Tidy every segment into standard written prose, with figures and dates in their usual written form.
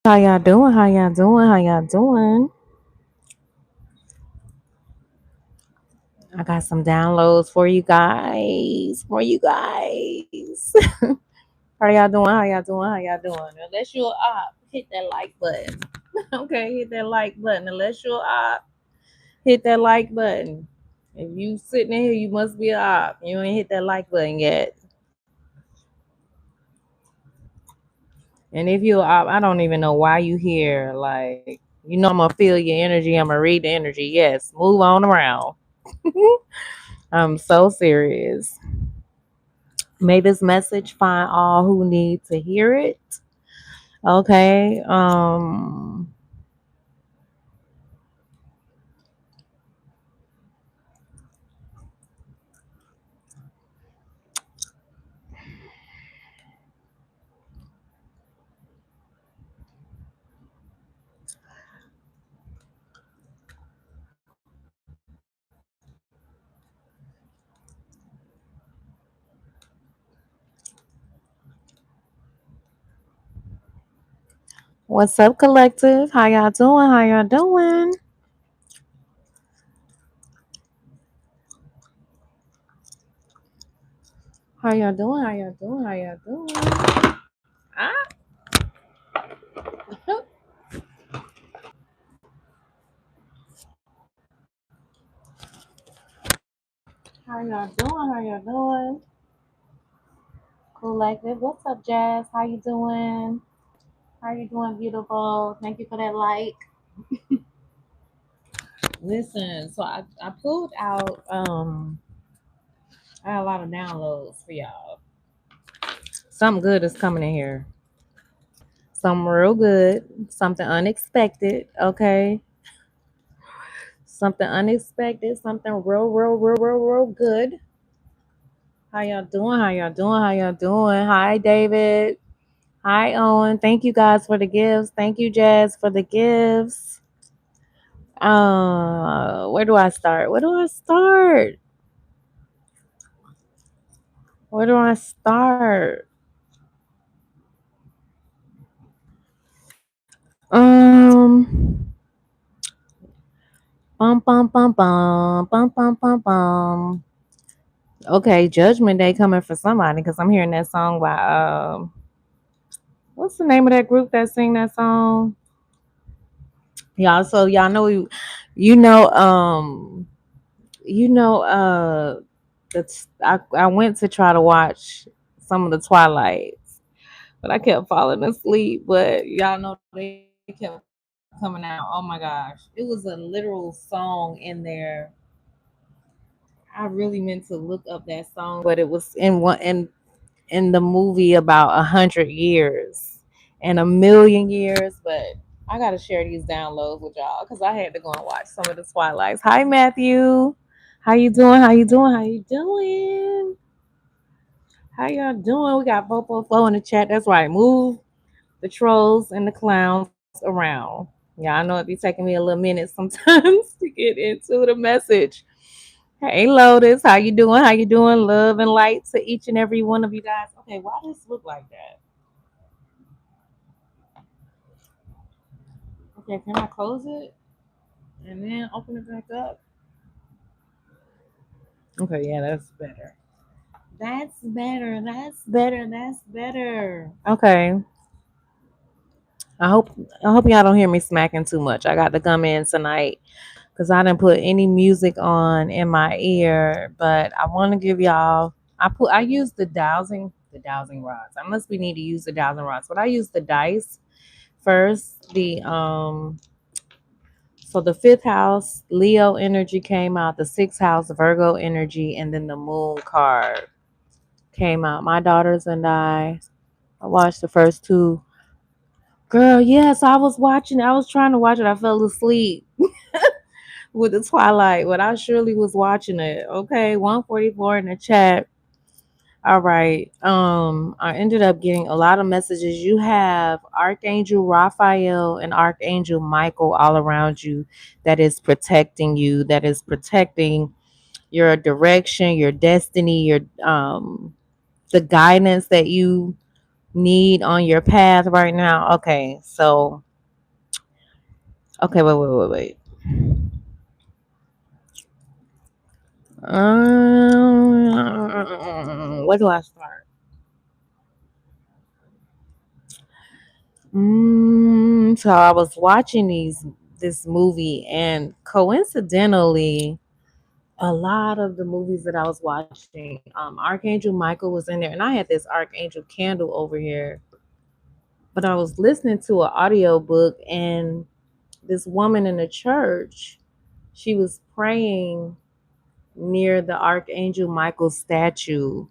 How y'all doing? How y'all doing? How y'all doing? I got some downloads for you guys. For you guys. How y'all doing? How y'all doing? How y'all doing? Unless you're up, hit that like button. Okay, hit that like button. Unless you're up, hit that like button. If you sitting in here, you must be up. You ain't hit that like button yet. And if you're up, I don't even know why you here. Like, I'm gonna feel your energy. I'm gonna read the energy. Yes, move on around. I'm so serious. May this message find all who need to hear it. Okay. What's up, collective? How y'all doing? How y'all doing? How y'all doing? How y'all doing? How y'all doing? Ah. How y'all doing? How y'all doing? Collective. What's up, Jazz? How you doing? How you doing, beautiful? Thank you for that like. Listen, so I pulled out I had a lot of downloads for y'all. Something good is coming in here. Something real good. Something unexpected. Okay. Something unexpected. Something real good. How y'all doing? How y'all doing? How y'all doing? Hi, David. Hi, Owen. Thank you guys for the gifts. Thank you, Jazz, for the gifts. Where do I start? Where do I start? Where do I start? Um, bum. Okay, Judgment Day coming for somebody because I'm hearing that song by what's the name of that group that sing that song? Y'all, so y'all know you know you know that's I went to try to watch some of the Twilights, but I kept falling asleep. But y'all know they kept coming out. Oh my gosh, it was a literal song in there. I really meant to look up that song, but it was in the movie about 100 years and 1,000,000 years. But I gotta share these downloads with y'all because I had to go and watch some of the Twilights. Hi, Matthew. How you doing? How you doing? How you doing? How y'all doing? We got Popo Flow in the chat. That's right. Move the trolls and the clowns around. Yeah, I know it be taking me a little minute sometimes to get into the message. Hey, Lotus. How you doing? How you doing? Love and light to each and every one of you guys. Okay, why does this look like that? Okay, can I close it and then open it back up? Okay, yeah, that's better. That's better. That's better. That's better. Okay. I hope I hope y'all don't hear me smacking too much. I got to come in tonight because I didn't put any music on in my ear, but I want to give y'all. I use the dowsing rods. I must be need to use the dowsing rods, but I use the dice first. So the fifth house, Leo energy came out, the sixth house, Virgo energy, and then the moon card came out. My daughters and I watched the first two. Girl, yes, I was watching. I was trying to watch it. I fell asleep with the Twilight, but I surely was watching it. Okay, 144 in the chat. All right. I ended up getting a lot of messages. You have Archangel Raphael and Archangel Michael all around you that is protecting you, that is protecting your direction, your destiny, your the guidance that you need on your path right now? Okay, so okay, wait. Where do I start? So I was watching this movie, and coincidentally, a lot of the movies that I was watching, Archangel Michael was in there, and I had this Archangel candle over here. But I was listening to an audio book, and this woman in the church, she was praying near the Archangel Michael statue,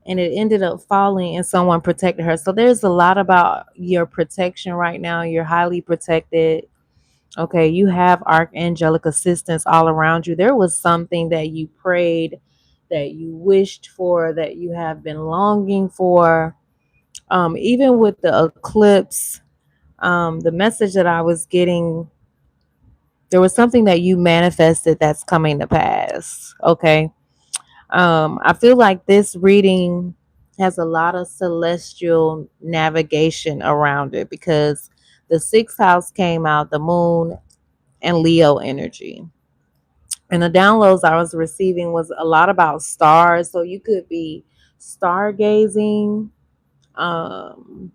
and it ended up falling and someone protected her. So there's a lot about your protection right now. You're highly protected. Okay, you have archangelic assistance all around you. There was something that you prayed, that you wished for, that you have been longing for. Even with the eclipse, the message that I was getting, there was something that you manifested that's coming to pass. Okay. I feel like this reading has a lot of celestial navigation around it because the sixth house came out, the moon and Leo energy. And the downloads I was receiving was a lot about stars. So you could be stargazing. Um,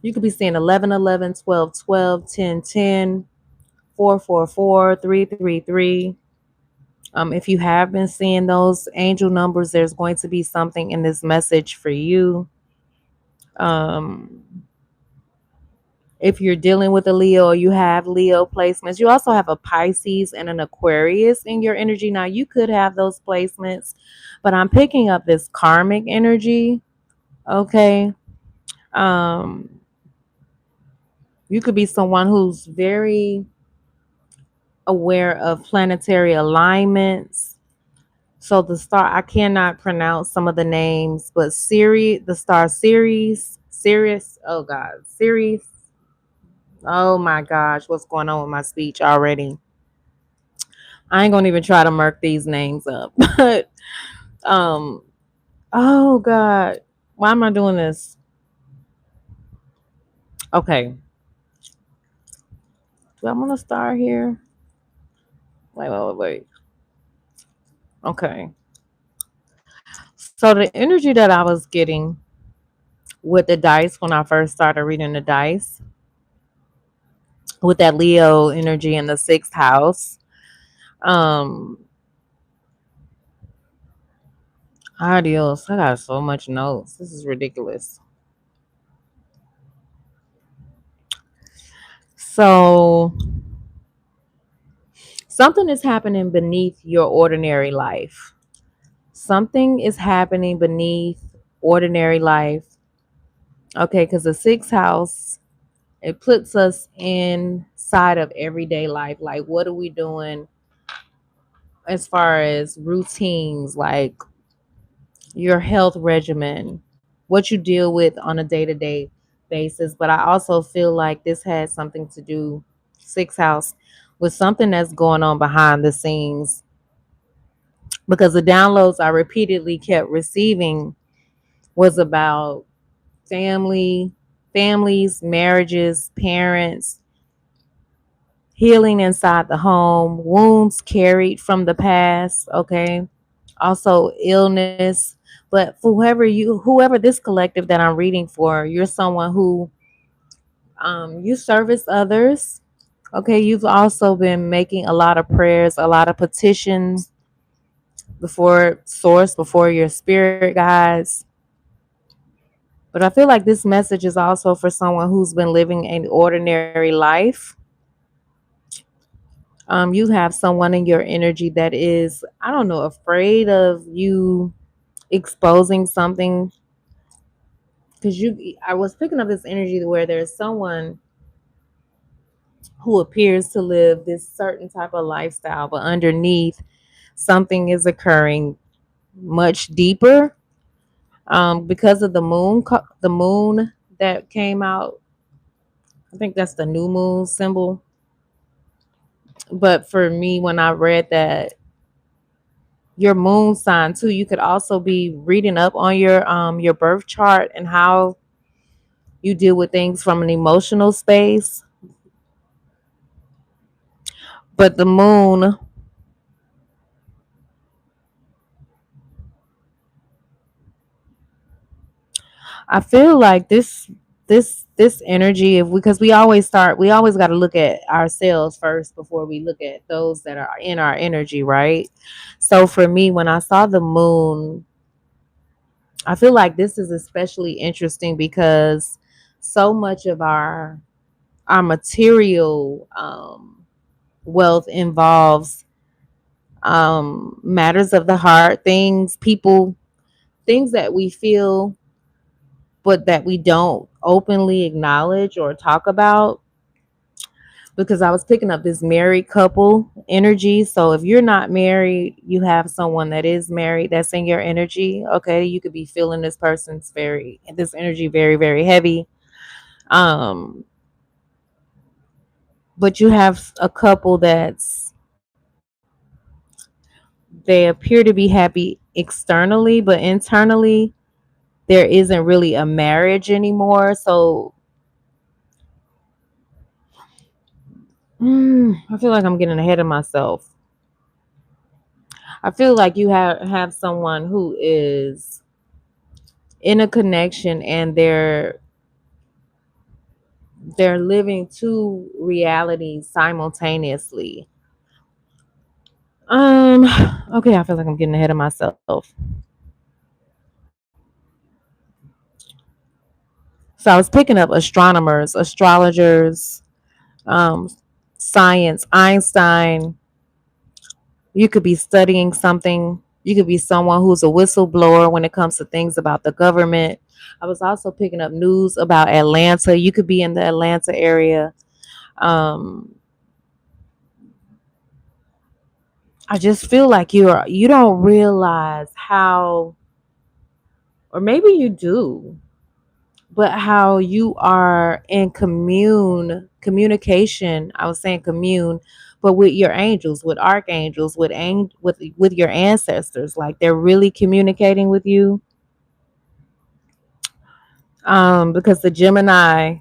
you could be seeing 11, 11, 12, 12, 10, 10, 4, 4, 4, 3, 3, 3. If you have been seeing those angel numbers, there's going to be something in this message for you. Um, if you're dealing with a Leo or you have Leo placements, you also have a Pisces and an Aquarius in your energy. Now, you could have those placements, but I'm picking up this karmic energy. Okay. Um, you could be someone who's very aware of planetary alignments. So the star, I cannot pronounce some of the names, but the star Sirius, oh God, Sirius. Oh my gosh, what's going on with my speech already? I ain't gonna even try to murk these names up. But um, oh God, why am I doing this? Okay, do I want to start here? Wait. Okay, so the energy that I was getting with the dice when I first started reading the dice, with that Leo energy in the sixth house, um, adios. I got so much notes. This is ridiculous. So something is happening beneath your ordinary life. Something is happening beneath ordinary life. Okay, because the sixth house, it puts us inside of everyday life. Like, what are we doing as far as routines, like your health regimen, what you deal with on a day-to-day basis? But I also feel like this has something to do, sixth house, with something that's going on behind the scenes, because the downloads I repeatedly kept receiving was about family, families, marriages, parents, healing inside the home, wounds carried from the past, okay? Also illness. But for whoever this collective that I'm reading for, you're someone who you service others. Okay, you've also been making a lot of prayers, a lot of petitions before source, before your spirit guides. But I feel like this message is also for someone who's been living an ordinary life. You have someone in your energy that is, I don't know, afraid of you exposing something. Because I was picking up this energy where there's someone who appears to live this certain type of lifestyle, but underneath something is occurring much deeper. Because of the moon that came out. I think that's the new moon symbol. But for me, when I read that, your moon sign too, you could also be reading up on your birth chart and how you deal with things from an emotional space. But the moon, I feel like this energy, if because we always got to look at ourselves first before we look at those that are in our energy, right? So for me, when I saw the moon, I feel like this is especially interesting because so much of our material wealth involves matters of the heart, things, people, things that we feel but that we don't openly acknowledge or talk about. Because I was picking up this married couple energy. So if you're not married, you have someone that is married that's in your energy. Okay, you could be feeling this energy very, very heavy. Um, but you have a couple they appear to be happy externally, but internally there isn't really a marriage anymore. So I feel like I'm getting ahead of myself. I feel like you have someone who is in a connection and they're living two realities simultaneously. Um okay, I feel like I'm getting ahead of myself. So I was picking up astronomers, astrologers, um science, Einstein. You could be studying something. You could be someone who's a whistleblower when it comes to things about the government. I was also picking up news about Atlanta. You could be in the Atlanta area. Um, I just feel like you don't realize how, or maybe you do, but how you are in communication. I was saying commune, but with your angels, with archangels, with your ancestors. Like they're really communicating with you. Because the Gemini,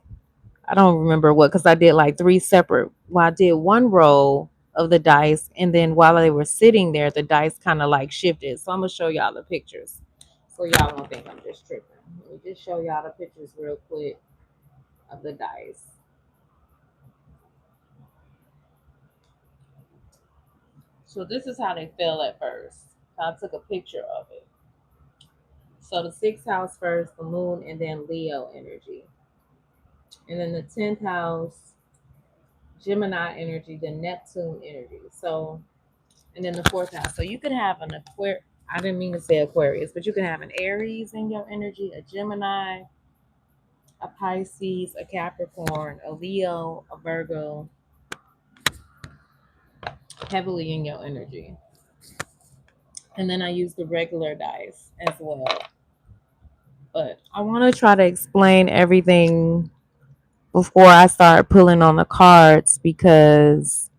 I don't remember what, because I did like three separate. Well, I did one roll of the dice, and then while they were sitting there, the dice kind of like shifted. So I'm gonna show y'all the pictures, so y'all don't think I'm just tripping. Let me just show y'all the pictures real quick of the dice. So this is how they fell at first. I took a picture of it. So the sixth house first, the moon, and then Leo energy, and then the 10th house, Gemini energy, then Neptune energy. So and then the fourth house. So you could have an Aquarius. I didn't mean to say Aquarius, but you can have an Aries in your energy, a Gemini, a Pisces, a Capricorn, a Leo, a Virgo, heavily in your energy. And then I use the regular dice as well. But I want to try to explain everything before I start pulling on the cards because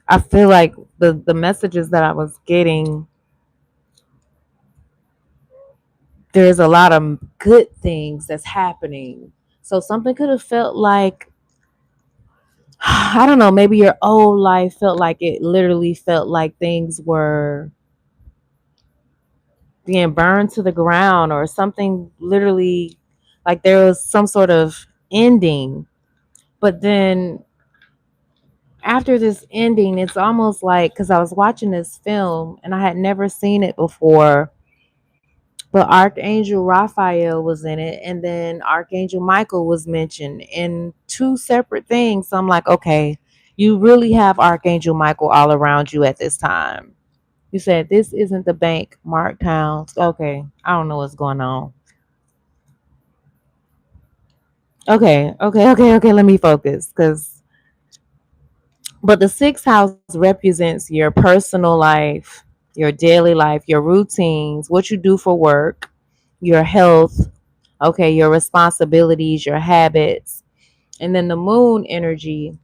I feel like the messages that I was getting, there's a lot of good things that's happening. So something could have felt like, I don't know, maybe your old life felt like it literally felt like things were being burned to the ground or something literally like there was some sort of ending. But then after this ending, it's almost like because I was watching this film and I had never seen it before. But Archangel Raphael was in it, and then Archangel Michael was mentioned in two separate things. So I'm like, okay, you really have Archangel Michael all around you at this time. You said this isn't the bank, Mark Towns. Okay, I don't know what's going on. Okay. Let me focus, but the sixth house represents your personal life, your daily life, your routines, what you do for work, your health, okay, your responsibilities, your habits. And then the moon energy,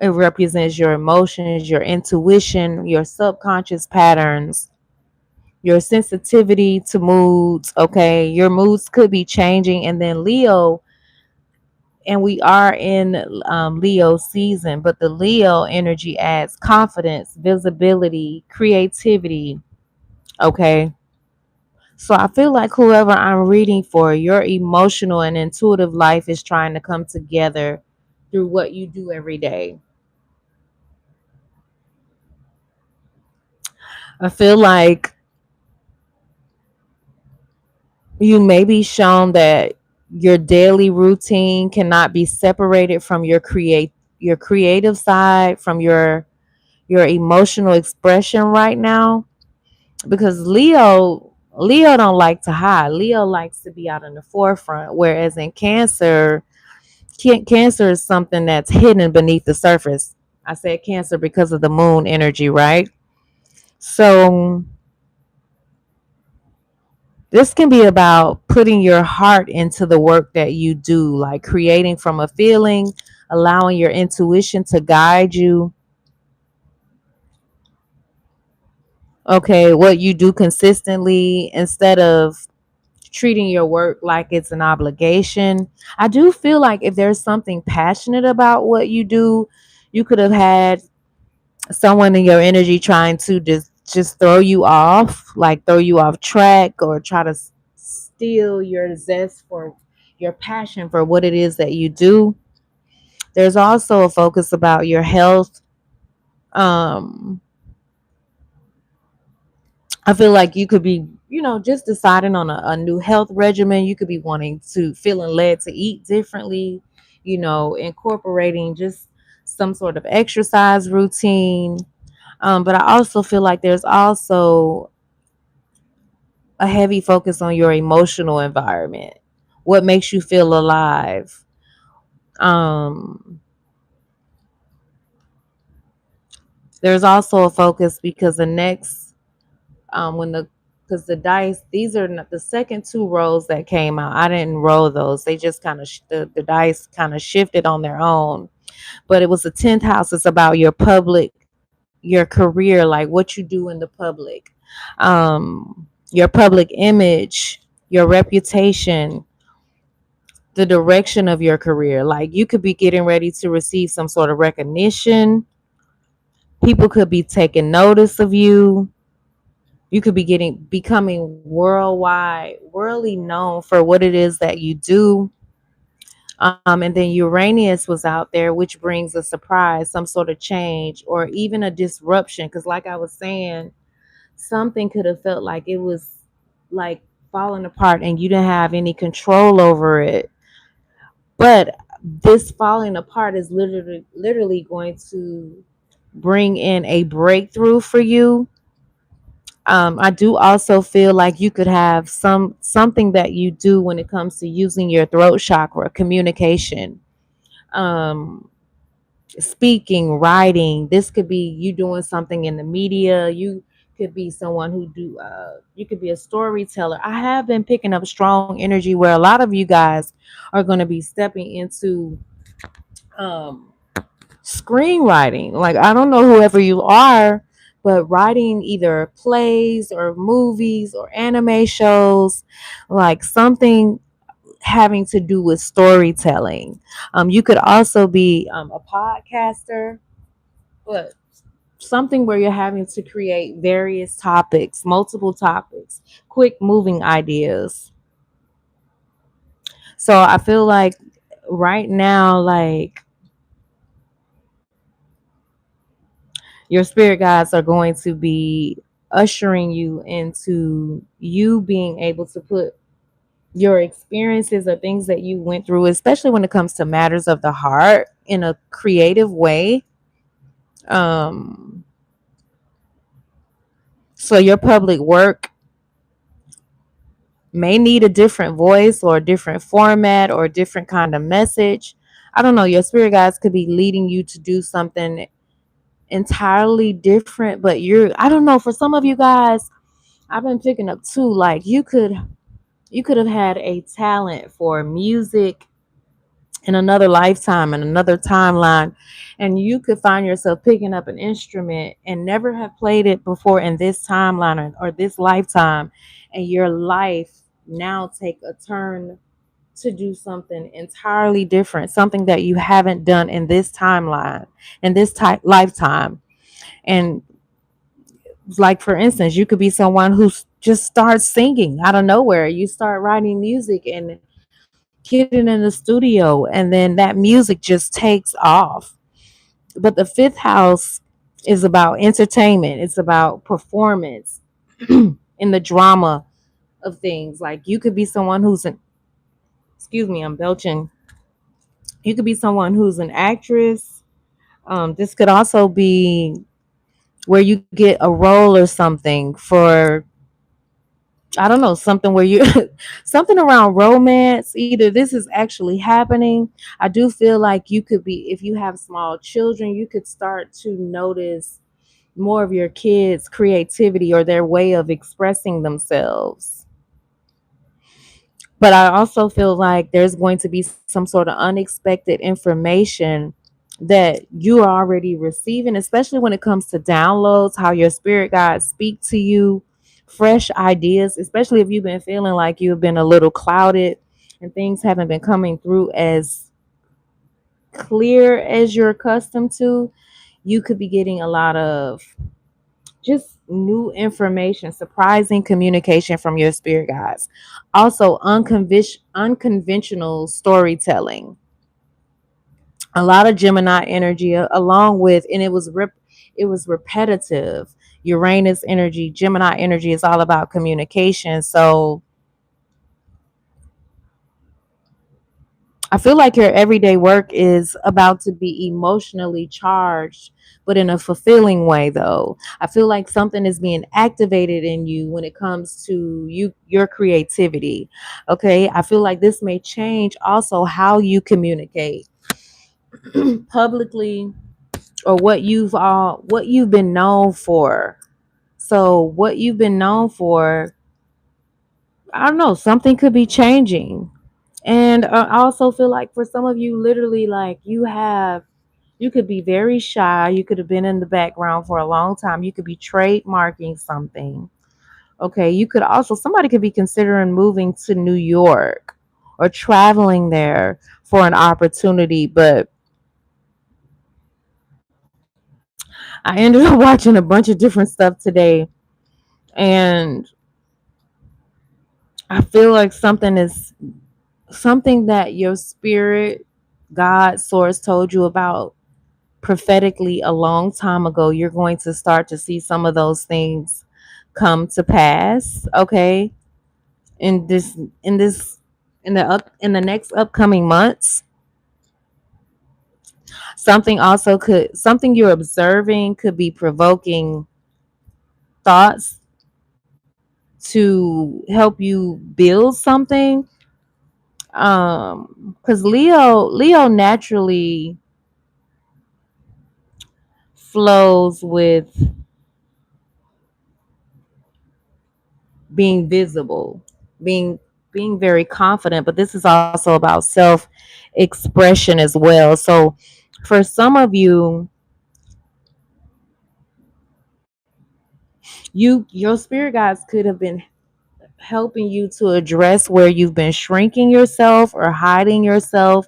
it represents your emotions, your intuition, your subconscious patterns. your sensitivity to moods. Okay, your moods could be changing. And then Leo, and we are in Leo season, but the Leo energy adds confidence, visibility, creativity. Okay, so I feel like whoever I'm reading for, your emotional and intuitive life is trying to come together through what you do every day. I feel like you may be shown that your daily routine cannot be separated from your creative side, from your emotional expression right now, because Leo don't like to hide. Leo likes to be out in the forefront, whereas in Cancer is something that's hidden beneath the surface. I said Cancer because of the moon energy, right? So this can be about putting your heart into the work that you do, like creating from a feeling, allowing your intuition to guide you. Okay, what you do consistently instead of treating your work like it's an obligation. I do feel like if there's something passionate about what you do, you could have had someone in your energy trying to just throw you off, like throw you off track, or try to steal your zest for your passion for what it is that you do. There's also a focus about your health. um I feel like you could be, just deciding on a new health regimen. You could be wanting to, feeling led to eat differently, incorporating just some sort of exercise routine. But I also feel like there's also a heavy focus on your emotional environment. What makes you feel alive? Um, there's also a focus because the next, when the because the dice, these are not the second two rolls that came out. I didn't roll those. They just kind of the dice kind of shifted on their own. But it was the 10th house. It's about your public, your career, like what you do in the public, your public image, your reputation, the direction of your career. Like you could be getting ready to receive some sort of recognition. People could be taking notice of you. You could be becoming worldly known for what it is that you do. And then Uranus was out there, which brings a surprise, some sort of change, or even a disruption. Because, like I was saying, something could have felt like it was like falling apart and you didn't have any control over it. But this falling apart is literally going to bring in a breakthrough for you. I do also feel like you could have something that you do when it comes to using your throat chakra, communication, um, speaking, writing. This could be you doing something in the media. You could be someone who do. You could be a storyteller. I have been picking up strong energy where a lot of you guys are going to be stepping into um, screenwriting. Like I don't know whoever you are, but writing either plays or movies or anime shows, like something having to do with storytelling. You could also be a podcaster, but something where you're having to create various topics, multiple topics, quick moving ideas. So I feel like right now, like your spirit guides are going to be ushering you into you being able to put your experiences or things that you went through, especially when it comes to matters of the heart, in a creative way. Um, so your public work may need a different voice or a different format or a different kind of message. I don't know. Your spirit guides could be leading you to do something entirely different, but I don't know. For some of you guys, I've been picking up too. Like you could have had a talent for music, in another lifetime, in another timeline, and you could find yourself picking up an instrument and never have played it before in this timeline or this lifetime, and your life now take a turn to do something entirely different, something that you haven't done in this timeline, in this lifetime. And like for instance, you could be someone who just starts singing out of nowhere. You start writing music and getting in the studio, and then that music just takes off. But the fifth house is about entertainment, it's about performance in the drama of things. Like you could be someone who's an, excuse me, I'm belching. You could be someone who's an actress. This could also be where you get a role or something for, I don't know, something where you something around romance. Either this is actually happening. I do feel like you could be, if you have small children, you could start to notice more of your kids' creativity or their way of expressing themselves. But I also feel like there's going to be some sort of unexpected information that you are already receiving, especially when it comes to downloads, how your spirit guides speak to you, fresh ideas, especially if you've been feeling like you've been a little clouded and things haven't been coming through as clear as you're accustomed to. You could be getting a lot of just new information, surprising communication from your spirit guides. Also, unconventional storytelling. A lot of Gemini energy, along with, and it was repetitive. Uranus energy, Gemini energy is all about communication. So I feel like your everyday work is about to be emotionally charged, but in a fulfilling way though. I feel like something is being activated in you when it comes to your creativity. Okay? I feel like this may change also how you communicate publicly, or what you've been known for. So what you've been known for, I don't know, something could be changing. And I also feel like for some of you, literally, like you could be very shy. You could have been in the background for a long time. You could be trademarking something. Okay. You could also, somebody could be considering moving to New York or traveling there for an opportunity. But I ended up watching a bunch of different stuff today. And I feel like something that your spirit, God, source told you about prophetically a long time ago. You're going to start to see some of those things come to pass. Okay, in this in this in the next upcoming months. Something you're observing could be provoking thoughts to help you build something. Because Leo naturally flows with being visible, being being very confident, but this is also about self expression as well. So for some of you, your spirit guides could have been helping you to address where you've been shrinking yourself or hiding yourself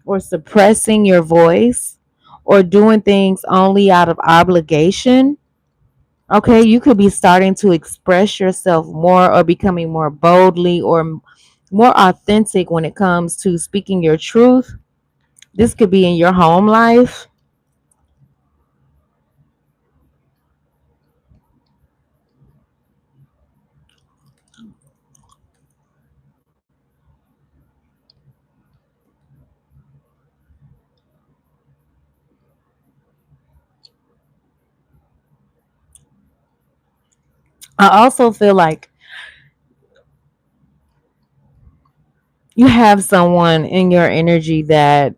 or suppressing your voice or doing things only out of obligation. Okay, you could be starting to express yourself more or becoming more boldly or more authentic when it comes to speaking your truth. This could be in your home life. I also feel like you have someone in your energy that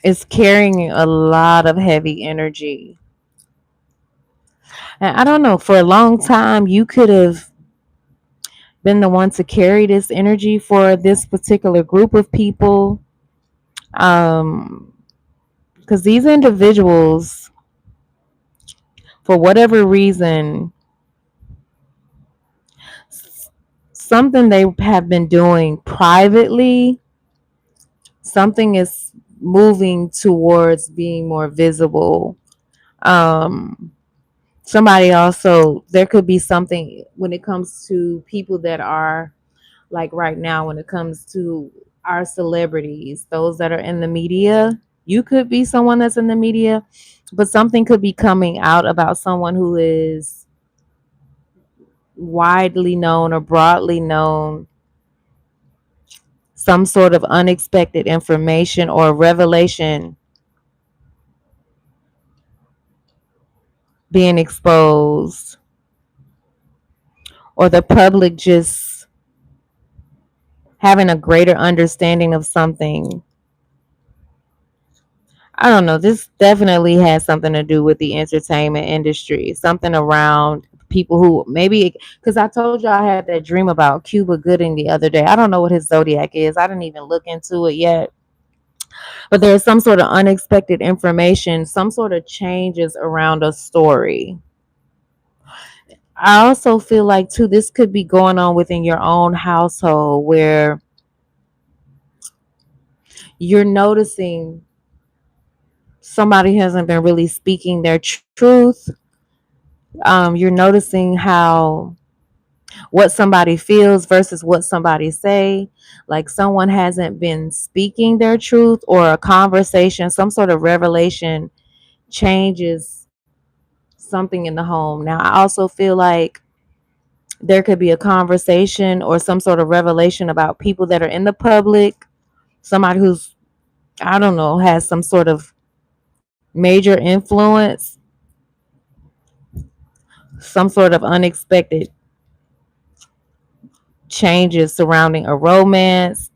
is carrying a lot of heavy energy. And I don't know, for a long time, you could have been the one to carry this energy for this particular group of people. Um, because these individuals, for whatever reason, something they have been doing privately, something is moving towards being more visible. Um, somebody also, there could be something when it comes to people that are like right now, when it comes to our celebrities, those that are in the media. You could be someone that's in the media, but something could be coming out about someone who is widely known or broadly known, some sort of unexpected information or revelation being exposed, or the public just having a greater understanding of something. I don't know. This definitely has something to do with the entertainment industry. Something around people who maybe, because I told you I had that dream about Cuba Gooding the other day. I don't know what his zodiac is. I didn't even look into it yet. But there's some sort of unexpected information, some sort of changes around a story. I also feel like too, this could be going on within your own household where you're noticing somebody hasn't been really speaking their truth. You're noticing how what somebody feels versus what somebody say, like someone hasn't been speaking their truth, or a conversation, some sort of revelation changes something in the home. Now I also feel like there could be a conversation or some sort of revelation about people that are in the public, somebody who's, I don't know, has some sort of major influence, some sort of unexpected changes surrounding a romance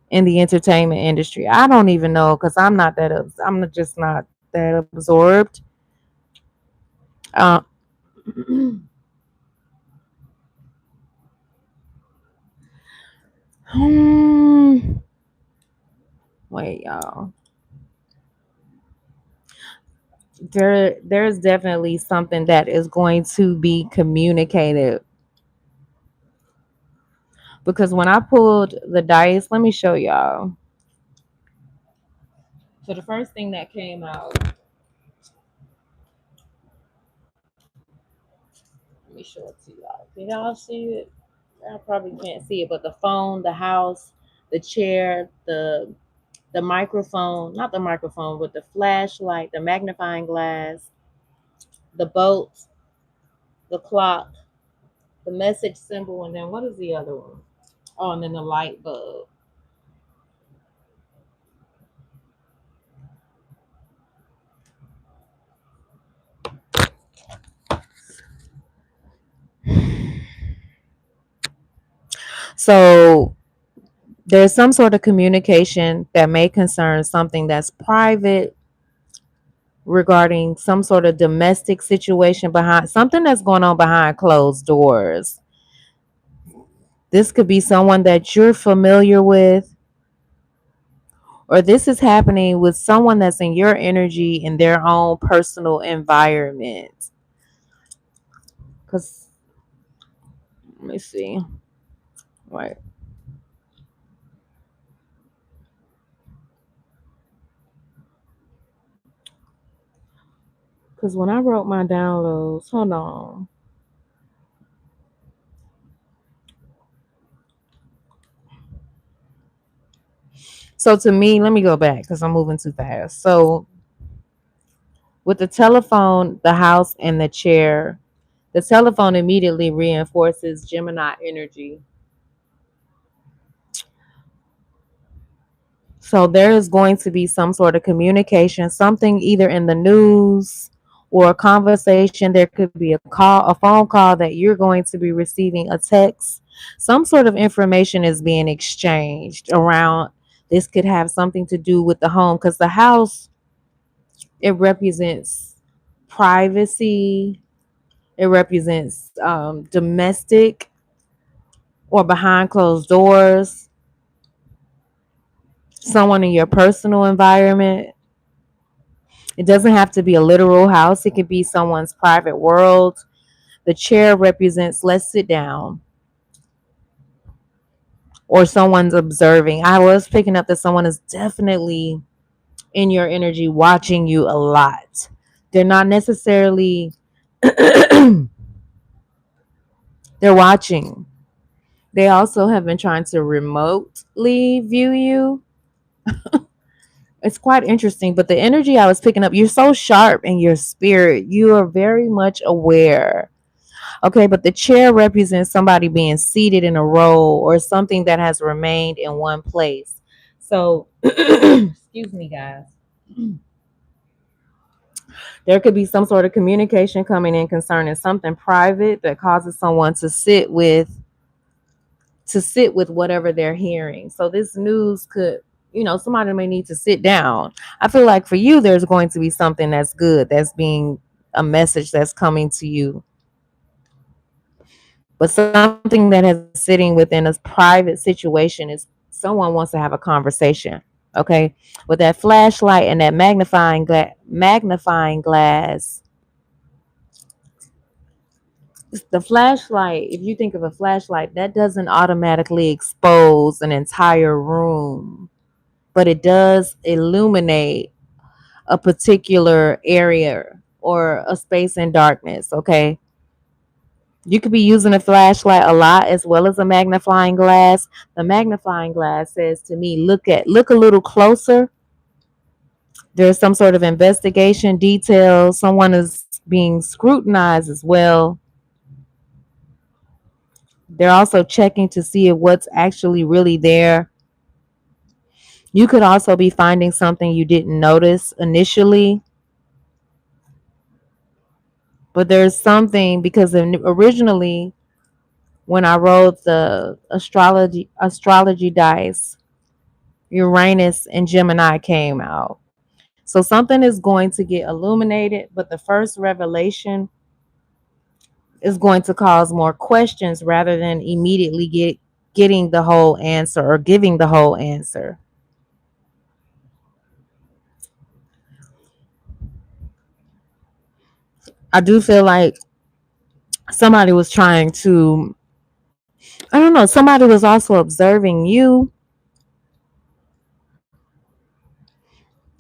in the entertainment industry. I don't even know, because I'm just not that absorbed. Uh, hmm, wait, y'all. There's definitely something that is going to be communicated, because when I pulled the dice, let me show y'all. So the first thing that came out, let me show it to y'all. Can y'all see it? I probably can't see it, but the phone, the house, the chair, the microphone, not the microphone, but the flashlight, the magnifying glass, the boat, the clock, the message symbol, and then what is the other one? Oh, and then the light bulb. So there's some sort of communication that may concern something that's private, regarding some sort of domestic situation, behind something that's going on behind closed doors. This could be someone that you're familiar with, or this is happening with someone that's in your energy in their own personal environment. Because, let me see. Right. Because when I wrote my downloads, hold on. So to me, let me go back because I'm moving too fast. So with the telephone, the house, and the chair, the telephone immediately reinforces Gemini energy. So there is going to be some sort of communication, something either in the news or a conversation. There could be a phone call that you're going to be receiving, a text. Some sort of information is being exchanged around. This could have something to do with the home, because the house, it represents privacy. It represents domestic. or behind closed doors, someone in your personal environment. It doesn't have to be a literal house. It could be someone's private world. The chair represents let's sit down, or someone's observing. I was picking up that someone is definitely in your energy watching you a lot. They're not necessarily they're watching. They also have been trying to remotely view you. It's quite interesting, but the energy I was picking up, you're so sharp in your spirit. You are very much aware. Okay, but the chair represents somebody being seated in a row or something that has remained in one place. So, excuse me, guys. There could be some sort of communication coming in concerning something private that causes someone to sit with whatever they're hearing. So this news could, somebody may need to sit down. I feel like for you, there's going to be something that's good, that's being a message that's coming to you, but something that has been sitting within a private situation is someone wants to have a conversation. Okay, with that flashlight and that magnifying glass. The flashlight, if you think of a flashlight, that doesn't automatically expose an entire room, but it does illuminate a particular area or a space in darkness. Okay, you could be using a flashlight a lot as well as a magnifying glass. The magnifying glass says to me, look a little closer. There's some sort of investigation detail. Someone is being scrutinized as well. They're also checking to see if what's actually really there. You could also be finding something you didn't notice initially, but there's something because originally when I rolled the astrology dice, Uranus and Gemini came out. So something is going to get illuminated, but the first revelation is going to cause more questions rather than immediately getting the whole answer or giving the whole answer. I do feel like somebody was trying to, I don't know, somebody was also observing you,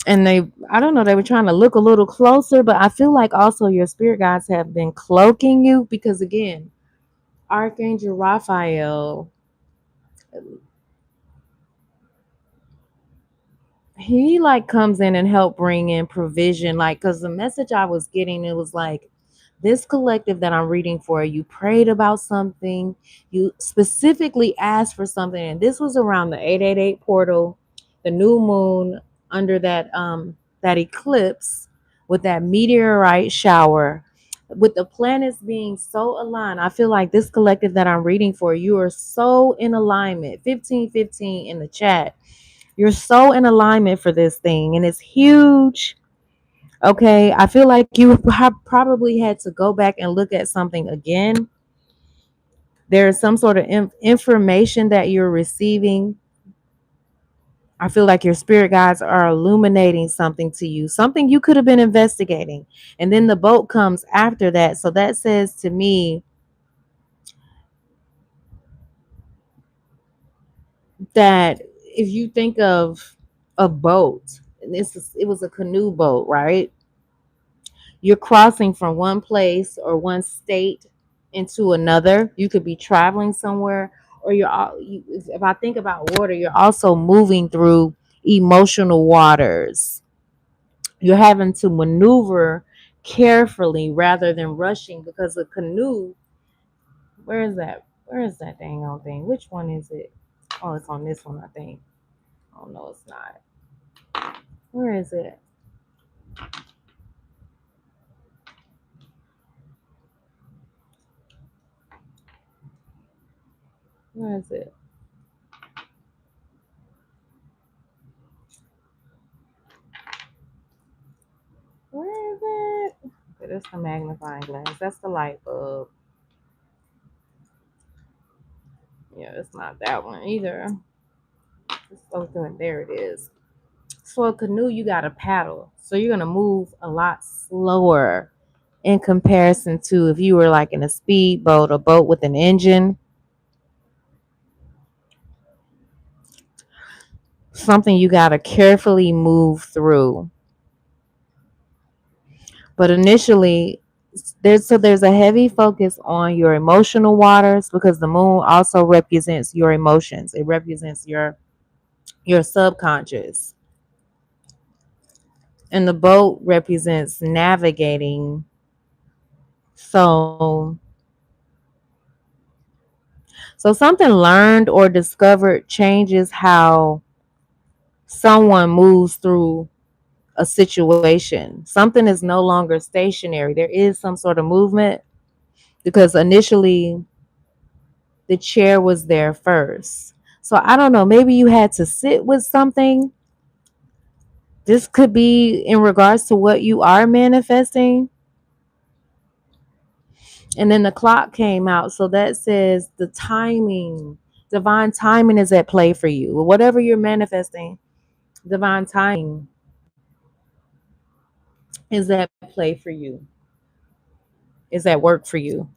and I don't know, they were trying to look a little closer, but I feel like also your spirit guides have been cloaking you because again, Archangel Raphael, he like comes in and help bring in provision, like because the message I was getting, it was like this collective that I'm reading for, you prayed about something, you specifically asked for something, and this was around the 888 portal, the new moon, under that eclipse, with that meteorite shower, with the planets being so aligned. I feel like this collective that I'm reading for, you are so in alignment. 1515 in the chat, you're so in alignment for this thing, and it's huge. Okay, I feel like you probably had to go back and look at something again. There is some sort of information that you're receiving. I feel like your spirit guides are illuminating something to you, something you could have been investigating. And then the boat comes after that. So that says to me that if you think of a boat, and it was a canoe boat, right? You're crossing from one place or one state into another. You could be traveling somewhere, or if I think about water, you're also moving through emotional waters. You're having to maneuver carefully rather than rushing because a canoe, where is that? Where is that dang on thing? Which one is it? Oh, it's on this one, I think. Oh, no, it's not. Where is it? Where is it? Where is it? Okay, that's the magnifying glass. That's the light bulb. Yeah, it's not that one either. It's something. There it is. So a canoe, you got to paddle. So you're gonna move a lot slower in comparison to if you were like in a speedboat, a boat with an engine, something you got to carefully move through. But initially, there's a heavy focus on your emotional waters because the moon also represents your emotions. It represents your subconscious. And the boat represents navigating. So something learned or discovered changes how someone moves through a situation. Something is no longer stationary. There is some sort of movement because initially the chair was there first. So I don't know, maybe you had to sit with something. This could be in regards to what you are manifesting. And then the clock came out. So that says the timing, divine timing is at play for you. Whatever you're manifesting, divine timing is at play for you, is at work for you.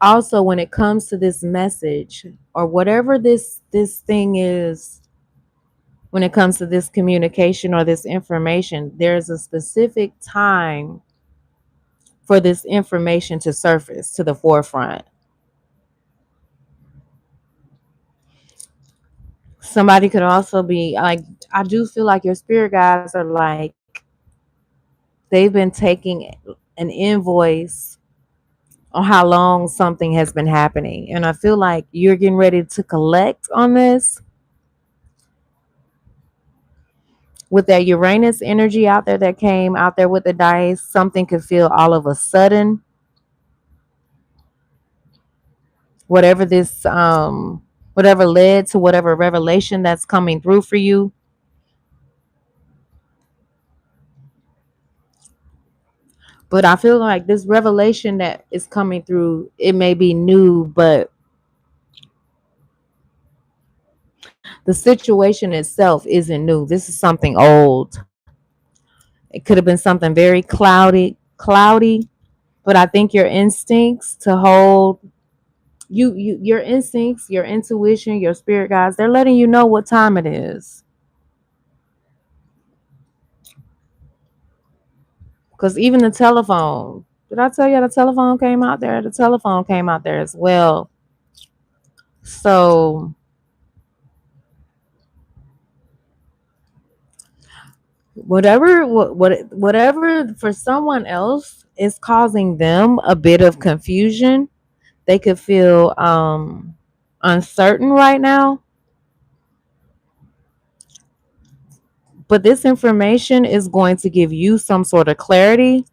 Also, when it comes to this message or whatever this thing is, when it comes to this communication or this information, there's a specific time for this information to surface to the forefront. Somebody could also be like, I do feel like your spirit guides are like, they've been taking an invoice on how long something has been happening. And I feel like you're getting ready to collect on this with that Uranus energy out there that came out there with the dice. Something could feel all of a sudden, whatever this whatever led to whatever revelation that's coming through for you. But I feel like this revelation that is coming through, it may be new, but the situation itself isn't new. This is something old. It could have been something very cloudy, but I think your instincts to hold your instincts, your intuition, your spirit guides, they're letting you know what time it is. Because even the telephone, did I tell you the telephone came out there? The telephone came out there as well. So whatever for someone else is causing them a bit of confusion, they could feel uncertain right now. But this information is going to give you some sort of clarity,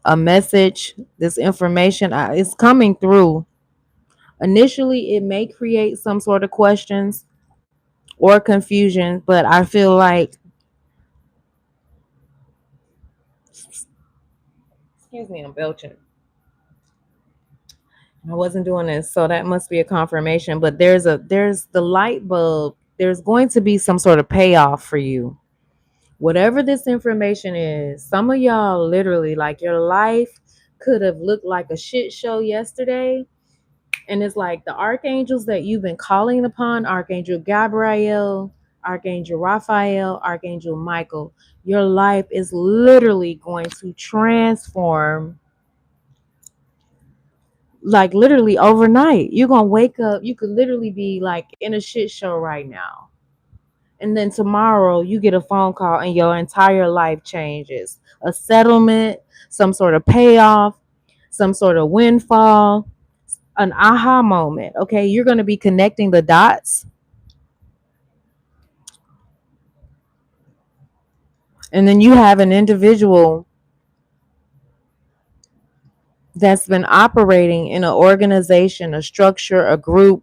a message. This information is coming through. Initially, it may create some sort of questions or confusion, but I feel like, excuse me, I'm belching. I wasn't doing this, so that must be a confirmation. But there's the light bulb. There's going to be some sort of payoff for you. Whatever this information is, some of y'all literally like your life could have looked like a shit show yesterday. And it's like the archangels that you've been calling upon, Archangel Gabriel, Archangel Raphael, Archangel Michael, your life is literally going to transform like literally overnight. You're gonna wake up, you could literally be like in a shit show right now. And then tomorrow you get a phone call and your entire life changes. A settlement, some sort of payoff, some sort of windfall, an aha moment. Okay, you're gonna be connecting the dots. And then you have an individual that's been operating in an organization, a structure, a group,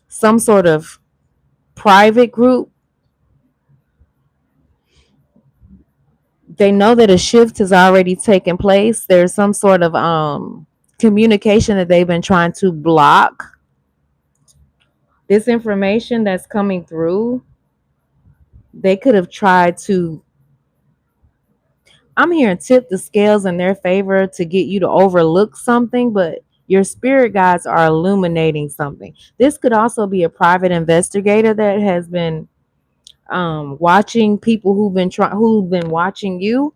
some sort of private group They know that a shift has already taken place. There's some sort of communication that they've been trying to block. This information that's coming through, they could have tried to, I'm hearing, tip the scales in their favor to get you to overlook something, but your spirit guides are illuminating something. This could also be a private investigator that has been watching people who've been watching you.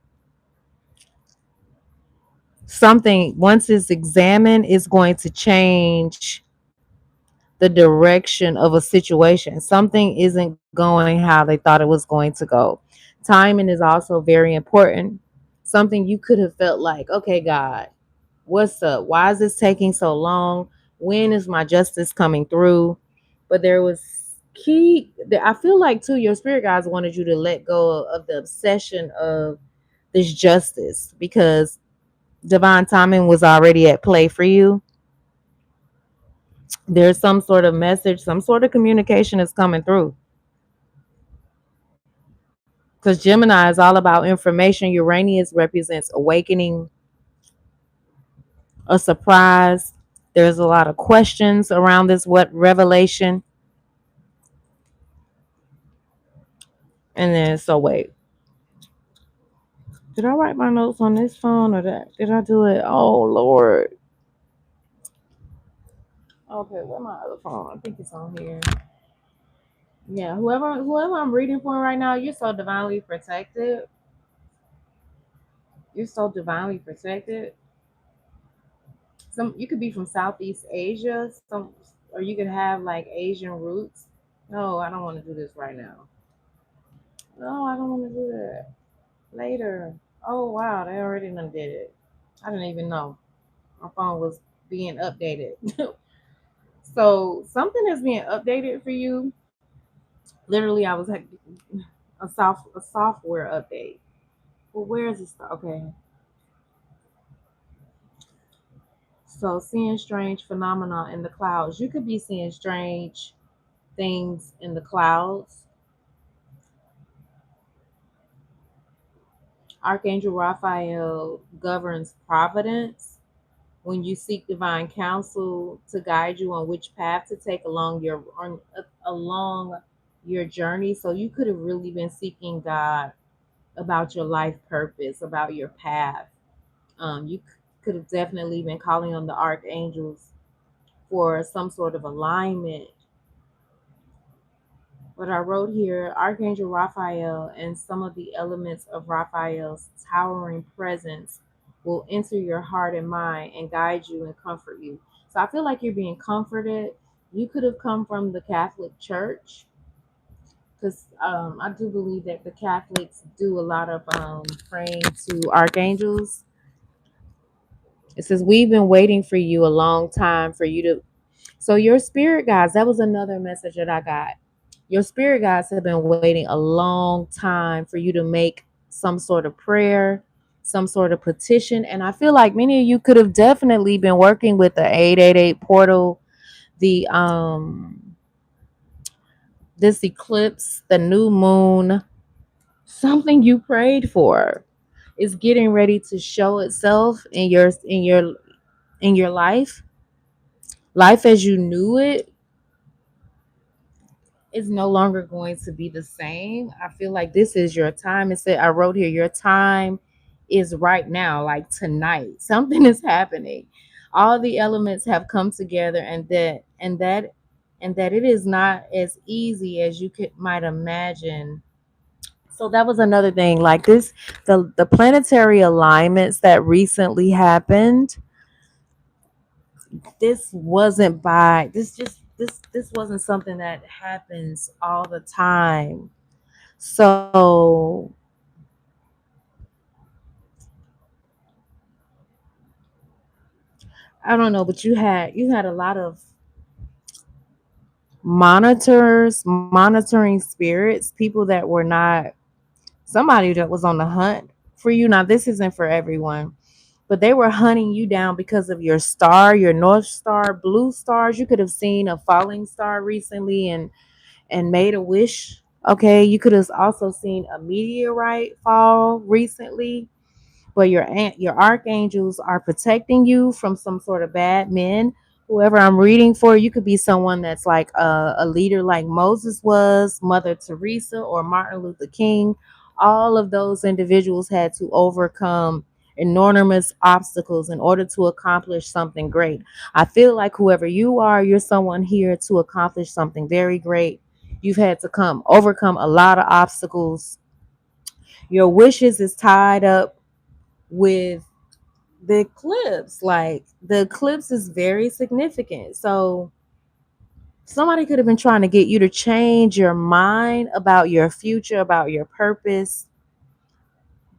Something, once it's examined, is going to change the direction of a situation. Something isn't going how they thought it was going to go. Timing is also very important. Something you could have felt like, okay, God, what's up? Why is this taking so long? When is my justice coming through? But there was I feel like too, your spirit guides wanted you to let go of the obsession of this justice, because divine timing was already at play for you. There's some sort of message, some sort of communication is coming through. Because Gemini is all about information. Uranus represents awakening, a surprise. There's a lot of questions around this what revelation. And then so wait. Did I write my notes on this phone or did I do it? Oh Lord. Okay, where's my other phone? I think it's on here. Yeah, whoever I'm reading for right now, you're so divinely protected. You're so divinely protected. Some, you could be from Southeast Asia, some, or you could have like Asian roots. No, I don't want to do this right now. No, I don't want to do that. Later. Oh wow, they already done did it. I didn't even know my phone was being updated. So something is being updated for you. Literally, I was like a software update. Well, where is this? Okay, so seeing strange phenomena in the clouds. You could be seeing strange things in the clouds. Archangel Raphael governs providence. When you seek divine counsel to guide you on which path to take along your journey. So you could have really been seeking God about your life purpose, about your path. You could have definitely been calling on the archangels for some sort of alignment. What I wrote here, Archangel Raphael and some of the elements of Raphael's towering presence will enter your heart and mind and guide you and comfort you. So I feel like you're being comforted. You could have come from the Catholic Church, because I do believe that the Catholics do a lot of praying to archangels. It says, we've been waiting for you a long time for you to. So your spirit guides, that was another message that I got. Your spirit guides have been waiting a long time for you to make some sort of prayer, some sort of petition. And I feel like many of you could have definitely been working with the 888 portal, the this eclipse, the new moon. Something you prayed for is getting ready to show itself in your life. Life as you knew it is no longer going to be the same. I feel like this is your time. It said, I wrote here, your time is right now, like tonight. Something is happening. All the elements have come together, and that it is not as easy as you might imagine. So that was another thing. Like this, the planetary alignments that recently happened, this wasn't by this wasn't something that happens all the time. So I don't know, but you had a lot of monitoring spirits, people that were not, somebody that was on the hunt for you. Now this isn't for everyone, but they were hunting you down because of your star, your North Star, blue stars. You could have seen a falling star recently and made a wish Okay, you could have also seen a meteorite fall recently, but your archangels are protecting you from some sort of bad men. Whoever I'm reading for, you could be someone that's like a leader like Moses was, Mother Teresa, or Martin Luther King. All of those individuals had to overcome enormous obstacles in order to accomplish something great. I feel like whoever you are, you're someone here to accomplish something very great. You've had to come overcome a lot of obstacles. Your wishes is tied up with the eclipse. Like the eclipse is very significant. So somebody could have been trying to get you to change your mind about your future, about your purpose.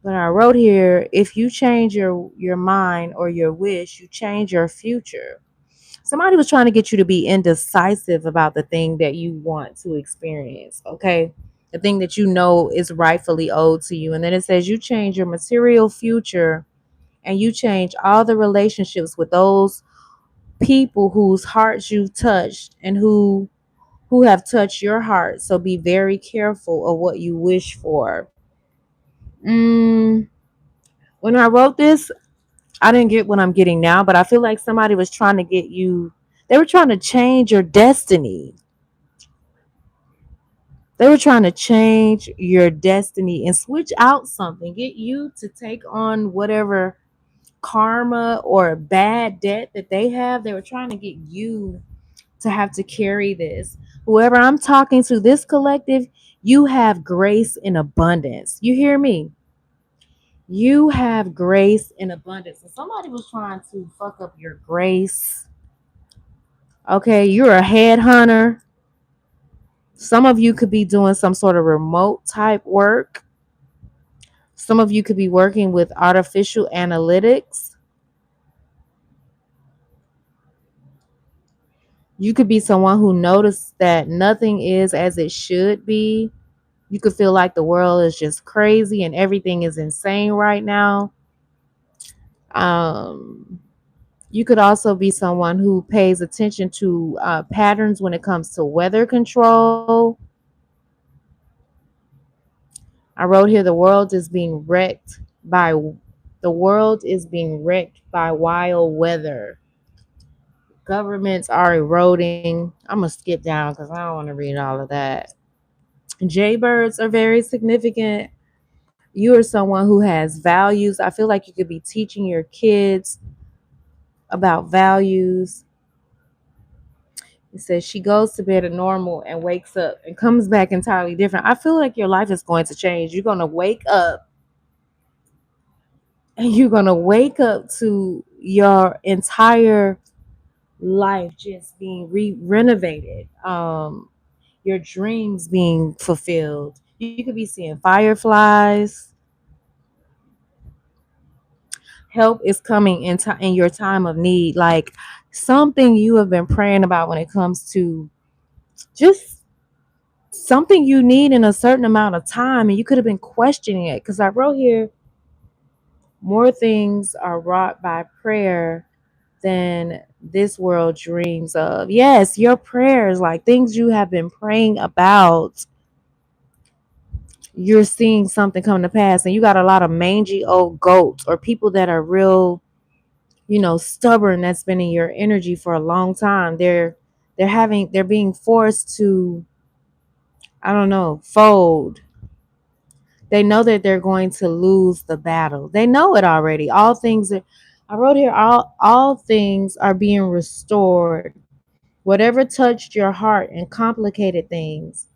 But I wrote here, if you change your mind or your wish, you change your future. Somebody was trying to get you to be indecisive about the thing that you want to experience, okay? The thing that you know is rightfully owed to you. And then it says you change your material future and you change all the relationships with those people whose hearts you've touched and who have touched your heart. So be very careful of what you wish for. mm, when I wrote this, I didn't get what I'm getting now, but I feel like somebody was trying to get you, they were trying to change your destiny. They were trying to change your destiny and switch out something, get you to take on whatever karma or bad debt that they have. They were trying to get you to have to carry this. Whoever I'm talking to, this collective, you have grace in abundance. You hear me? You have grace in abundance. And somebody was trying to fuck up your grace. Okay, you're a headhunter. Some of you could be doing some sort of remote type work. Some of you could be working with artificial analytics. You could be someone who noticed that nothing is as it should be. You could feel like the world is just crazy and everything is insane right now. Um, you could also be someone who pays attention to patterns when it comes to weather control. I wrote here the world is being wrecked by wild weather. Governments are eroding. I'm gonna skip down because I don't want to read all of that. Jaybirds are very significant. You are someone who has values. I feel like you could be teaching your kids about values. It says she goes to bed at normal and wakes up and comes back entirely different. I feel like your life is going to change. You're going to wake up and you're going to wake up to your entire life just being renovated. Your dreams being fulfilled. You could be seeing fireflies. Help is coming in your time of need, like something you have been praying about when it comes to just something you need in a certain amount of time, and you could have been questioning it, because I wrote here, more things are wrought by prayer than this world dreams of. Yes, your prayers, like things you have been praying about, you're seeing something come to pass. And you got a lot of mangy old goats or people that are real, stubborn, that's been in your energy for a long time. They're being forced to, I don't know, fold. They know that they're going to lose the battle. They know it already. I wrote here, all things are being restored. Whatever touched your heart and complicated things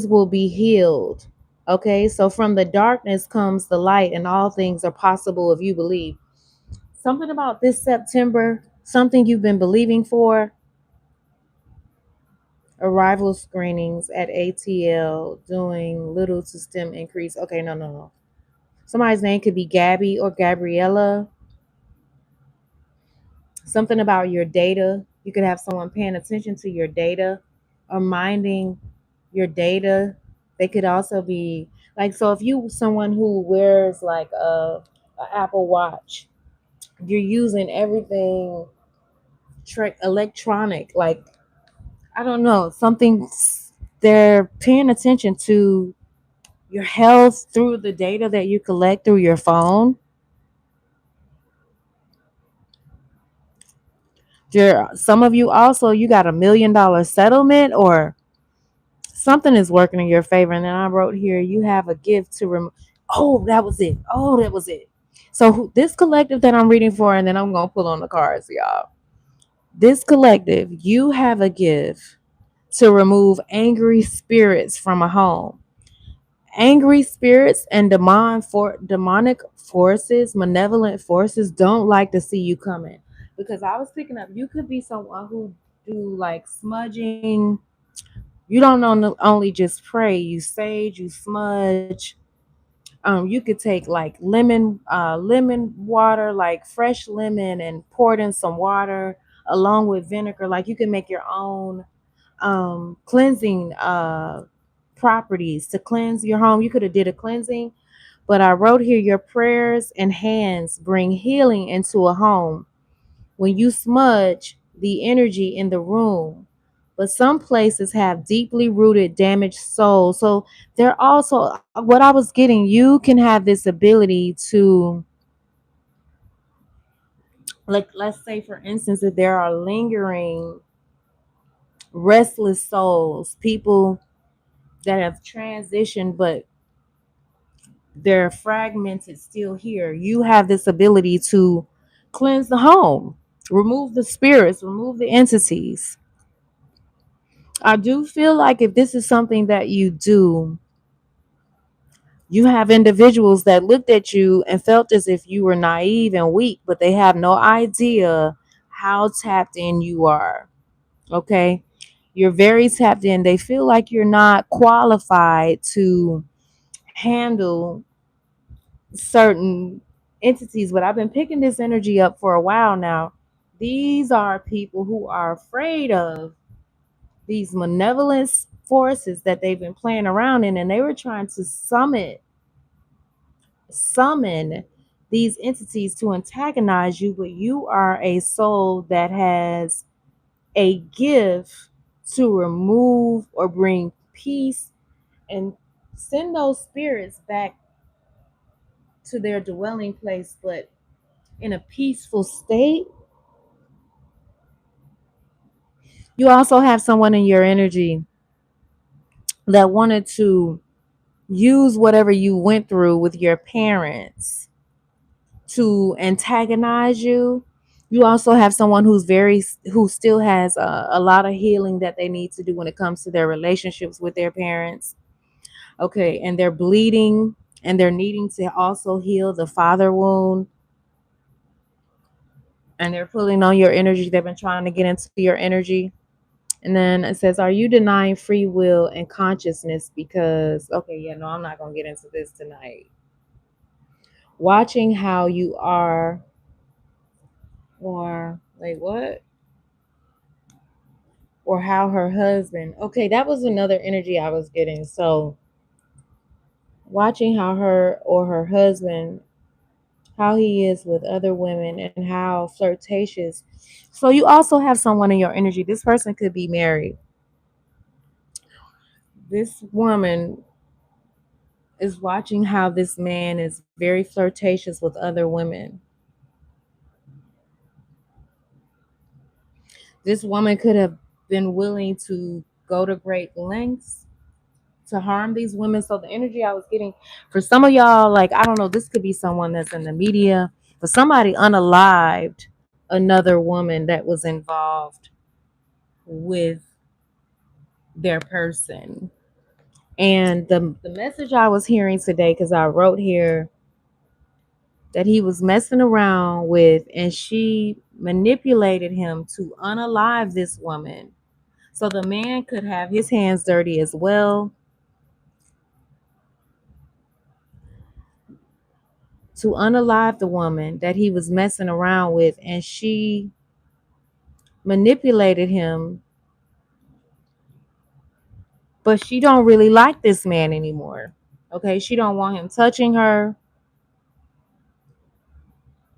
will be healed. Okay, so from the darkness comes the light, and all things are possible if you believe. Something about this September, something you've been believing for. Arrival screenings at ATL doing little to stem increase. Okay, no, no, no. Somebody's name could be Gabby or Gabriella. Something about your data. You could have someone paying attention to your data or minding your data. They could also be like, so if you someone who wears like a Apple Watch, you're using everything electronic, like I don't know, something They're paying attention to your health through the data that you collect through your phone. Some of you also, you got $1 million settlement or something is working in your favor. And then I wrote here, you have a gift to remove. Oh, that was it. Oh, that was it. So this collective that I'm reading for, and then I'm going to pull on the cards, y'all. This collective, you have a gift to remove angry spirits from a home. Angry spirits and demonic forces, malevolent forces don't like to see you coming. Because I was picking up, you could be someone who do like smudging. You don't know, only just pray. You sage, you smudge. You could take like lemon water, like fresh lemon, and pour it in some water along with vinegar. Like you can make your own cleansing properties to cleanse your home. You could have did a cleansing, but I wrote here, your prayers and hands bring healing into a home. When you smudge the energy in the room, but some places have deeply rooted damaged souls. So they're also, what I was getting, you can have this ability to, like, let's say for instance, that there are lingering restless souls, people that have transitioned but they're fragmented still here. You have this ability to cleanse the home, remove the spirits, remove the entities. I do feel like if this is something that you do, you have individuals that looked at you and felt as if you were naive and weak, but they have no idea how tapped in you are. Okay. You're very tapped in. They feel like you're not qualified to handle certain entities, but I've been picking this energy up for a while now. These are people who are afraid of these malevolent forces that they've been playing around in, and they were trying to summon these entities to antagonize you, but you are a soul that has a gift to remove or bring peace and send those spirits back to their dwelling place, but in a peaceful state. You also have someone in your energy that wanted to use whatever you went through with your parents to antagonize you. You also have someone who still has a lot of healing that they need to do when it comes to their relationships with their parents. Okay, and they're bleeding and they're needing to also heal the father wound, and they're pulling on your energy. They've been trying to get into your energy. And then it says, are you denying free will and consciousness? Because, okay, yeah, no, I'm not going to get into this tonight. Watching how you are, or like what? Or how her husband, okay, that was another energy I was getting. So, watching how her or her husband, how he is with other women and how flirtatious. So, you also have someone in your energy. This person could be married. This woman is watching how this man is very flirtatious with other women. This woman could have been willing to go to great lengths to harm these women. So the energy I was getting for some of y'all, like, I don't know, this could be someone that's in the media, but somebody unalived another woman that was involved with their person. And the message I was hearing today, because I wrote here that he was messing around with, and she manipulated him to unalive this woman. So the man could have his hands dirty as well to unalive the woman that he was messing around with, and she manipulated him, but she don't really like this man anymore. Okay, she don't want him touching her.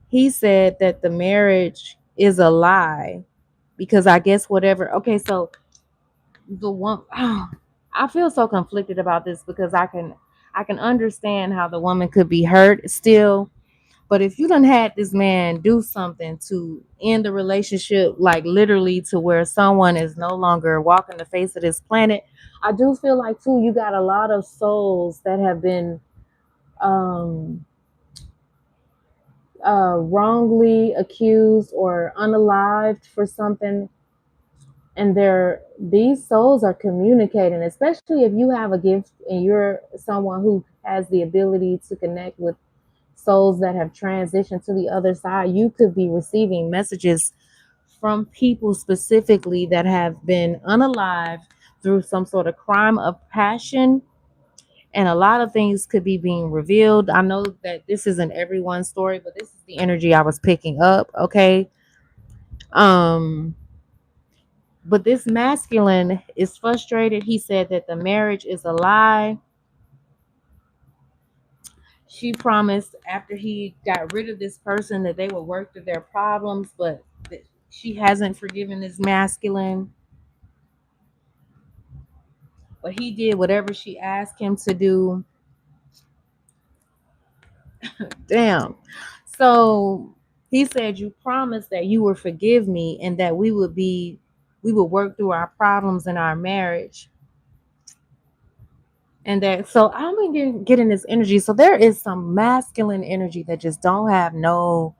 He said that the marriage is a lie because I guess whatever. Okay, so the one, oh, I feel so conflicted about this because I can understand how the woman could be hurt still. But if you done had this man do something to end the relationship, like literally to where someone is no longer walking the face of this planet, I do feel like too you got a lot of souls that have been um wrongly accused or unalived for something, and these souls are communicating, especially if you have a gift and you're someone who has the ability to connect with souls that have transitioned to the other side. You could be receiving messages from people specifically that have been unalived through some sort of crime of passion, and a lot of things could be being revealed. I know that this isn't everyone's story, but this is the energy I was picking up. Okay. um but this masculine is frustrated. He said that the marriage is a lie. She promised after he got rid of this person that they would work through their problems, but she hasn't forgiven this masculine. But he did whatever she asked him to do. Damn. So he said, "You promised that you would forgive me and that we would work through our problems in our marriage." And that, so I'm getting this energy. So there is some masculine energy that just don't have no,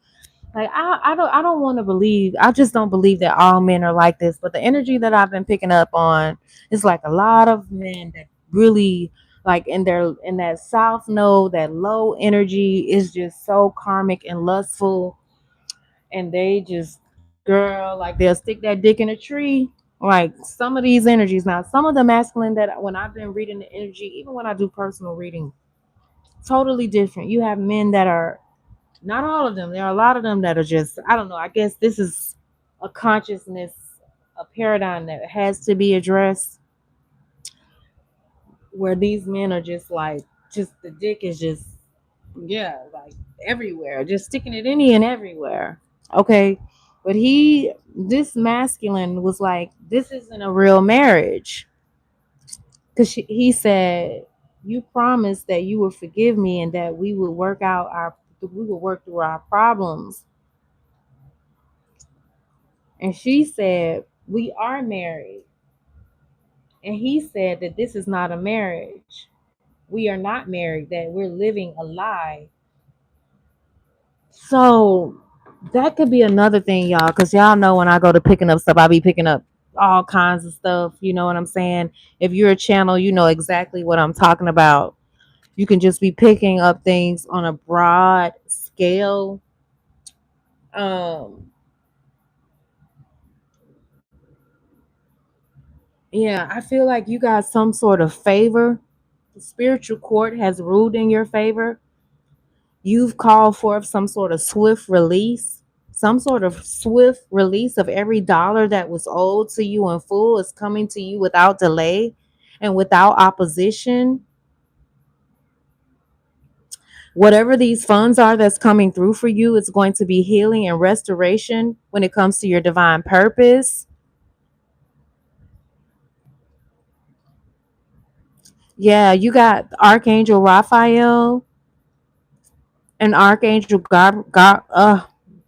like, I don't want to believe. I just don't believe that all men are like this. But the energy that I've been picking up on is like a lot of men that really, like, in that south node, that low energy is just so karmic and lustful, and they just, girl, like they'll stick that dick in a tree. Like some of these energies now, some of the masculine that when I've been reading the energy, even when I do personal reading, totally different. You have men that are, not all of them. There are a lot of them that are just, I don't know. I guess this is a consciousness, a paradigm that has to be addressed, where these men are just like, just the dick is just, yeah, like everywhere, just sticking it any and everywhere. Okay. But this masculine was like, this isn't a real marriage. Because he said, "You promised that you would forgive me and that we would work through our problems." And she said, "We are married." And he said that this is not a marriage. We are not married, that we're living a lie. So that could be another thing, y'all, because y'all know when I go to picking up stuff, I be picking up all kinds of stuff. You know what I'm saying? If you're a channel, you know exactly what I'm talking about. You can just be picking up things on a broad scale. Um, yeah, I feel like you got some sort of favor. The spiritual court has ruled in your favor. You've called forth some sort of swift release of every dollar that was owed to you in full is coming to you without delay and without opposition. Whatever these funds are that's coming through for you, it's going to be healing and restoration when it comes to your divine purpose. Yeah, you got Archangel Raphael and Archangel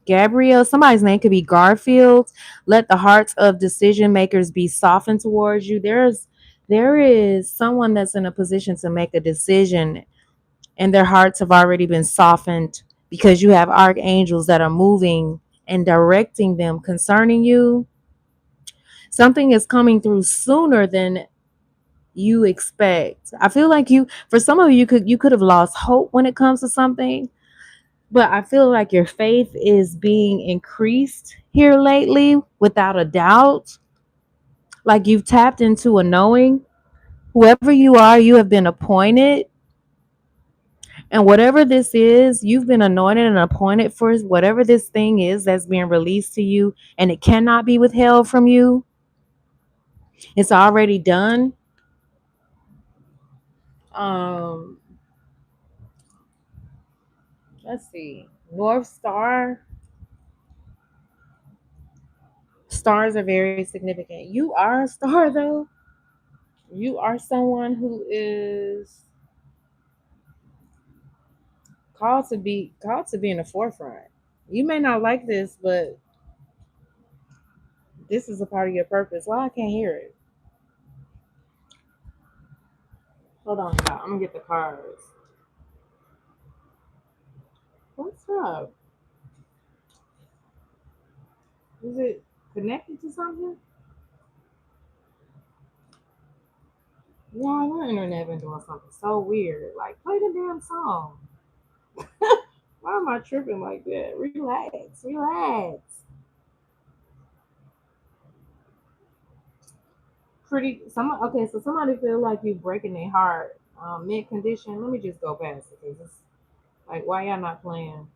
Gabriel. Somebody's name could be Garfield. Let the hearts of decision makers be softened towards you. There is someone that's in a position to make a decision, and their hearts have already been softened because you have archangels that are moving and directing them concerning you. Something is coming through sooner than you expect. I feel like for some of you, you could have lost hope when it comes to something, but I feel like your faith is being increased here lately without a doubt. Like you've tapped into a knowing. Whoever you are, you have been appointed. And whatever this is, you've been anointed and appointed for whatever this thing is that's being released to you, and it cannot be withheld from you. It's already done. Um, let's see. North Star. Stars are very significant. You are a star though. You are someone who is called to be in the forefront. You may not like this, but this is a part of your purpose. Why I can't hear it? Hold on, y'all. I'm gonna get the cards. What's up? Is it connected to something? Yeah, your internet been doing something so weird. Like, play the damn song. Why am I tripping like that? Relax, relax. Okay, so somebody feel like you breaking their heart, mid condition. Let me just go past it because it's like, why y'all not playing?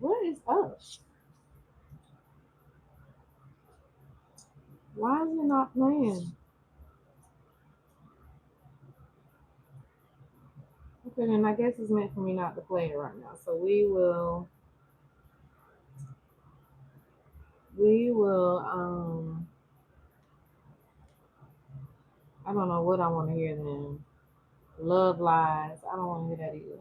What is up? Why is it not playing? Okay, then I guess it's meant for me not to play it right now. So we will. I don't know what I want to hear then. Love lies. I don't want to hear that either.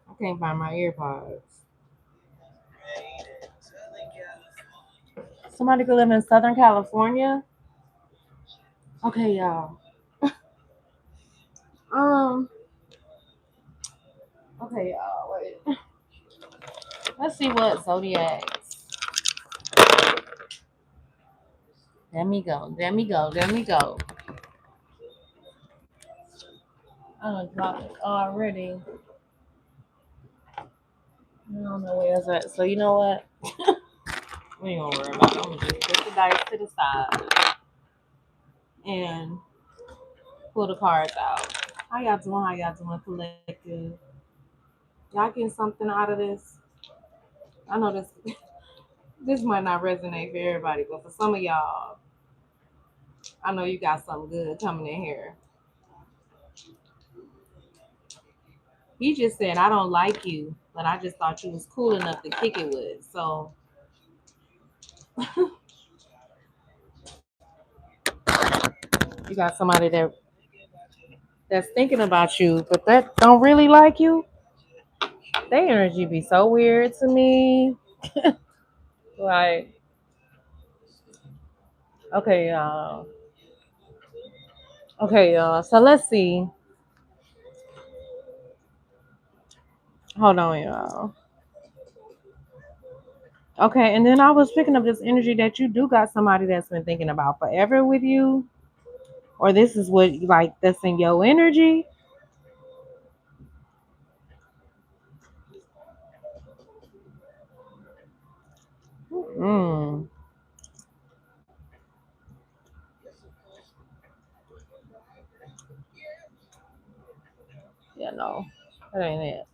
I can't find my earpods. Somebody could live in Southern California. Okay, y'all. Um. Okay, y'all. Wait. Let's see what zodiacs. Let me go. Let me go. Let me go. I done dropped it already. I don't know where it's at. So you know what? We ain't gonna worry about it. I'm gonna just put the dice to the side and pull the cards out. How y'all doing? How y'all doing, collective? Y'all getting something out of this? I know this might not resonate for everybody, but for some of y'all, I know you got something good coming in here. He just said, I don't like you, but I just thought you was cool enough to kick it with. So you got somebody that's thinking about you, but that don't really like you. Their energy be so weird to me. Like, okay, y'all. Okay, y'all. So let's see. Hold on, y'all. Okay, and then I was picking up this energy that you do got somebody that's been thinking about forever with you, or this is what like that's in your energy. Mm, yeah, no, that ain't it.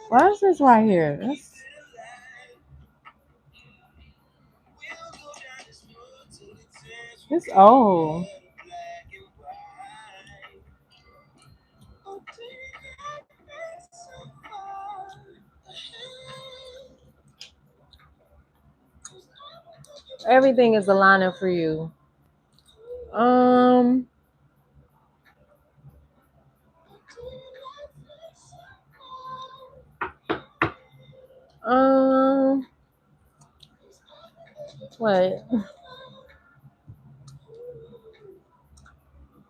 Why is this right here? It's old. Everything is aligning for you. Um, um, wait.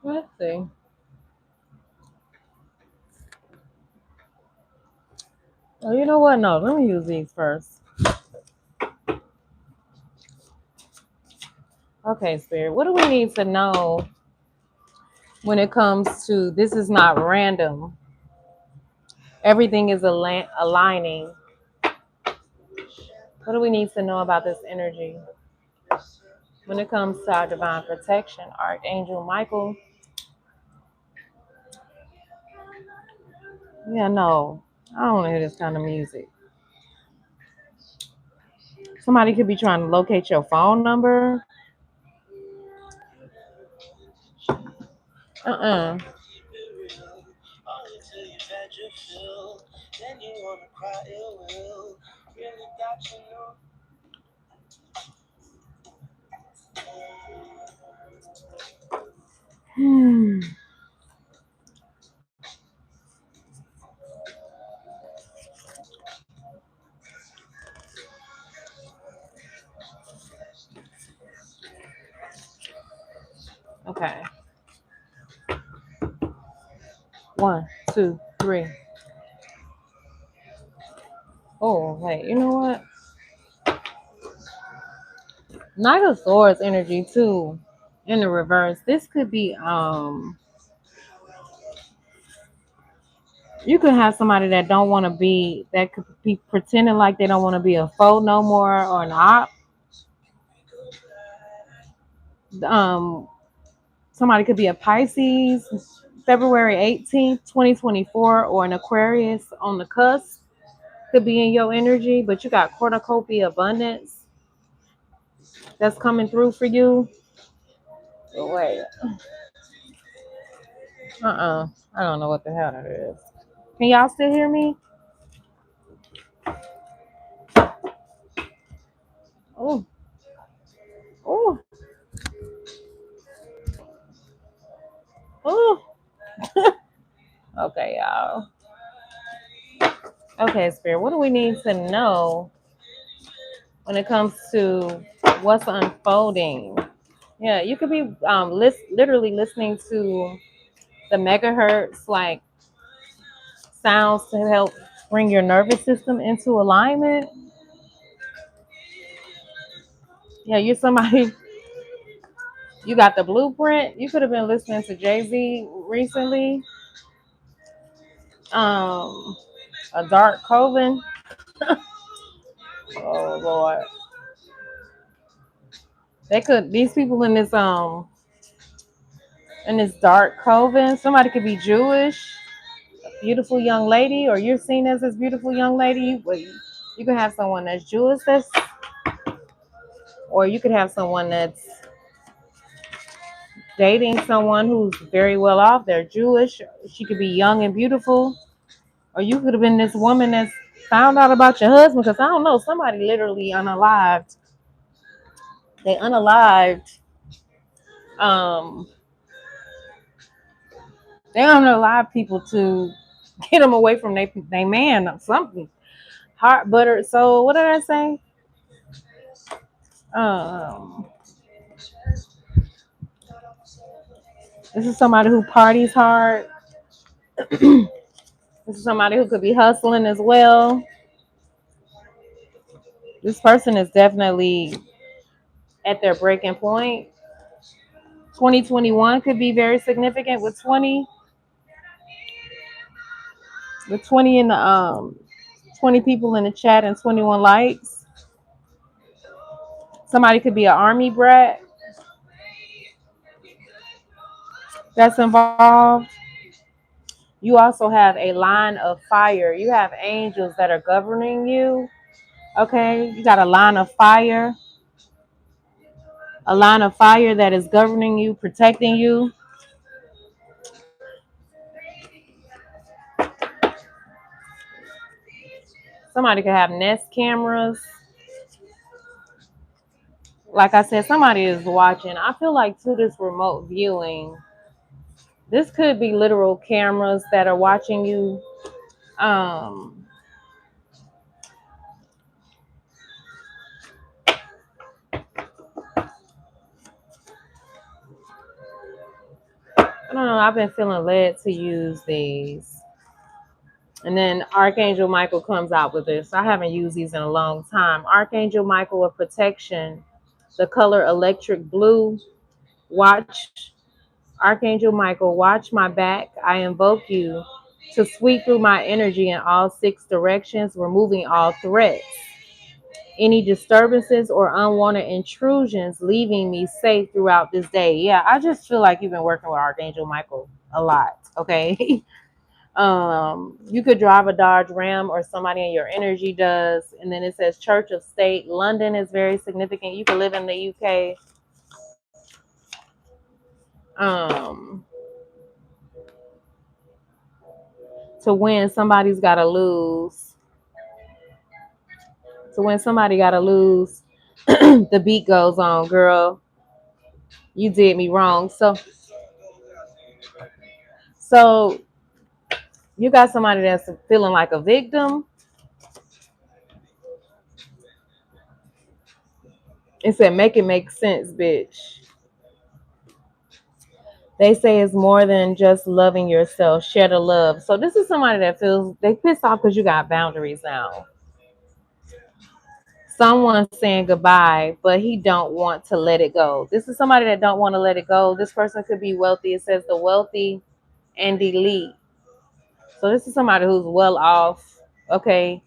Let's see. Oh, you know what? No, let me use these first. Okay, Spirit. What do we need to know when it comes to this? Is not random. Everything is aligning. What do we need to know about this energy When it comes to our divine protection, Archangel Michael, yeah, no, I don't want to hear this kind of music. Somebody could be trying to locate your phone number. Uh-uh. Hmm. Okay. 1, 2, 3. Oh, wait, you know what? Knight of Swords energy too. In the reverse. This could be you could have somebody that don't want to be, that could be pretending like they don't want to be a foe no more or an op. Um Somebody could be a Pisces, February 18th, 2024, or an Aquarius on the cusp. Could be in your energy, but you got cornucopia abundance that's coming through for you. Oh, wait. I don't know what the hell that is. Can y'all still hear me? Oh, oh, oh. Okay, y'all. Okay, Spirit, what do we need to know when it comes to what's unfolding? Yeah, you could be literally listening to the megahertz like sounds to help bring your nervous system into alignment. Yeah, you're somebody. You got the blueprint. You could have been listening to Jay-Z recently. Um, a dark coven. Oh Lord, they could. These people in this dark coven. Somebody could be Jewish, beautiful young lady, or you're seen as this beautiful young lady. You could have someone that's Jewish, or you could have someone that's dating someone who's very well off. They're Jewish. She could be young and beautiful, or you could have been this woman that's found out about your husband because I don't know. Somebody literally unalived. They unalived. Um, they unalive people to get them away from their man or something. Heart buttered soul. What did I say? Um, this is somebody who parties hard. This is somebody who could be hustling as well. This person is definitely at their breaking point. 2021 could be very significant with 20. With 20 in the 20 people in the chat and 21 likes. Somebody could be an army brat that's involved. You also have a line of fire. You have angels that are governing you. Okay, you got a line of fire that is governing you, protecting you. Somebody could have Nest cameras. Like I said, somebody is watching. I feel like to this remote viewing, this could be literal cameras that are watching you. Um, I don't know. I've been feeling led to use these. And then Archangel Michael comes out with this. I haven't used these in a long time. Archangel Michael of protection, the color electric blue. Watch, Archangel Michael, watch my back. I invoke you to sweep through my energy in all 6 directions, removing all threats any disturbances or unwanted intrusions, leaving me safe throughout this day. Yeah, I just feel like you've been working with Archangel Michael a lot. Okay. You could drive a Dodge Ram, or somebody in your energy does. And then it says Church of State. London is very significant. You could live in the UK. Um, to win, somebody's got to lose. So when somebody got to lose, the beat goes on, girl. You did me wrong. So you got somebody that's feeling like a victim. It said, make it make sense, bitch. They say it's more than just loving yourself. Share the love. So this is somebody that feels they pissed off because you got boundaries now. Someone's saying goodbye, but he don't want to let it go. This is somebody that don't want to let it go. This person could be wealthy. It says the wealthy and elite. So this is somebody who's well off. Okay.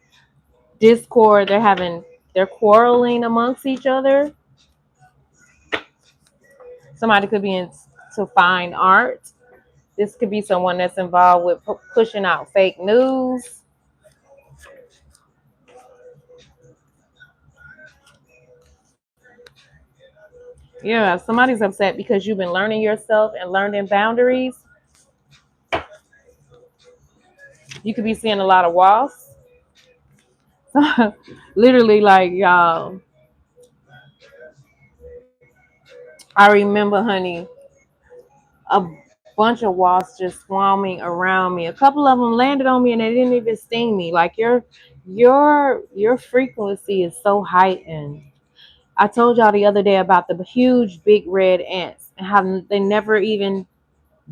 Discord, they're quarreling amongst each other. Somebody could be into fine art. This could be someone that's involved with pushing out fake news. Yeah, somebody's upset because you've been learning yourself and learning boundaries. You could be seeing a lot of wasps. Literally, like, y'all, I remember, honey, a bunch of wasps just swarming around me. A couple of them landed on me and they didn't even sting me. Like your frequency is so heightened. I told y'all the other day about the huge big red ants and how they never even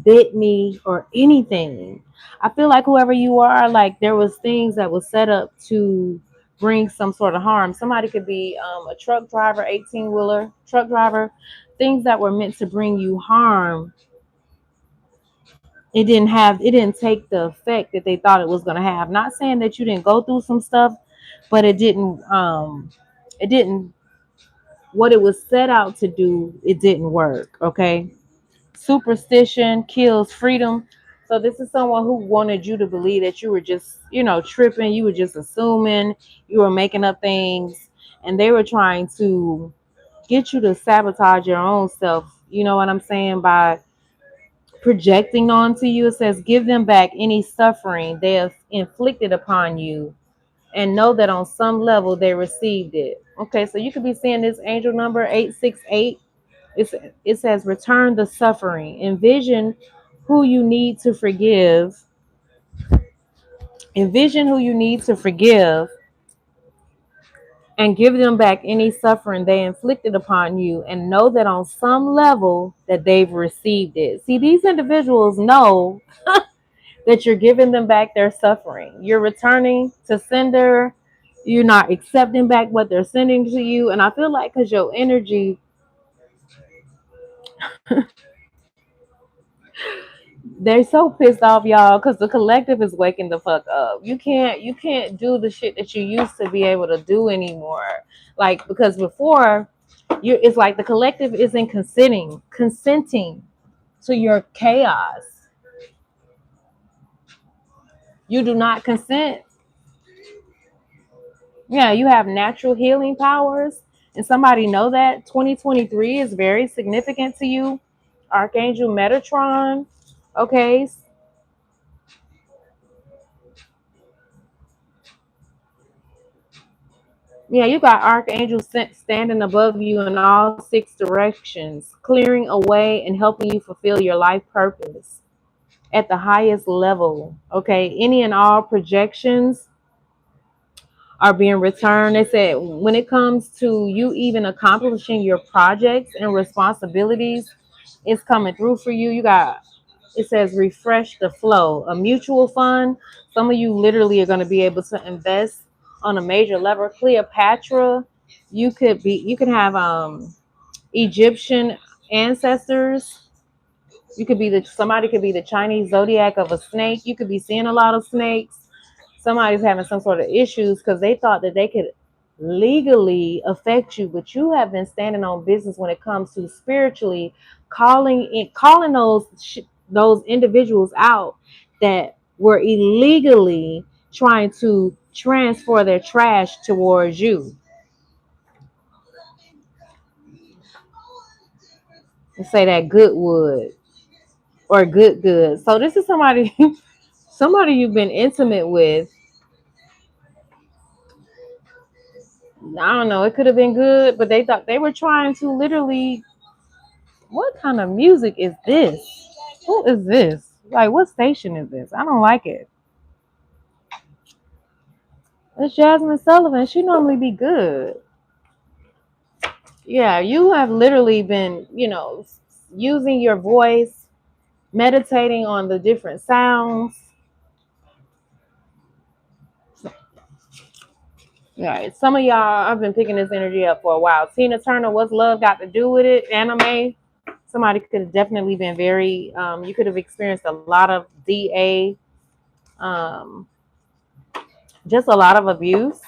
bit me or anything. I feel like whoever you are, like there was things that was set up to bring some sort of harm. Somebody could be a truck driver, 18-wheeler truck driver, things that were meant to bring you harm. It didn't take the effect that they thought it was going to have. Not saying that you didn't go through some stuff, but it didn't what it was set out to do, it didn't work. Okay. Superstition kills freedom. So this is someone who wanted you to believe that you were just, tripping. You were just assuming, you were making up things, and they were trying to get you to sabotage your own self. You know what I'm saying? By projecting onto you. It says, give them back any suffering they have inflicted upon you, and know that on some level they received it. Okay, so you could be seeing this angel number 868. It's, it says, return the suffering. Envision who you need to forgive. Envision who you need to forgive and give them back any suffering they inflicted upon you, and know that on some level that they've received it. See, these individuals know that you're giving them back their suffering. You're returning to sender. You're not accepting back what they're sending to you. And I feel like because your energy, they're so pissed off, y'all, because the collective is waking the fuck up. You can't do the shit that you used to be able to do anymore. Like, because before, it's like the collective isn't consenting to your chaos. You do not consent. Yeah, you have natural healing powers, and somebody know that 2023 is very significant to you. Archangel Metatron. Okay. Yeah, you got archangels standing above you in all six directions, clearing a way and helping you fulfill your life purpose at the highest level. Okay, any and all projections are being returned. They said when it comes to you even accomplishing your projects and responsibilities, it's coming through for you. You got, it says, refresh the flow. A mutual fund. Some of you literally are going to be able to invest on a major level. Cleopatra, you could have Egyptian ancestors. You could be somebody could be the Chinese zodiac of a snake. You could be seeing a lot of snakes. Somebody's having some sort of issues because they thought that they could legally affect you, but you have been standing on business when it comes to spiritually calling those individuals out that were illegally trying to transfer their trash towards you. And say that good wood or good. So this is somebody somebody you've been intimate with. I don't know, it could have been good, but they thought they were trying to literally, what kind of music is this? Who is this? Like, what station is this? I don't like it. It's Jasmine Sullivan. She normally be good. Yeah, you have literally been, using your voice, meditating on the different sounds. Yeah, some of y'all, I've been picking this energy up for a while. Tina Turner, what's love got to do with it? Anime. Somebody could have definitely been very, you could have experienced a lot of DA, um, just a lot of abuse.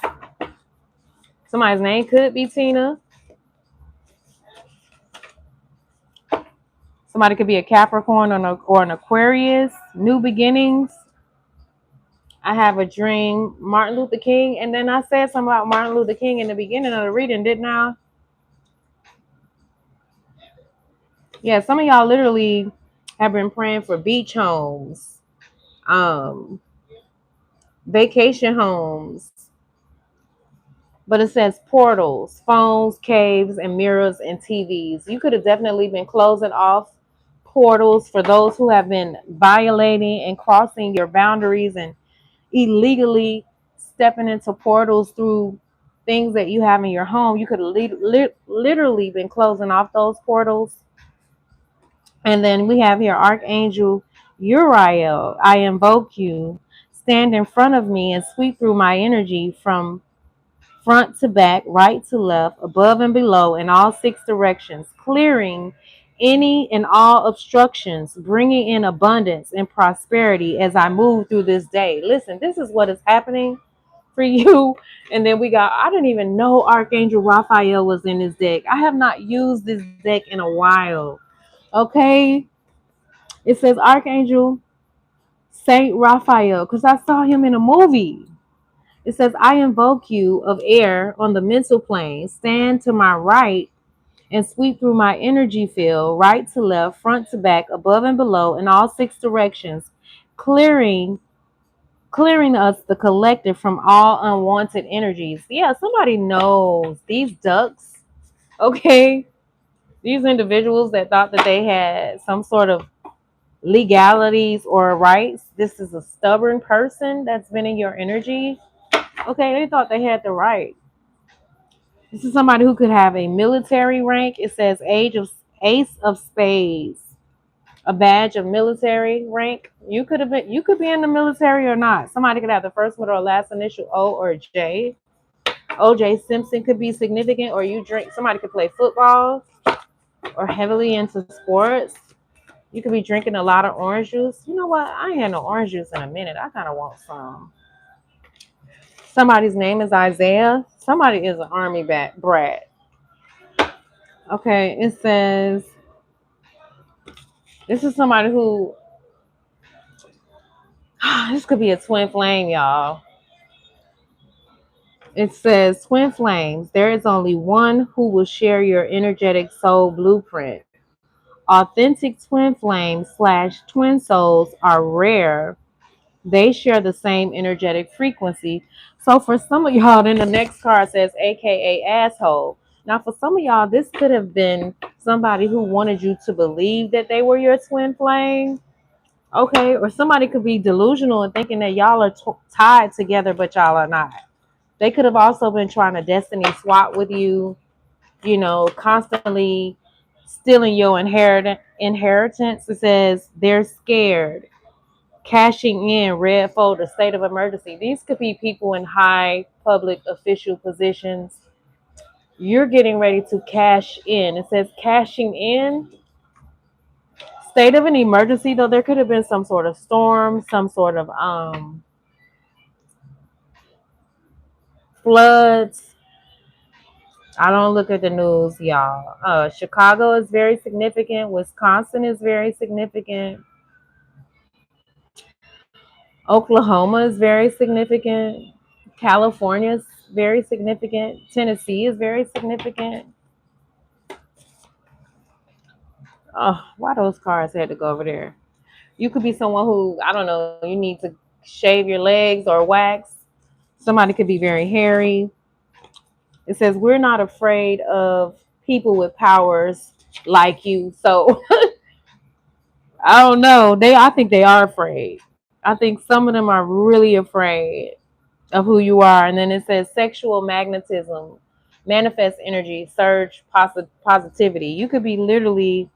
Somebody's name could be Tina. Somebody could be a Capricorn or an Aquarius. New beginnings. I have a dream. Martin Luther King. And then I said something about Martin Luther King in the beginning of the reading, didn't I? Yeah, some of y'all literally have been praying for beach homes, vacation homes. But it says portals, phones, caves, and mirrors and TVs. You could have definitely been closing off portals for those who have been violating and crossing your boundaries and illegally stepping into portals through things that you have in your home. You could have literally been closing off those portals. And then we have here Archangel Uriel. I invoke you. Stand in front of me and sweep through my energy from front to back, right to left, above and below, in all 6 directions, clearing any and all obstructions, bringing in abundance and prosperity as I move through this day. Listen, this is what is happening for you. And then I didn't even know Archangel Raphael was in this deck. I have not used this deck in a while. Okay. It says Archangel Saint Raphael because I saw him in a movie. It says, I invoke you of air on the mental plane. Stand to my right and sweep through my energy field, right to left, front to back, above and below, in all 6 directions, clearing us, the collective, from all unwanted energies. Yeah, somebody knows these ducks, okay? These individuals that thought that they had some sort of legalities or rights. This is a stubborn person that's been in your energy. Okay, they thought they had the right. This is somebody who could have a military rank. It says Ace of Spades, a badge of military rank. You could be in the military or not. Somebody could have the first middle or last initial O or J. OJ Simpson could be significant, or somebody could play football or heavily into sports. You could be drinking a lot of orange juice. You know what? I ain't had no orange juice in a minute. I kind of want some. Somebody's name is Isaiah. Somebody is an army brat. Okay, it says this is somebody who this could be a twin flame, y'all. It says twin flames. There is only one who will share your energetic soul blueprint. Authentic twin flames / twin souls are rare. They share the same energetic frequency. So for some of y'all, then the next card says AKA asshole. Now for some of y'all, this could have been somebody who wanted you to believe that they were your twin flame. Okay, or somebody could be delusional and thinking that y'all are tied together, but y'all are not. They could have also been trying to destiny swap with you, constantly stealing your inheritance. It says they're scared. Cashing in, red folder, state of emergency. These could be people in high public official positions. You're getting ready to cash in. It says cashing in. State of an emergency, though there could have been some sort of storm, some sort of floods. I don't look at the news, y'all. Chicago is very significant. Wisconsin is very significant. Oklahoma is very significant. California is very significant. Tennessee is very significant. Oh, why those cars had to go over there? You could be someone who, I don't know, you need to shave your legs or wax. Somebody could be very hairy. It says, we're not afraid of people with powers like you. So I don't know. I think they are afraid. I think some of them are really afraid of who you are. And then it says sexual magnetism, manifest energy, surge positivity. You could be literally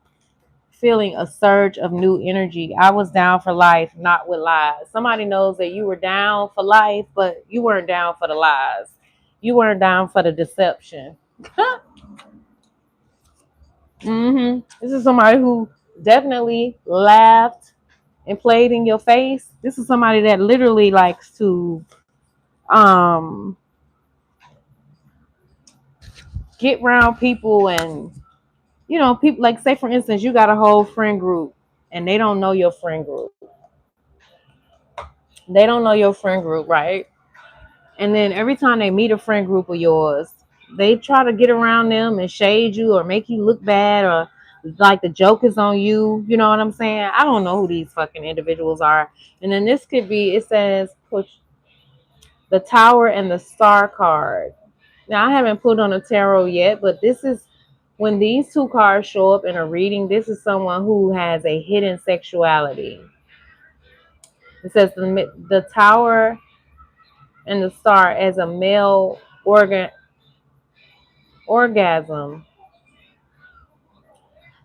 feeling a surge of new energy. I was down for life, not with lies. Somebody knows that you were down for life, but you weren't down for the lies. You weren't down for the deception. This is somebody who definitely laughed and played in your face. This is somebody that literally likes to um get around people, and people, like, say for instance you got a whole friend group and they don't know your friend group. They don't know your friend group, right? And then every time they meet a friend group of yours, they try to get around them and shade you or make you look bad, or like the joke is on you. You know what I'm saying? I don't know who these fucking individuals are. And then this could be, it says push the Tower and the Star card. Now I haven't put on a tarot yet, but this is when these two cards show up in a reading. This is someone who has a hidden sexuality. It says the Tower and the Star as a male orgasm.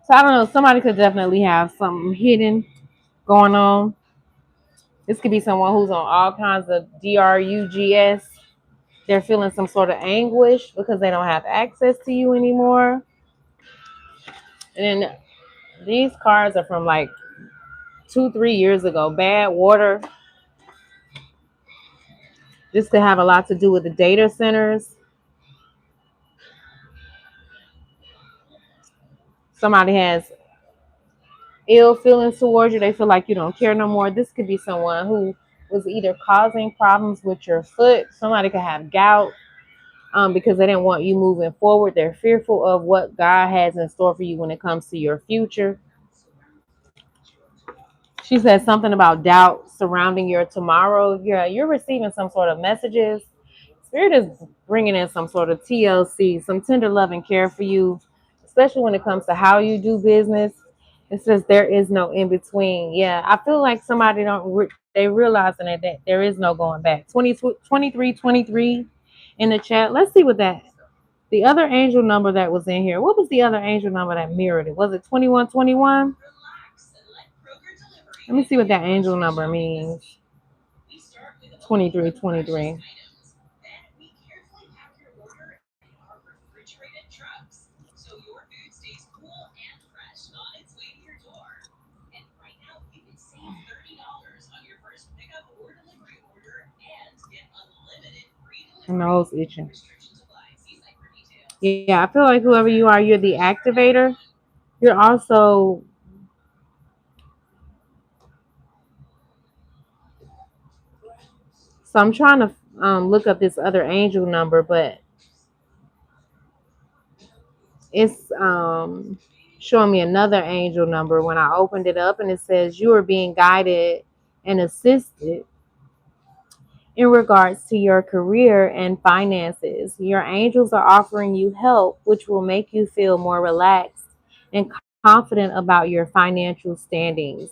So I don't know. Somebody could definitely have something hidden going on. This could be someone who's on all kinds of drugs. They're feeling some sort of anguish because they don't have access to you anymore. And then these cards are from like 2-3 years ago. Bad water. This could have a lot to do with the data centers. Somebody has ill feelings towards you. They feel like you don't care no more. This could be someone who was either causing problems with your foot. Somebody could have gout because they didn't want you moving forward. They're fearful of what God has in store for you when it comes to your future. She said something about doubt surrounding your tomorrow. Yeah, you're receiving some sort of messages. Spirit is bringing in some sort of TLC, some tender love and care for you, especially when it comes to how you do business. It says there is no in between. Yeah, I feel like somebody they realizing that there is no going back. 2323 in the chat. Let's see what the other angel number that was in here. What was the other angel number that mirrored it? Was it 2121? Let me see what that angel number means. 2323. My nose itching. Yeah, I feel like whoever you are, you're the activator. You're also so I'm trying to look up this other angel number, but it's showing me another angel number when I opened it up, and it says you are being guided and assisted in regards to your career and finances. Your angels are offering you help, which will make you feel more relaxed and confident about your financial standings.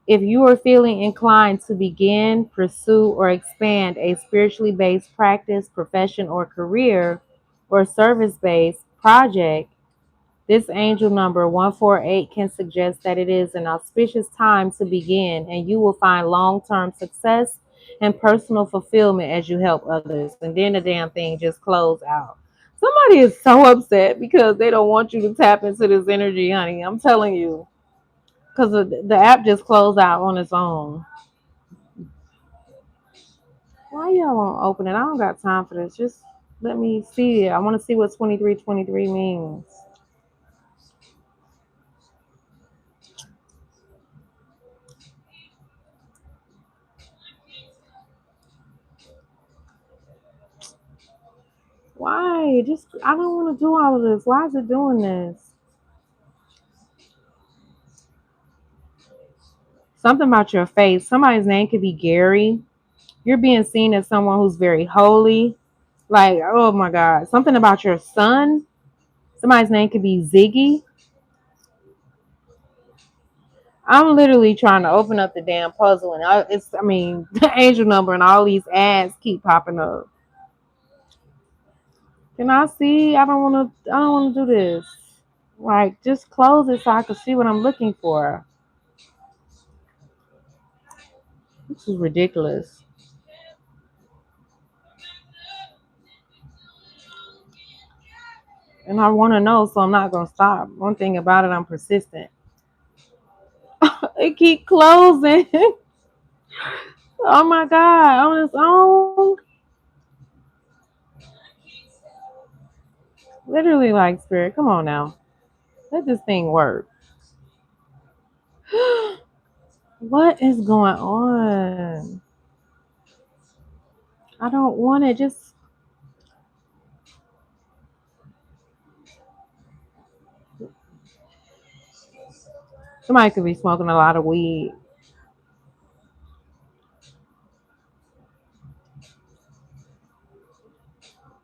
If you are feeling inclined to begin, pursue, or expand a spiritually based practice, profession, or career, or service based project, this angel number 148 can suggest that it is an auspicious time to begin, and you will find long-term success and personal fulfillment as you help others. And then the damn thing just closed out. Somebody is so upset because they don't want you to tap into this energy, honey. I'm telling you. Because the app just closed out on its own. Why y'all won't open it? I don't got time for this. Just Let me see it. I want to see what 2323 means. Why? Just I don't want to do all of this. Why is it doing this? Something about your face. Somebody's name could be Gary. You're being seen as someone who's very holy. Like, oh my God. Something about your son. Somebody's name could be Ziggy. I'm literally trying to open up the damn puzzle, and I mean, the angel number and all these ads keep popping up. Can I see? I don't want to. I don't want to do this. Like, just close it so I can see what I'm looking for. This is ridiculous, and I want to know, so I'm not gonna stop. One thing about it, I'm persistent. It keep closing. Oh my God, on its own. Literally, like spirit. Come on now, let this thing work. What is going on? I don't want it. Just somebody could be smoking a lot of weed.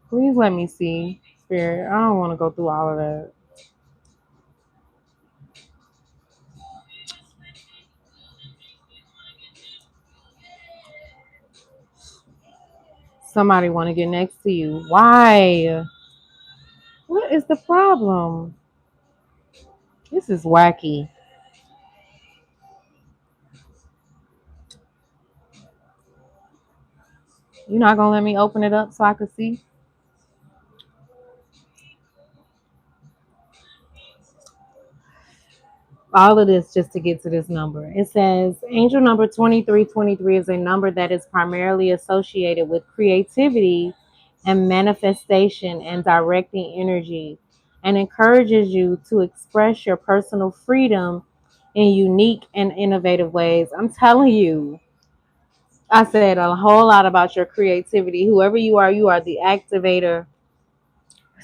Please let me see, spirit. I don't want to go through all of that. Somebody want to get next to you. Why? What is the problem? This is wacky. You're not gonna let me open it up so I can see? All of this just to get to this number. It says angel number 2323 is a number that is primarily associated with creativity and manifestation and directing energy, and encourages you to express your personal freedom in unique and innovative ways. I'm telling you, I said a whole lot about your creativity. Whoever you are the activator.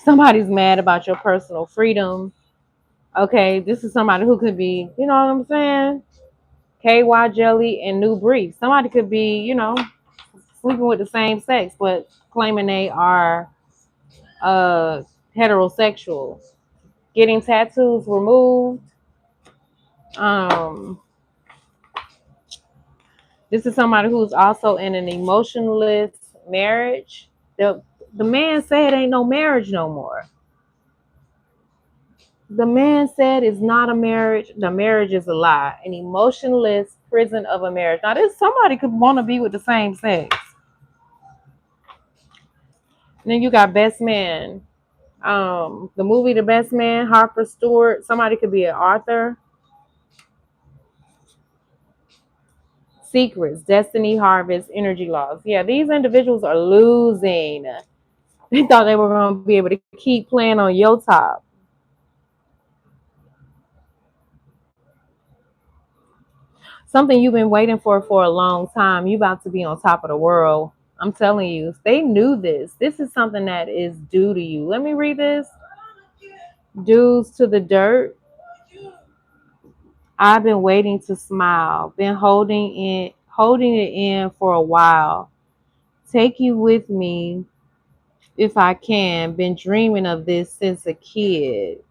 Somebody's mad about your personal freedom. Okay, this is somebody who could be, you know what I'm saying? KY Jelly and New Brief. Somebody could be, sleeping with the same sex, but claiming they are uh heterosexual. Getting tattoos removed. Um, this is somebody who's also in an emotionless marriage. The man said ain't no marriage no more. The man said it's not a marriage. The marriage is a lie. An emotionless prison of a marriage. Now, this somebody could want to be with the same sex. And then you got Best Man. The movie The Best Man, Harper Stewart. Somebody could be an author. Secrets, Destiny Harvest, Energy Laws. Yeah, these individuals are losing. They thought they were going to be able to keep playing on your top. Something you've been waiting for a long time. You about to be on top of the world. I'm telling you, they knew this. This is something that is due to you. Let me read this. Dues to the dirt. I've been waiting to smile. Been holding it in for a while. Take you with me if I can. Been dreaming of this since a kid.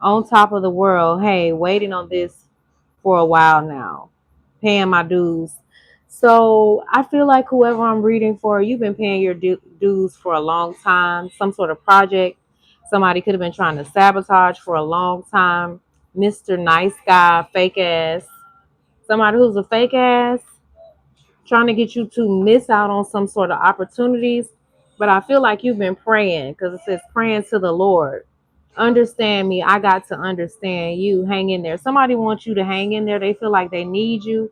On top of the world. Hey, waiting on this for a while now. Paying my dues. So I feel like whoever I'm reading for, you've been paying your dues for a long time. Some sort of project. Somebody could have been trying to sabotage for a long time. Mr. Nice Guy, fake ass. Somebody who's a fake ass, trying to get you to miss out on some sort of opportunities. But I feel like you've been praying because it says praying to the Lord. Understand me. I got to understand you. Hang in there. Somebody wants you to hang in there. They feel like they need you.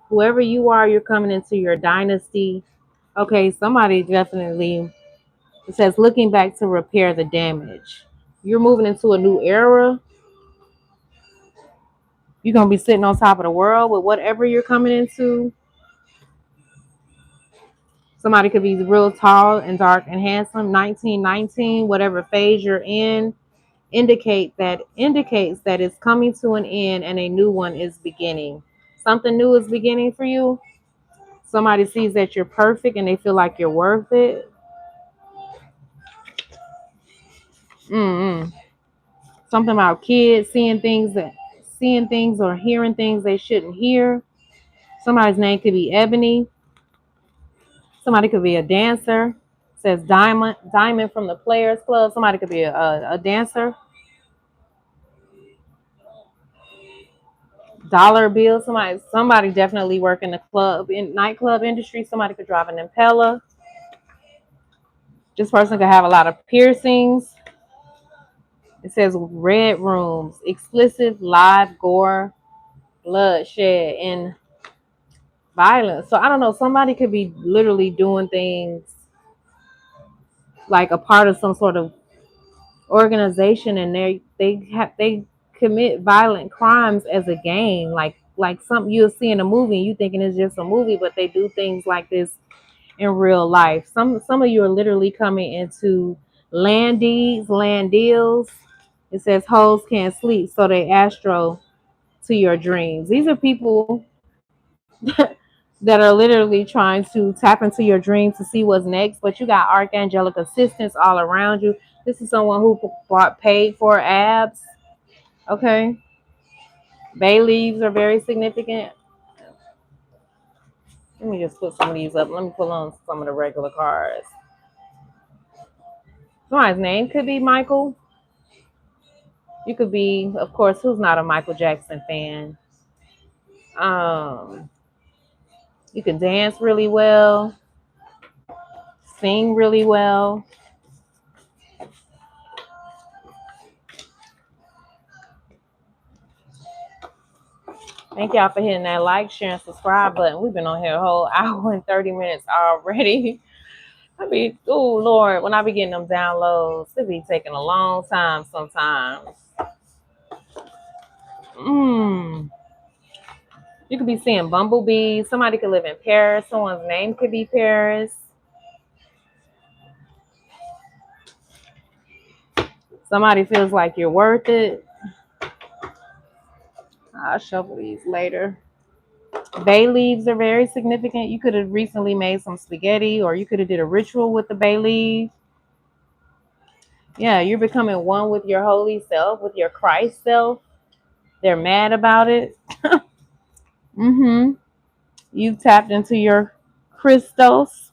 Whoever you are, you're coming into your dynasty. Okay, somebody definitely. It says looking back to repair the damage. You're moving into a new era. You're going to be sitting on top of the world with whatever you're coming into. Somebody could be real tall and dark and handsome. 1919, whatever phase you're in, indicates that it's coming to an end and a new one is beginning. Something new is beginning for you. Somebody sees that you're perfect and they feel like you're worth it. Something about kids seeing things or hearing things they shouldn't hear. Somebody's name could be Ebony. Somebody could be a dancer. It says Diamond from the Players Club. Somebody could be a dancer. Dollar Bill. Somebody definitely work in the nightclub industry. Somebody could drive an Impala. This person could have a lot of piercings. It says red rooms, explicit, live, gore, bloodshed, and violence. So I don't know. Somebody could be literally doing things like a part of some sort of organization, and they commit violent crimes as a game, like something you'll see in a movie. And you thinking it's just a movie, but they do things like this in real life. Some of you are literally coming into land deeds, land deals. It says hoes can't sleep, so they astro to your dreams. These are people that are literally trying to tap into your dreams to see what's next. But you got archangelic assistance all around you. This is someone who paid for abs. Okay. Bay leaves are very significant. Let me just put some of these up. Let me pull on some of the regular cards. Somebody's name could be Michael. You could be, of course, who's not a Michael Jackson fan? You can dance really well, sing really well. Thank y'all for hitting that like, share, and subscribe button. We've been on here a whole hour and 30 minutes already. Oh Lord, when I be getting them downloads, it be taking a long time sometimes. You could be seeing bumblebees. Somebody could live in Paris. Someone's name could be Paris. Somebody feels like you're worth it. I'll shuffle these later. Bay leaves are very significant. You could have recently made some spaghetti, or you could have did a ritual with the bay leaf. Yeah, you're becoming one with your holy self, with your Christ self. They're mad about it. You've tapped into your Christos.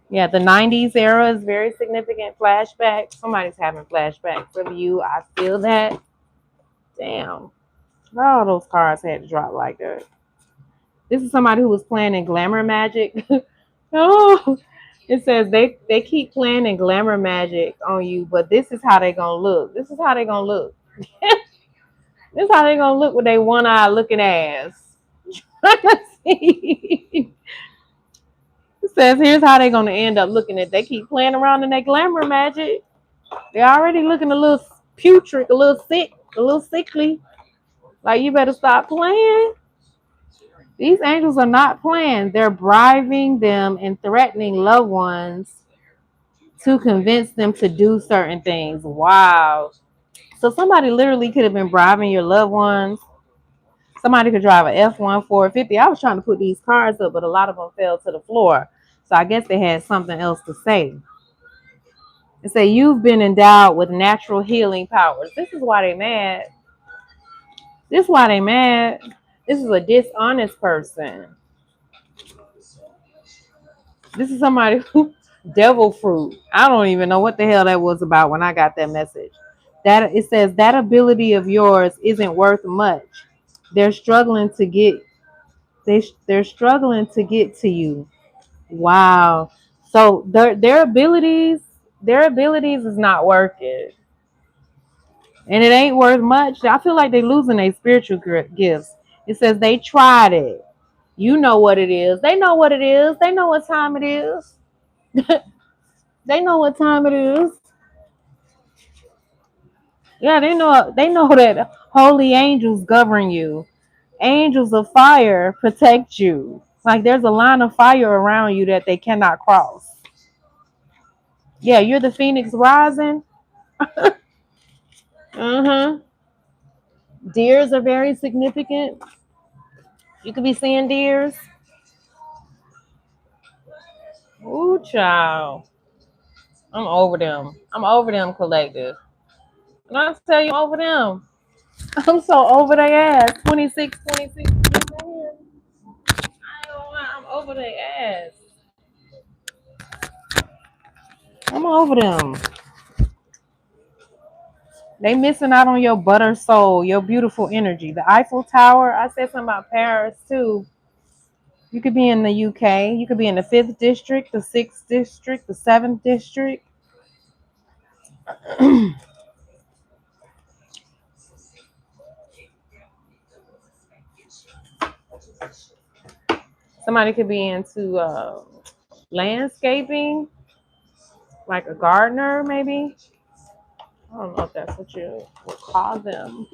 Yeah, the 90s era is very significant. Flashback. Somebody's having flashbacks of you. I feel that. Damn. All those cards had to drop like that. This is somebody who was playing in glamour magic. Oh, it says they keep playing in glamour magic on you, but this is how they gonna look. This is how they gonna look. This is how they gonna look with their one eye looking ass. It says here's how they gonna end up looking. At they keep playing around in their glamour magic. They're already looking a little putrid, a little sick, a little sickly. Like you better stop playing. These angels are not playing. They're bribing them and threatening loved ones to convince them to do certain things. Wow. So somebody literally could have been bribing your loved ones. Somebody could drive an F1 450. I was trying to put these cards up, but a lot of them fell to the floor. So I guess they had something else to say. It say you've been endowed with natural healing powers. This is why they mad. This is why they mad. This is a dishonest person. This is somebody who devil fruit. I don't even know what the hell that was about when I got that message. That it says that ability of yours isn't worth much. They're struggling to get they're struggling to get to you. Wow. So their abilities is not working. And it ain't worth much. I feel like they losing their spiritual gifts. It says they tried it. You know what it is. They know what it is. They know what time it is. They know what time it is. Yeah, they know that holy angels govern you. Angels of fire protect you. Like there's a line of fire around you that they cannot cross. Yeah, you're the phoenix rising. Uh-huh. Deers are very significant. You could be seeing deers. Ooh, child. I'm over them. I'm over them, collective. When I tell you I'm over them, I'm so over their ass. 26, 26. I'm over their ass. I'm over them. They missing out on your butter soul, your beautiful energy. The Eiffel Tower. I said something about Paris too. You could be in the UK. You could be in the 5th district, the 6th district, the 7th district. Somebody could be into landscaping, like a gardener, maybe. I don't know if that's what you would call them.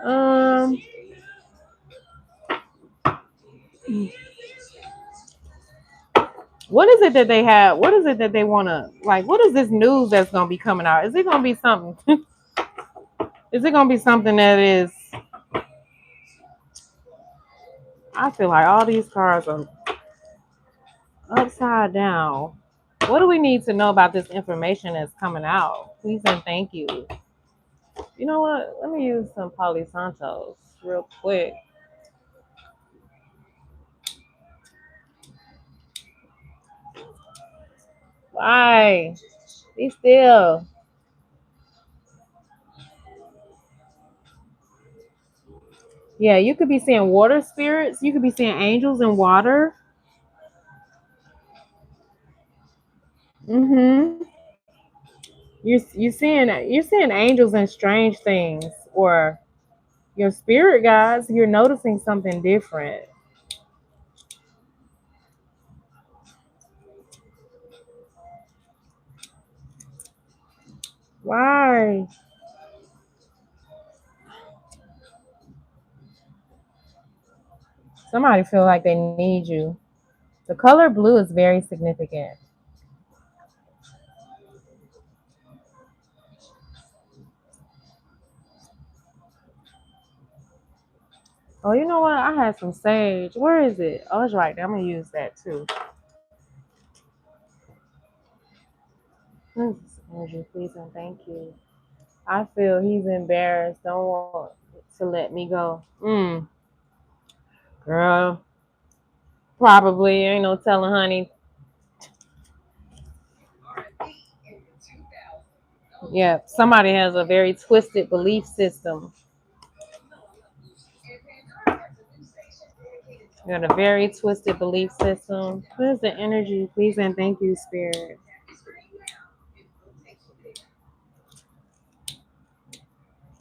Um, what is it that they have? What is it that they want to like? What is this news that's gonna be coming out? Is it gonna be something? Is it gonna be something that is? I feel like all these cards are upside down. What do we need to know about this information that's coming out? Please and thank you. You know what? Let me use some Palo Santos real quick. Why? Be still. Yeah, you could be seeing water spirits. You could be seeing angels in water. Mm-hmm. You're seeing angels and strange things, or your spirit guides. You're noticing something different. Why? Somebody feel like they need you. The color blue is very significant. Oh, you know what? I had some sage. Where is it? Oh, it's right there. I'm gonna use that too. Energy, please and thank you. I feel he's embarrassed. Don't want to let me go. Girl, probably ain't no telling, honey. Yeah, somebody has a very twisted belief system. You got a very twisted belief system. What is the energy? Please and thank you, Spirit.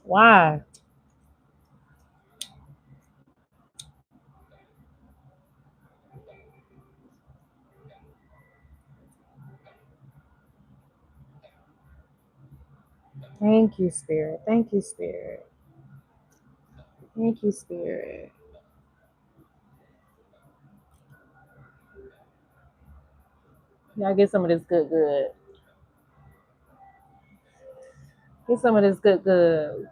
Why? Thank you, Spirit. Thank you, Spirit. Thank you, Spirit. Y'all get some of this good, good. Get some of this good, good.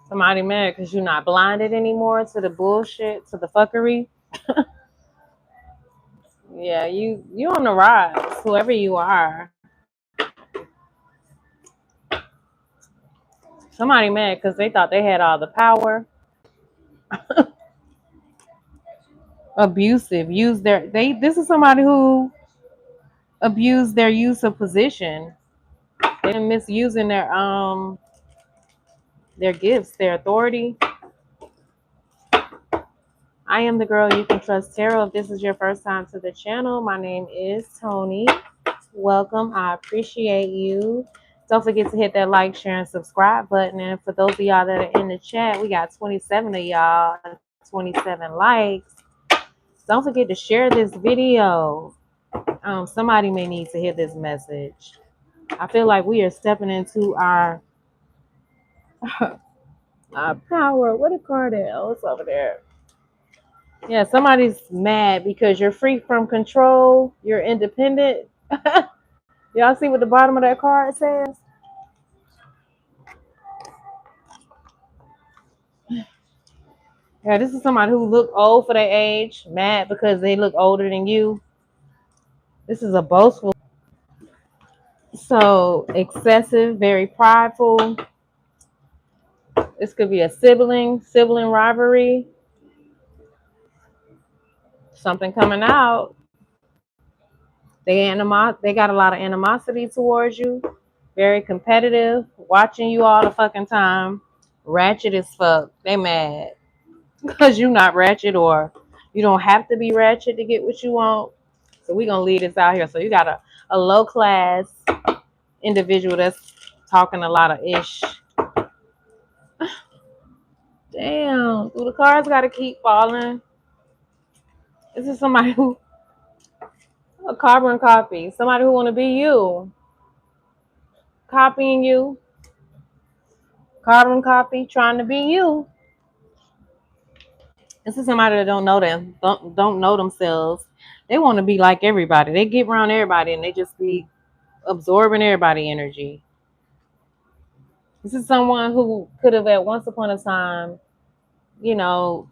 Somebody mad because you're not blinded anymore to the bullshit, to the fuckery. Yeah, you on the rise, whoever you are. Somebody mad because they thought they had all the power. Abusive. Use their they this is somebody who abused their use of position. They're misusing their gifts, their authority. I am the girl you can trust tarot. If this is your first time to the channel, my name is Tony. Welcome. I appreciate you. Don't forget to hit that like, share, and subscribe button. And for those of y'all that are in the chat, we got 27 of y'all and 27 likes. Don't forget to share this video. Somebody may need to hear this message. I feel like we are stepping into our power. What a card is? Oh, it's over there. Yeah, somebody's mad because you're free from control. You're independent. Y'all see what the bottom of that card says? Yeah, this is somebody who look old for their age, mad because they look older than you. This is a boastful. So excessive, very prideful. This could be a sibling rivalry. Something coming out. They got a lot of animosity towards you. Very competitive, watching you all the fucking time. Ratchet as fuck. They mad because you not ratchet, or you don't have to be ratchet to get what you want. So we gonna leave this out here. So you got a low class individual that's talking a lot of ish. Damn, the cards gotta keep falling. This is somebody who a carbon copy. Somebody who wanna be you. Copying you. Carbon copy, trying to be you. This is somebody that don't know them, don't know themselves. They want to be like everybody. They get around everybody and they just be absorbing everybody energy. This is someone who could have at once upon a time, you know,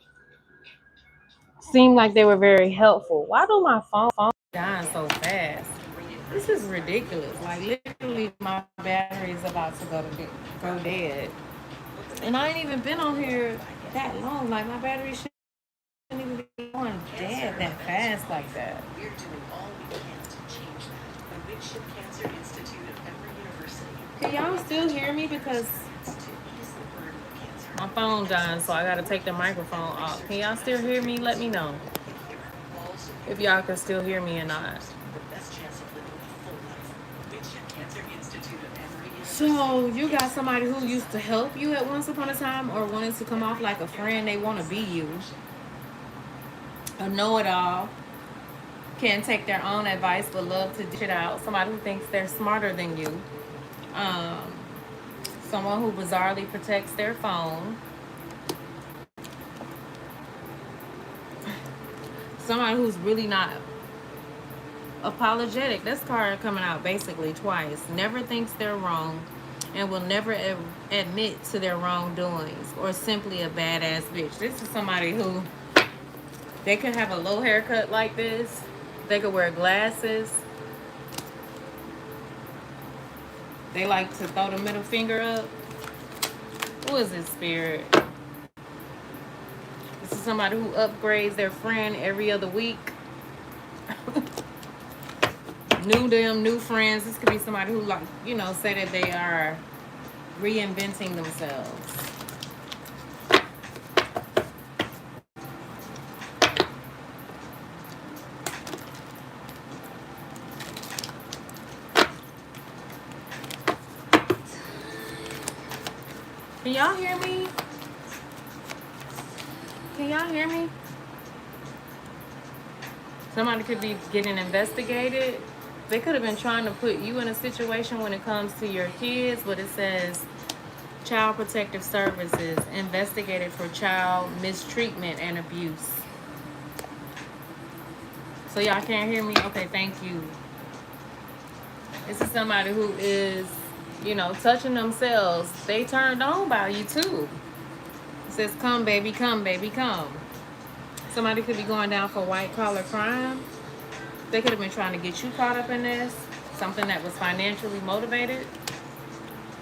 seemed like they were very helpful. Why do my phone dying so fast? This is ridiculous. Like literally my battery is about to go dead. And I ain't even been on here that long. Like my battery shouldn't even be going dead that fast like that. We're doing all we can to change that. The Witch Cancer Institute of Emory University. Can y'all still hear me? Because my phone dying, so I gotta take the microphone off. Can y'all still hear me? Let me know if y'all can still hear me or not. So you got somebody who used to help you at once upon a time, or wanted to come off like a friend. They want to be you. A know-it-all. Can't take their own advice but love to dish it out. Somebody who thinks they're smarter than you. Someone who bizarrely protects their phone. Somebody who's really not apologetic. This card coming out basically twice. Never thinks they're wrong and will never admit to their wrongdoings, or simply a badass bitch. This is somebody who, they could have a low haircut like this. They could wear glasses. They like to throw the middle finger up. Who is this, Spirit? This is somebody who upgrades their friend every other week. New friends. This could be somebody who, like, you know, say that they are reinventing themselves. Can y'all hear me? Can y'all hear me? Somebody could be getting investigated. They could have been trying to put you in a situation when it comes to your kids, but it says Child Protective Services investigated for child mistreatment and abuse. So y'all can't hear me? Okay, thank you. This is somebody who is, you know, touching themselves. They turned on by you too. It says, come baby, come baby, come. Somebody could be going down for white collar crime. They could have been trying to get you caught up in this. Something that was financially motivated.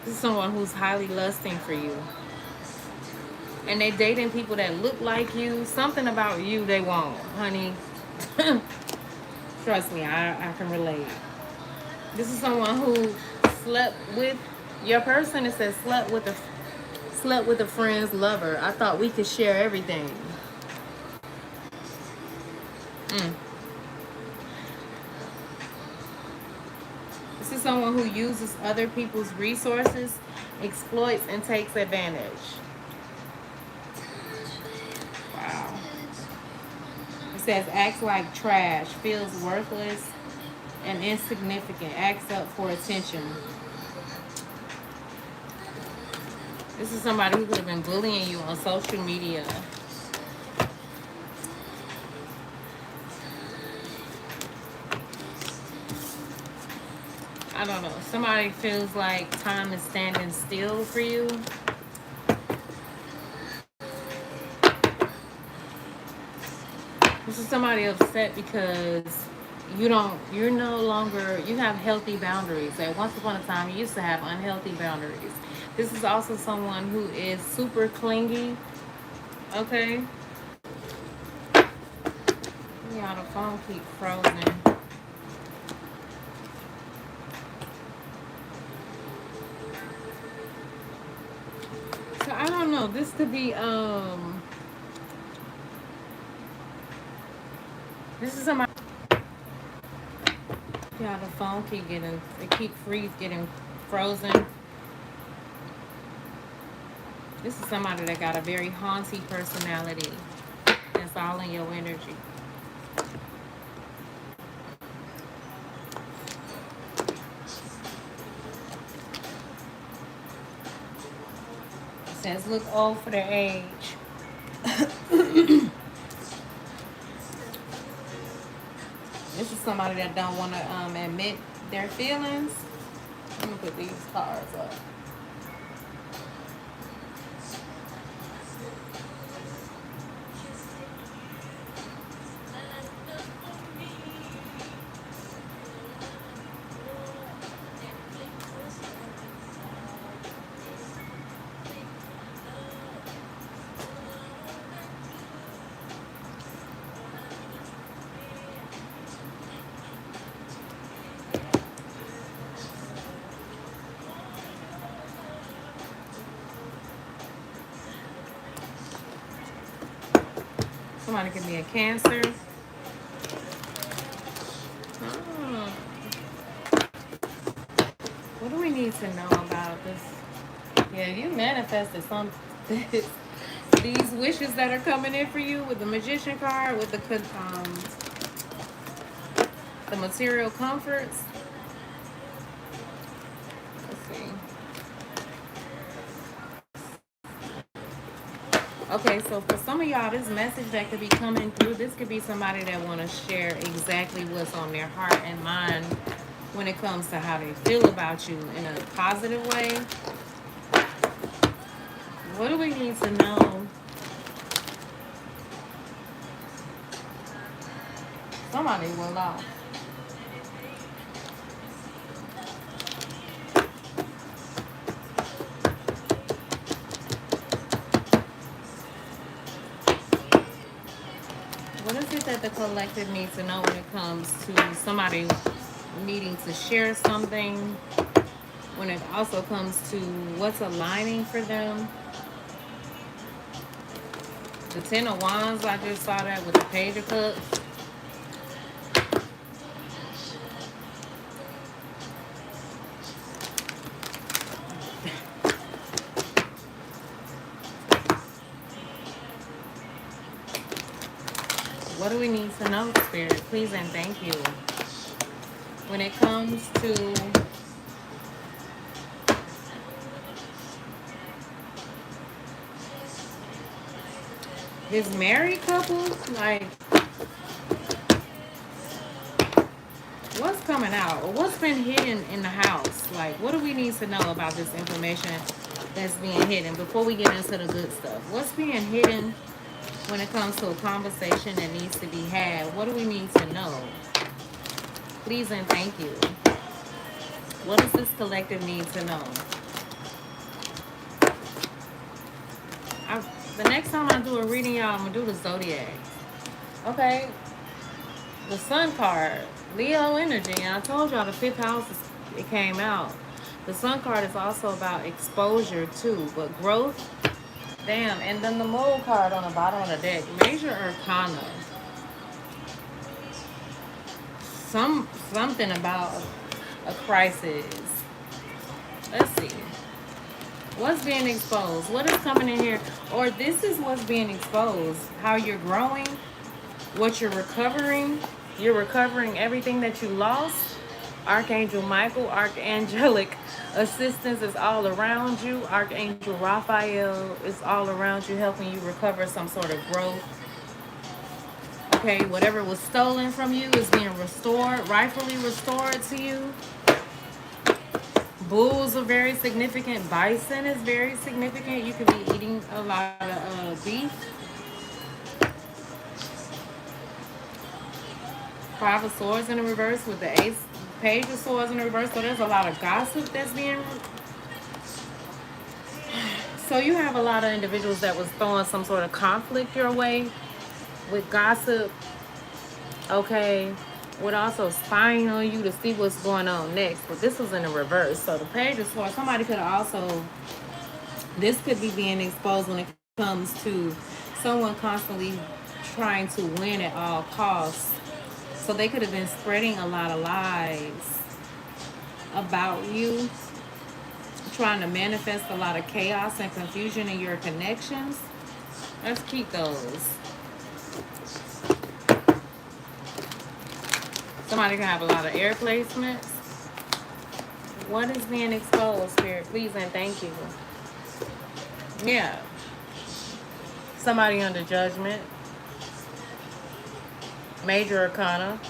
This is someone who's highly lusting for you. And they dating people that look like you. Something about you they want, honey. Trust me, I can relate. This is someone who slept with your person. It says slept with a friend's lover. I thought we could share everything. This is someone who uses other people's resources, exploits, and takes advantage. Wow. It says acts like trash, feels worthless and insignificant, acts up for attention. This is somebody who could have been bullying you on social media. I don't know. Somebody feels like time is standing still for you. This is somebody upset because you're no longer, you have healthy boundaries. At once upon a time, you used to have unhealthy boundaries. This is also someone who is super clingy. Okay? Yeah, the phone keep frozen. So I don't know. This could be this is somebody. Yeah, the phone getting frozen. This is somebody that got a very haunty personality. That's all in your energy. It says look old for their age. This is somebody that don't want to admit their feelings. Let me put these cards up. Somebody could be a Cancer. Oh. What do we need to know about this? Yeah, you manifested some these wishes that are coming in for you with the Magician card, with the material comforts. Let's see. Okay, so for some of y'all, this message that could be coming through, this could be somebody that want to share exactly what's on their heart and mind when it comes to how they feel about you in a positive way. What do we need to know? Somebody will know. What is it that the collective needs to know when it comes to somebody needing to share something? When it also comes to what's aligning for them? The Ten of Wands, I just saw that with the Page of Cups. What do we need to know, Spirit? Please and thank you. When it comes to this married couple, like, what's coming out? Or what's been hidden in the house? Like, what do we need to know about this information that's being hidden before we get into the good stuff? What's being hidden when it comes to a conversation that needs to be had? What do we need to know? Please and thank you. What does this collective need to know? The next time I do a reading, y'all, I'm going to do the Zodiac. Okay? The Sun card. Leo energy. And I told y'all the 5th house, it came out. The Sun card is also about exposure, too. But growth. Damn. And then the Moon card on the bottom of the deck. Major Arcana. something about a crisis. Let's see. What's being exposed? What is coming in here? Or this is what's being exposed. How you're growing, what you're recovering. You're recovering everything that you lost. Archangel Michael, archangelic assistance is all around you. Archangel Raphael is all around you, helping you recover some sort of growth. Okay, whatever was stolen from you is being restored, rightfully restored to you. Bulls are very significant. Bison is very significant. You could be eating a lot of beef. Five of Swords in the reverse with the Ace, Page of Swords in the reverse. So there's a lot of gossip that's being. So you have a lot of individuals that was throwing some sort of conflict your way with gossip. Okay. With also spying on you to see what's going on next. But this was in the reverse. So the Page of Swords, somebody could also, this could be being exposed when it comes to someone constantly trying to win at all costs. So they could have been spreading a lot of lies about you, trying to manifest a lot of chaos and confusion in your connections. Let's keep those. Somebody can have a lot of air placements. What is being exposed, Spirit? Please and thank you. Yeah. Somebody under judgment. Major Arcana.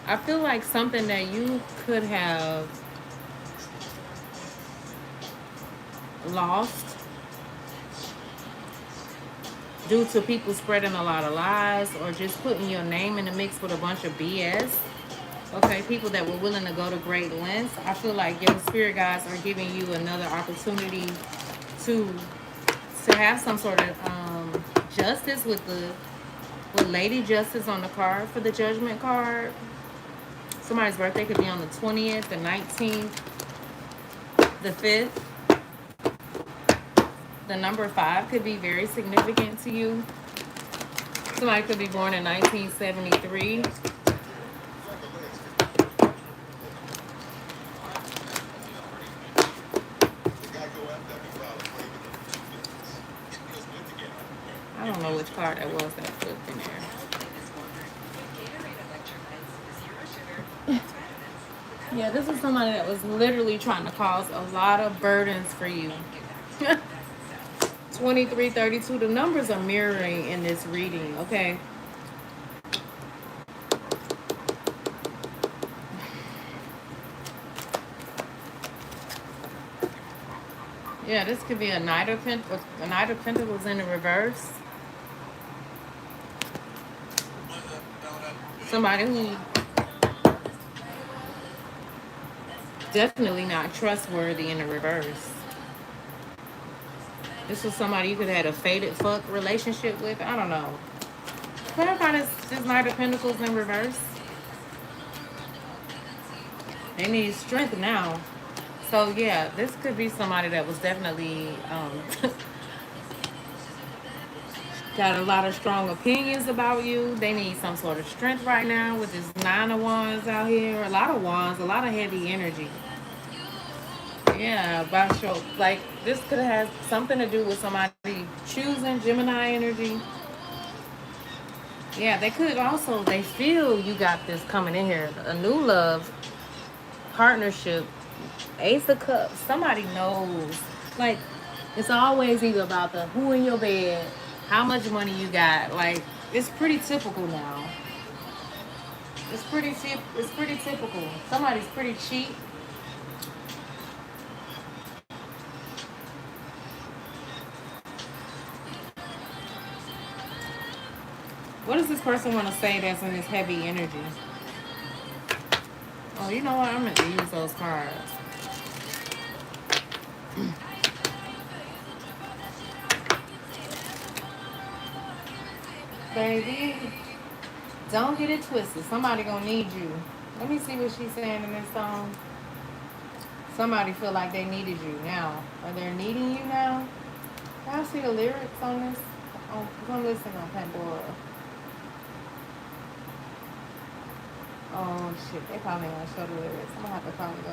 I feel like something that you could have lost due to people spreading a lot of lies or just putting your name in the mix with a bunch of BS. Okay, people that were willing to go to great lengths. I feel like your spirit guides are giving you another opportunity to have some sort of justice with Lady Justice on the card for the Judgment card. Somebody's birthday could be on the 20th, the 19th, the 5th. The number 5 could be very significant to you. Somebody could be born in 1973. I don't know which card that was that flipped in there. Yeah, this is somebody that was literally trying to cause a lot of burdens for you. 2332, the numbers are mirroring in this reading, okay? Yeah, this could be a Knight of Pentacles in the reverse. Somebody who definitely not trustworthy in the reverse. This was somebody you could have had a faded fuck relationship with. I don't know. Clarify this Knight of Pentacles in reverse. They need strength now. So yeah, this could be somebody that was definitely got a lot of strong opinions about you. They need some sort of strength right now with this 9 of Wands out here. A lot of wands, a lot of heavy energy. Yeah, about your, like, this could have something to do with somebody choosing Gemini energy. Yeah, they could also, they feel you got this coming in here. A new love, partnership, Ace of Cups. Somebody knows. Like, it's always either about the who in your bed, how much money you got. Like, it's pretty typical now. It's pretty typical. Somebody's pretty cheap. What does this person want to say that's in this heavy energy? Oh, you know what? I'm going to use those cards. Baby, don't get it twisted. Somebody going to need you. Let me see what she's saying in this song. Somebody feel like they needed you now. Are they needing you now? Can I see the lyrics on this? Oh, come listen on Pandora. Oh shit, they probably gonna show the lyrics. I'm gonna have to probably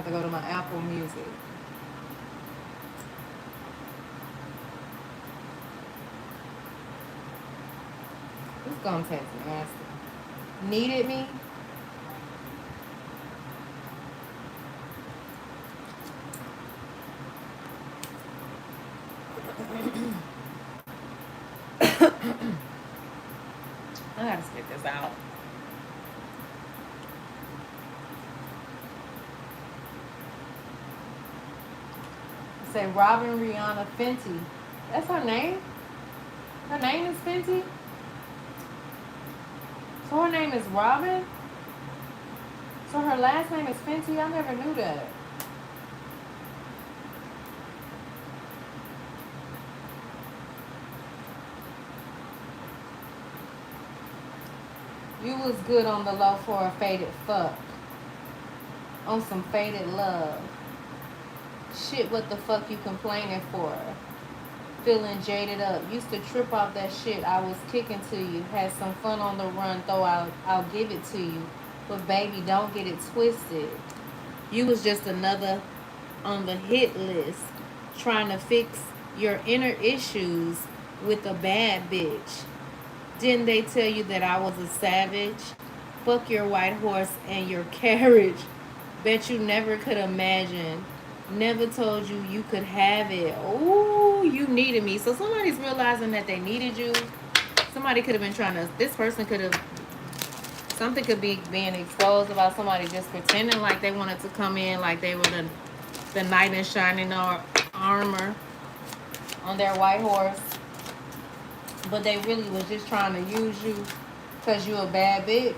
go to my Apple Music. It's gonna taste nasty. Needed me? I gotta spit this out. Say Robin Rihanna Fenty. That's her name? Her name is Fenty? So her name is Robin? So her last name is Fenty? I never knew that. You was good on the low for a faded fuck. On some faded love. Shit, what the fuck you complaining for? Feeling jaded up. Used to trip off that shit I was kicking to you. Had some fun on the run, though I'll give it to you. But baby, don't get it twisted. You was just another on the hit list. Trying to fix your inner issues with a bad bitch. Didn't they tell you that I was a savage? Fuck your white horse and your carriage. Bet you never could imagine. Never told you you could have it. Ooh, you needed me. So somebody's realizing that they needed you. Somebody could have been trying to, this person could have, something could be being exposed about somebody just pretending like they wanted to come in, like they were the knight in shining armor on their white horse. But they really was just trying to use you because you a bad bitch.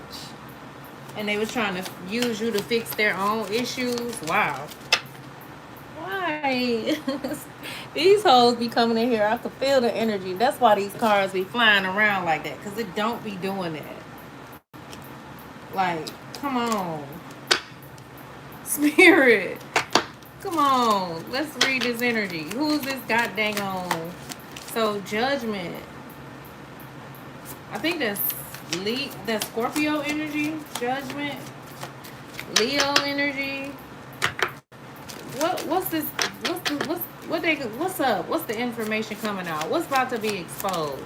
And they was trying to use you to fix their own issues. Wow. Why? These hoes be coming in here. I can feel the energy. That's why these cars be flying around like that. Because it don't be doing that. Like, come on. Spirit. Come on. Let's read this energy. Who's this god dang on? So, judgment. I think that's Scorpio energy. Judgment. Leo energy. What's this? What's up? What's the information coming out? What's about to be exposed?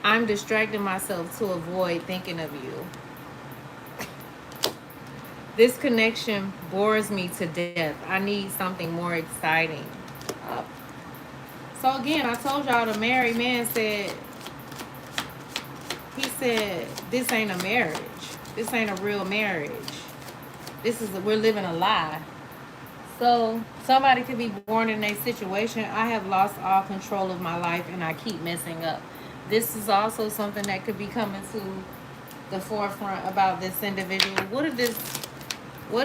I'm distracting myself to avoid thinking of you. This connection bores me to death. I need something more exciting. So again, I told y'all the married man said, he said, this ain't a marriage. This ain't a real marriage. We're living a lie. So somebody could be born in a situation. I have lost all control of my life and I keep messing up. This is also something that could be coming to the forefront about this individual. What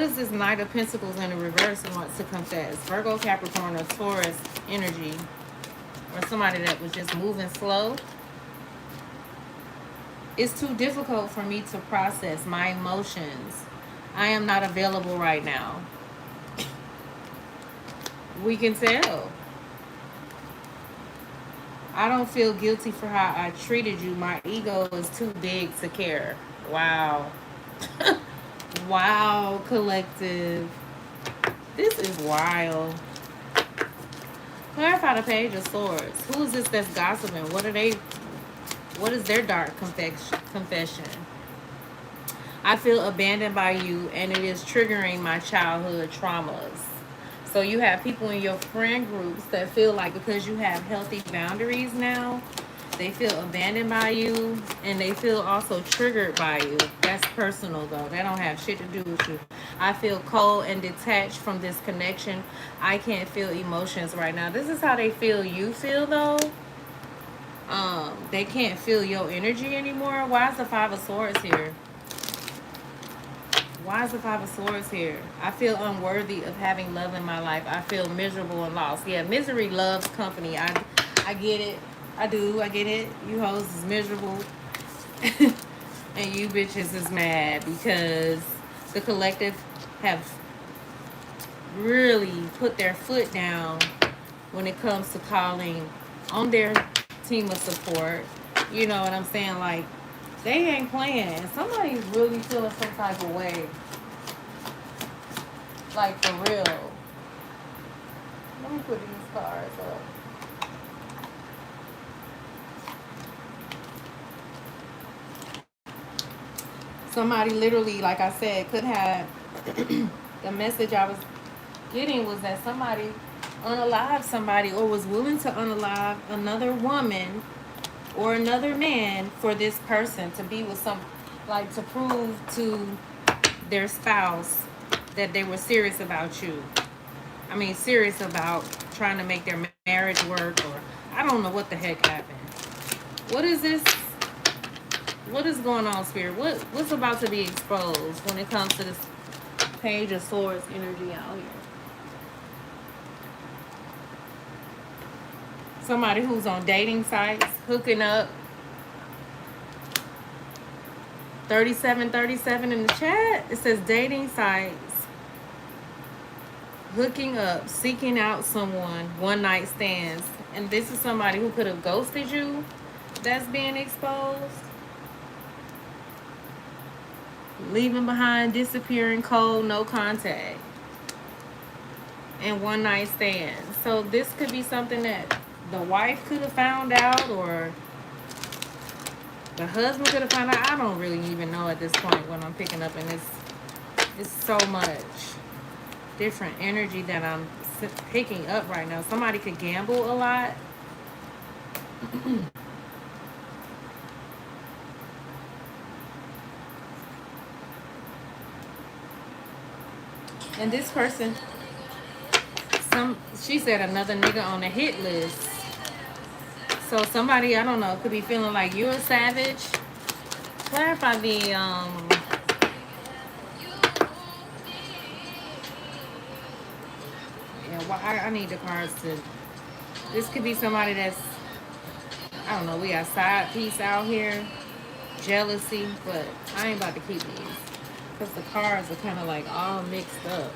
is this Knight of Pentacles in the reverse and wants to confess? Virgo, Capricorn, or Taurus energy. Or somebody that was just moving slow. It's too difficult for me to process my emotions. I am not available right now. We can tell. I don't feel guilty for how I treated you. My ego is too big to care. Wow. Wow, collective. This is wild. Clarify the Page of Swords. Who is this that's gossiping? What is their dark confession? I feel abandoned by you and it is triggering my childhood traumas. So you have people in your friend groups that feel like because you have healthy boundaries now, they feel abandoned by you and they feel also triggered by you. That's personal though. That don't have shit to do with you. I feel cold and detached from this connection. I can't feel emotions right now. This is how they feel you feel though. They can't feel your energy anymore. Why is the Five of Swords here? Why is the Five of Swords here? I feel unworthy of having love in my life. I feel miserable and lost. Yeah, misery loves company. I get it. I do. I get it. You hoes is miserable. And you bitches is mad because the collective have really put their foot down when it comes to calling on their team of support. You know what I'm saying? Like, they ain't playing. Somebody's really feeling some type of way. Like, for real. Let me put these cards up. Somebody literally, like I said, could have the message I was getting was that somebody unalived somebody or was willing to unalive another woman or another man for this person to be with some, like, to prove to their spouse that they were serious about you. I mean, serious about trying to make their marriage work, or I don't know what the heck happened. What is this? What is going on, Spirit? What's about to be exposed when it comes to this Page of Swords energy out here? Somebody who's on dating sites, hooking up. 3737 in the chat. It says dating sites, hooking up, seeking out someone, one night stands. And this is somebody who could have ghosted you that's being exposed. Leaving behind, disappearing, cold, no contact. And one night stands. So this could be something that the wife could have found out, or the husband could have found out. I don't really even know at this point what I'm picking up in this. It's so much different energy that I'm picking up right now. Somebody could gamble a lot. And this person, she said another nigga on the hit list. So somebody, I don't know, could be feeling like you're a savage. Clarify the yeah, well, I need the cards to. This could be somebody that's, I don't know, we got side piece out here, jealousy, but I ain't about to keep these because the cards are kind of like all mixed up.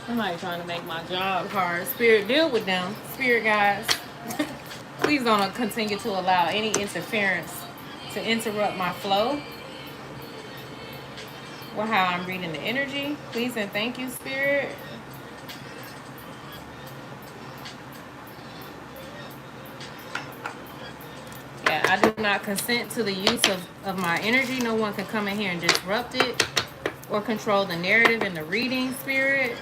Somebody trying to make my job hard. Spirit, deal with them. Spirit guys, please don't continue to allow any interference to interrupt my flow or how I'm reading the energy. Please and thank you, Spirit. Yeah, I do not consent to the use of my energy. No one can come in here and disrupt it or control the narrative in the reading, Spirit.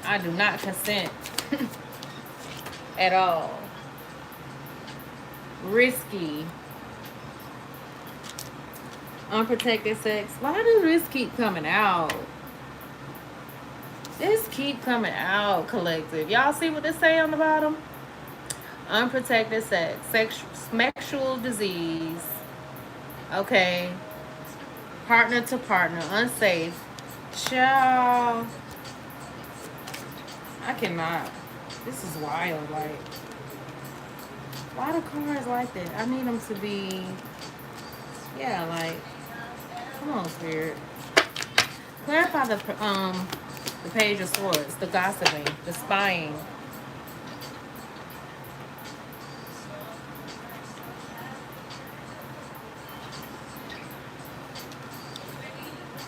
I do not consent at all. Risky. Unprotected sex. Why does this keep coming out? This keep coming out, collective. Y'all see what they say on the bottom? Unprotected sex. Sexual disease. Okay. Partner to partner. Unsafe. Child. I cannot. This is wild. Like, why the cards like that? I need them to be, yeah, like, come on, Spirit. Clarify the Page of Swords, the gossiping, the spying.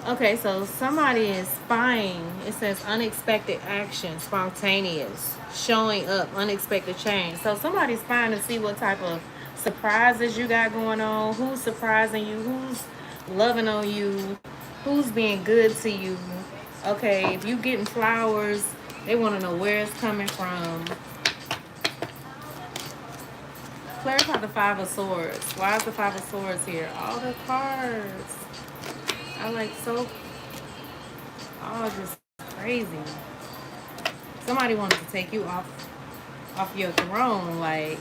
Okay, so somebody is spying. It says unexpected action, spontaneous, showing up, unexpected change. So somebody's spying to see what type of surprises you got going on, who's surprising you, who's loving on you, who's being good to you. Okay, if you getting flowers, they want to know where it's coming from. Clarify the Five of Swords. Why is the Five of Swords here? All the cards. I like so, oh, just crazy. Somebody wanted to take you off your throne, like.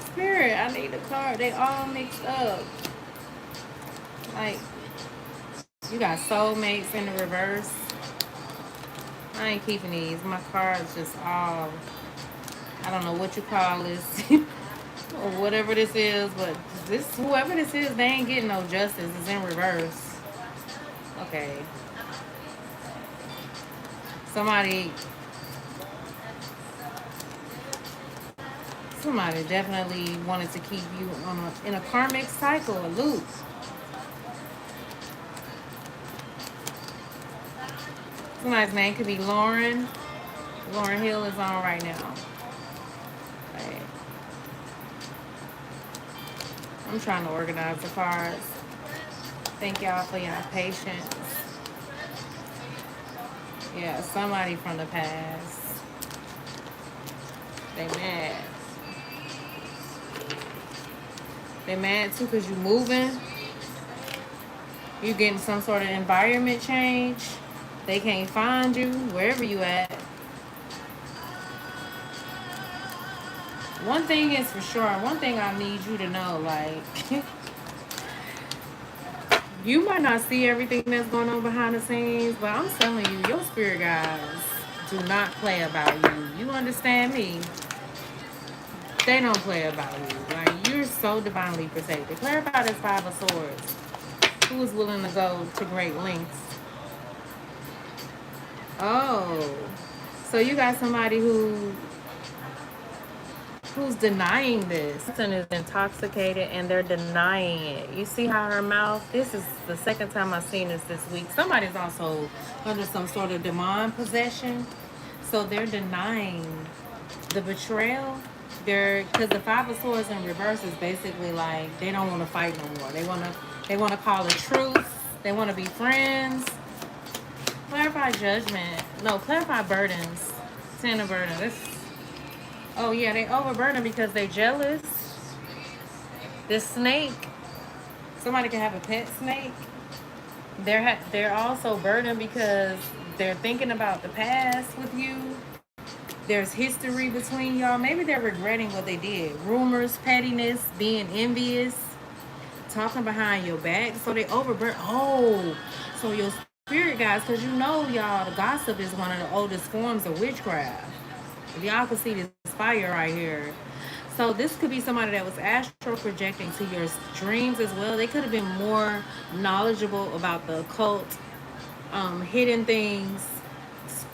Spirit, I need a card. They all mixed up. Like, you got soulmates in the reverse. I ain't keeping these. My card's just all, I don't know what you call this or whatever this is, but this, whoever this is, they ain't getting no justice. It's in reverse. Okay. Somebody Somebody definitely wanted to keep you on in a karmic cycle, a loop. Somebody's name could be Lauren. Lauren Hill is on right now. Okay. I'm trying to organize the cards. Thank y'all for your patience. Yeah, somebody from the past. They mad. They mad too because you moving. You getting some sort of environment change. They can't find you wherever you at. One thing is for sure. One thing I need you to know, like, you might not see everything that's going on behind the scenes, but I'm telling you, your spirit guides do not play about you. You understand me? They don't play about you. Like, you're so divinely protected. Clarify this Five of Swords. Who is willing to go to great lengths? Oh, so you got somebody who's denying this. This person is intoxicated and they're denying it. You see how her mouth, this is the second time I've seen this week. Somebody's also under some sort of demon possession. So they're denying the betrayal. Because the Five of Swords in reverse is basically like they don't want to fight no more. They want to call a truce. They want to be friends. Clarify judgment. No, clarify burdens. Ten of burdens. Oh yeah, they overburdened because they're jealous. This snake. Somebody can have a pet snake. They're also burdened because they're thinking about the past with you. There's history between y'all. Maybe they're regretting what they did. Rumors, pettiness, being envious, talking behind your back. So they overburden. Oh, so your spirit guys, because you know, y'all, the gossip is one of the oldest forms of witchcraft. If y'all can see this fire right here. So this could be somebody that was astral projecting to your dreams as well. They could have been more knowledgeable about the occult, hidden things,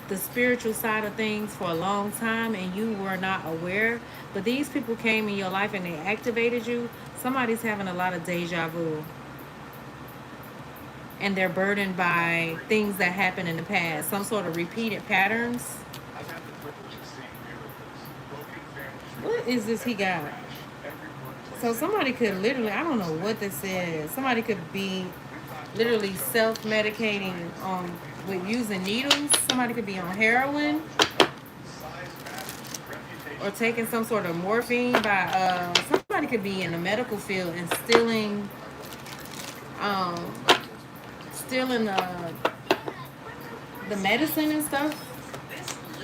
the spiritual side of things for a long time, and you were not aware. But these people came in your life and they activated you. Somebody's having a lot of deja vu. And they're burdened by things that happened in the past, some sort of repeated patterns. What is this he got? So somebody could literally, I don't know what this is. Somebody could be literally self-medicating with using needles. Somebody could be on heroin or taking some sort of morphine by somebody could be in the medical field and stealing the medicine and stuff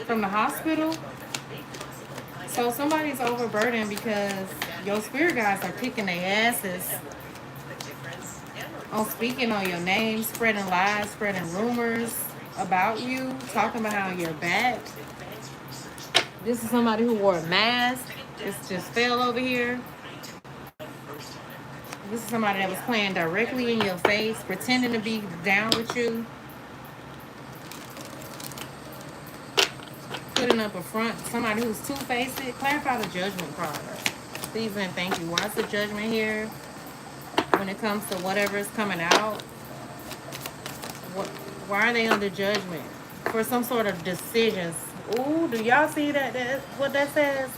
from the hospital. So somebody's overburdened because your spirit guides are kicking their asses on speaking on your name, spreading lies, spreading rumors about you, talking behind your back. This is somebody who wore a mask. It's just fell over here. This is somebody that was playing directly in your face, pretending to be down with you. Putting up a front, somebody who's two-faced. Clarify the judgment card. Please and thank you. What's the judgment here when it comes to whatever is coming out? Why are they under judgment? For some sort of decisions. Ooh, do y'all see that what that says?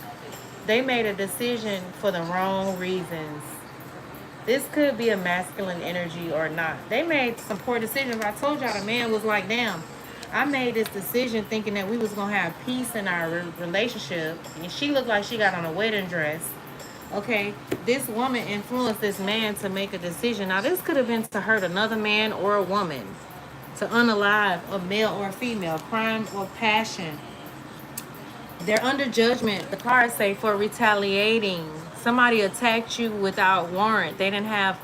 They made a decision for the wrong reasons. This could be a masculine energy or not. They made some poor decisions. I told y'all the man was like, damn, I made this decision thinking that we was going to have peace in our relationship. And she looked like she got on a wedding dress. Okay, this woman influenced this man to make a decision. Now, this could have been to hurt another man or a woman. To unalive a male or a female. Crime or passion. They're under judgment. The cards say for retaliating. Somebody attacked you without warrant. They didn't have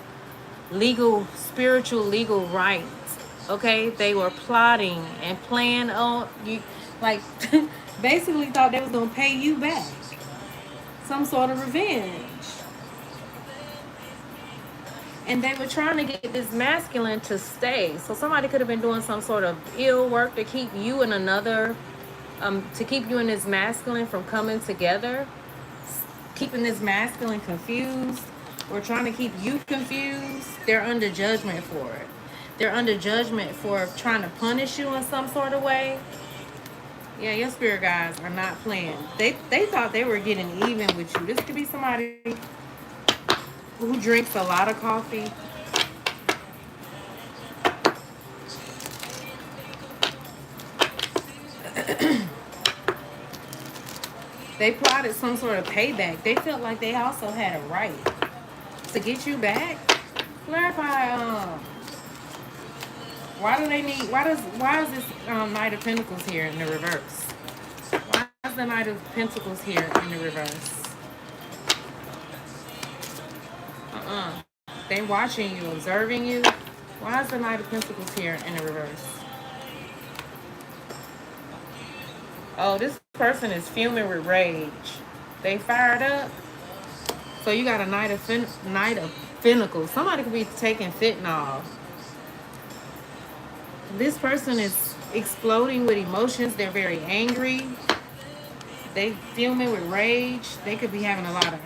spiritual legal rights Okay, they were plotting and planning on you, like basically thought they was gonna pay you back some sort of revenge. And they were trying to get this masculine to stay. So somebody could have been doing some sort of ill work to keep you and another, to keep you and this masculine from coming together, keeping this masculine confused, or trying to keep you confused. They're under judgment for it. They're under judgment for trying to punish you in some sort of way. Yeah, your spirit guides are not playing. They thought they were getting even with you. This could be somebody who drinks a lot of coffee. They plotted some sort of payback. They felt like they also had a right to get you back. Clarify, why do they need, why is this Knight of Pentacles here in the reverse? Why is the Knight of Pentacles here in the reverse? They watching you, observing you. Why is the Knight of Pentacles here in the reverse? Oh, this person is fuming with rage. They fired up. So you got a Knight of Pentacles. Somebody could be taking fentanyl. This person is exploding with emotions. They're very angry. They fuming with rage. They could be having a lot of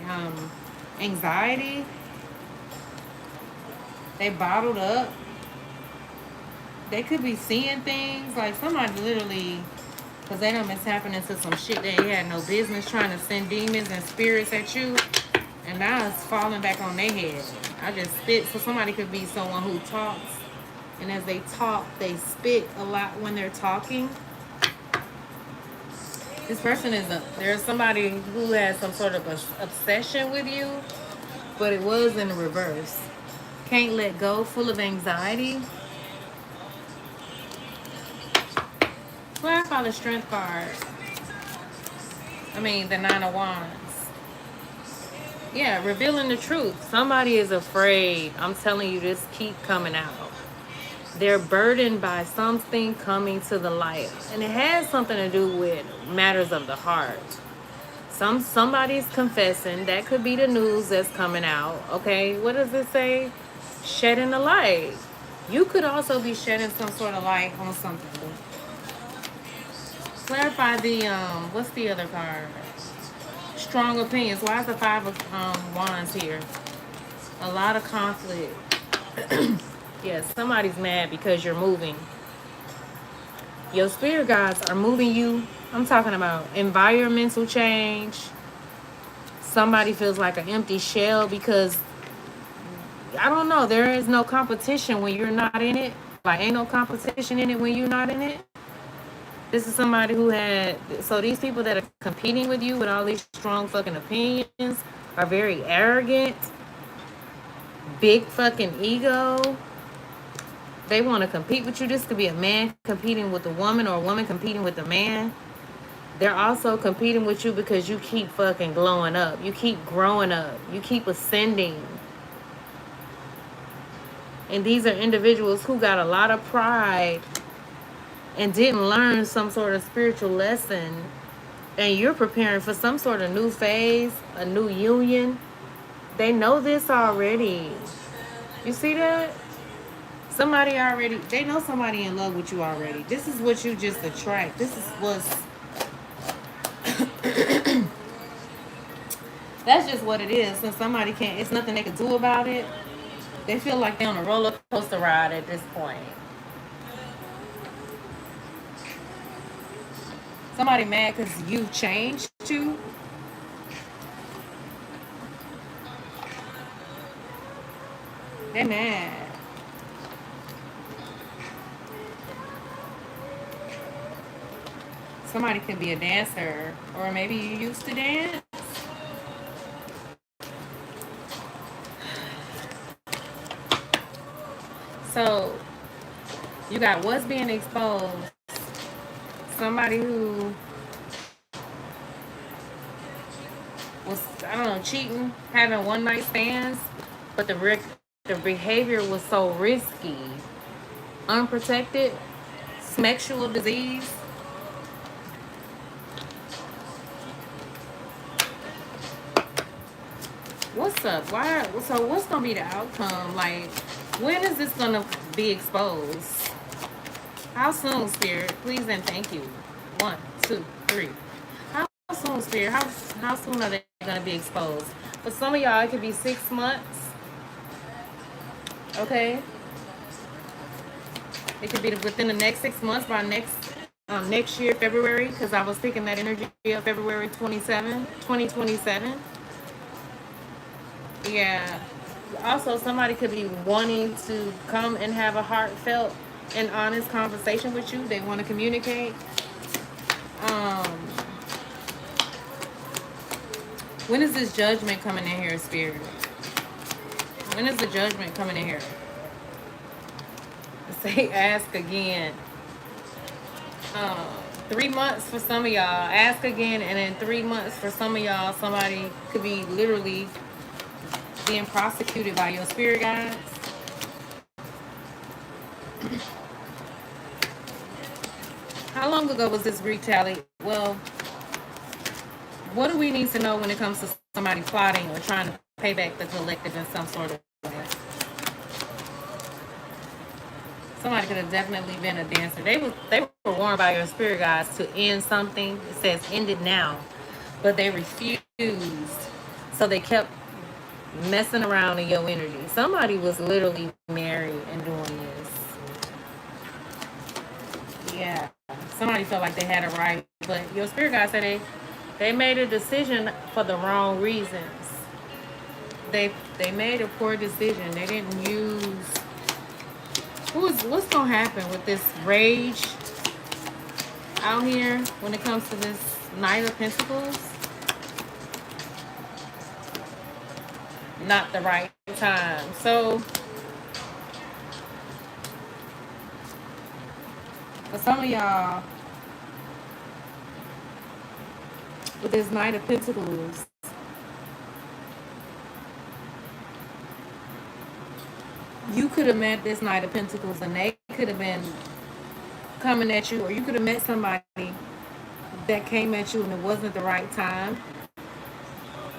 anxiety. They bottled up. They could be seeing things. Like somebody literally, because they done been tapping into some shit they had no business, trying to send demons and spirits at you. And now it's falling back on their head. I just spit. So somebody could be someone who talks. And as they talk, they spit a lot when they're talking. This person there's somebody who has some sort of obsession with you, but it was in the reverse. Can't let go, full of anxiety. Clarify the Strength card. I mean, the Nine of Wands. Yeah, revealing the truth. Somebody is afraid. I'm telling you, this keep coming out. They're burdened by something coming to the light. And it has something to do with matters of the heart. Somebody's confessing. That could be the news that's coming out. Okay, what does it say? Shedding the light. You could also be shedding some sort of light on something. Clarify the, what's the other card? Strong opinions. Why is the Five of Wands here? A lot of conflict. Yes, somebody's mad because you're moving. Your spirit guides are moving you. I'm talking about environmental change. Somebody feels like an empty shell because, I don't know, there is no competition when you're not in it. Like, ain't no competition in it when you're not in it. This is somebody who so these people that are competing with you with all these strong fucking opinions are very arrogant, big fucking ego. They want to compete with you. This could be a man competing with a woman or a woman competing with a man. They're also competing with you because you keep fucking glowing up. You keep growing up. You keep ascending. And these are individuals who got a lot of pride and didn't learn some sort of spiritual lesson. And you're preparing for some sort of new phase, a new union. They know this already. You see that? They know somebody in love with you already. This is what you just attract. This is what's, that's just what it is. Since somebody can't, it's nothing they can do about it. They feel like they're on a roller coaster ride at this point. Somebody mad because you changed too. They're mad. Somebody could be a dancer, or maybe you used to dance. So you got what's being exposed. Somebody who was, I don't know, cheating, having one night stands, but the behavior was so risky. unprotected sexual disease. What's up? Why? So what's gonna be the outcome? Like, when is this gonna be exposed? How soon, Spirit? Please and thank you. 1, 2, 3. How soon, Spirit? How soon are they gonna be exposed? For some of y'all, it could be 6 months. Okay, it could be within the next 6 months, by next year, February, because I was thinking that energy of February 2027. Yeah. Also, somebody could be wanting to come and have a heartfelt and honest conversation with you. They want to communicate. Um, when is this judgment coming in here, Spirit? When is the judgment coming in here? Say, ask again. 3 months for some of y'all. Ask again, and in 3 months for some of y'all, somebody could be literally being prosecuted by your spirit guides. How long ago was this retaliate? Well, what do we need to know when it comes to somebody plotting or trying to pay back the collective in some sort of way? Somebody could have definitely been a dancer. They were warned by your spirit guides to end something. It says end it now, but they refused. So they kept messing around in your energy. Somebody was literally married and doing this. Yeah. Somebody felt like they had a right, but your spirit guide said they made a decision for the wrong reasons. They made a poor decision. They didn't use. What's gonna happen with this rage out here when it comes to this Knight of Pentacles? Not the right time. So for some of y'all, with this Knight of Pentacles, you could have met this Knight of Pentacles and they could have been coming at you, or you could have met somebody that came at you and it wasn't the right time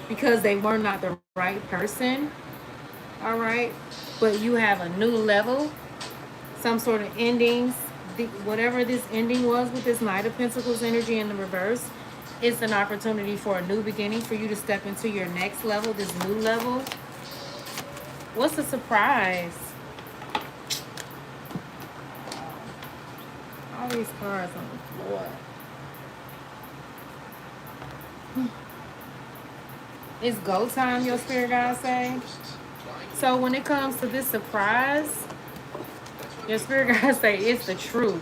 because they were not the right person. All right, but you have a new level, some sort of endings. Whatever this ending was with this Knight of Pentacles energy in the reverse, it's an opportunity for a new beginning, for you to step into your next level, this new level. What's the surprise? All these cards on the floor. It's go time, your spirit guides say. So when it comes to this surprise, your spirit guides say it's the truth.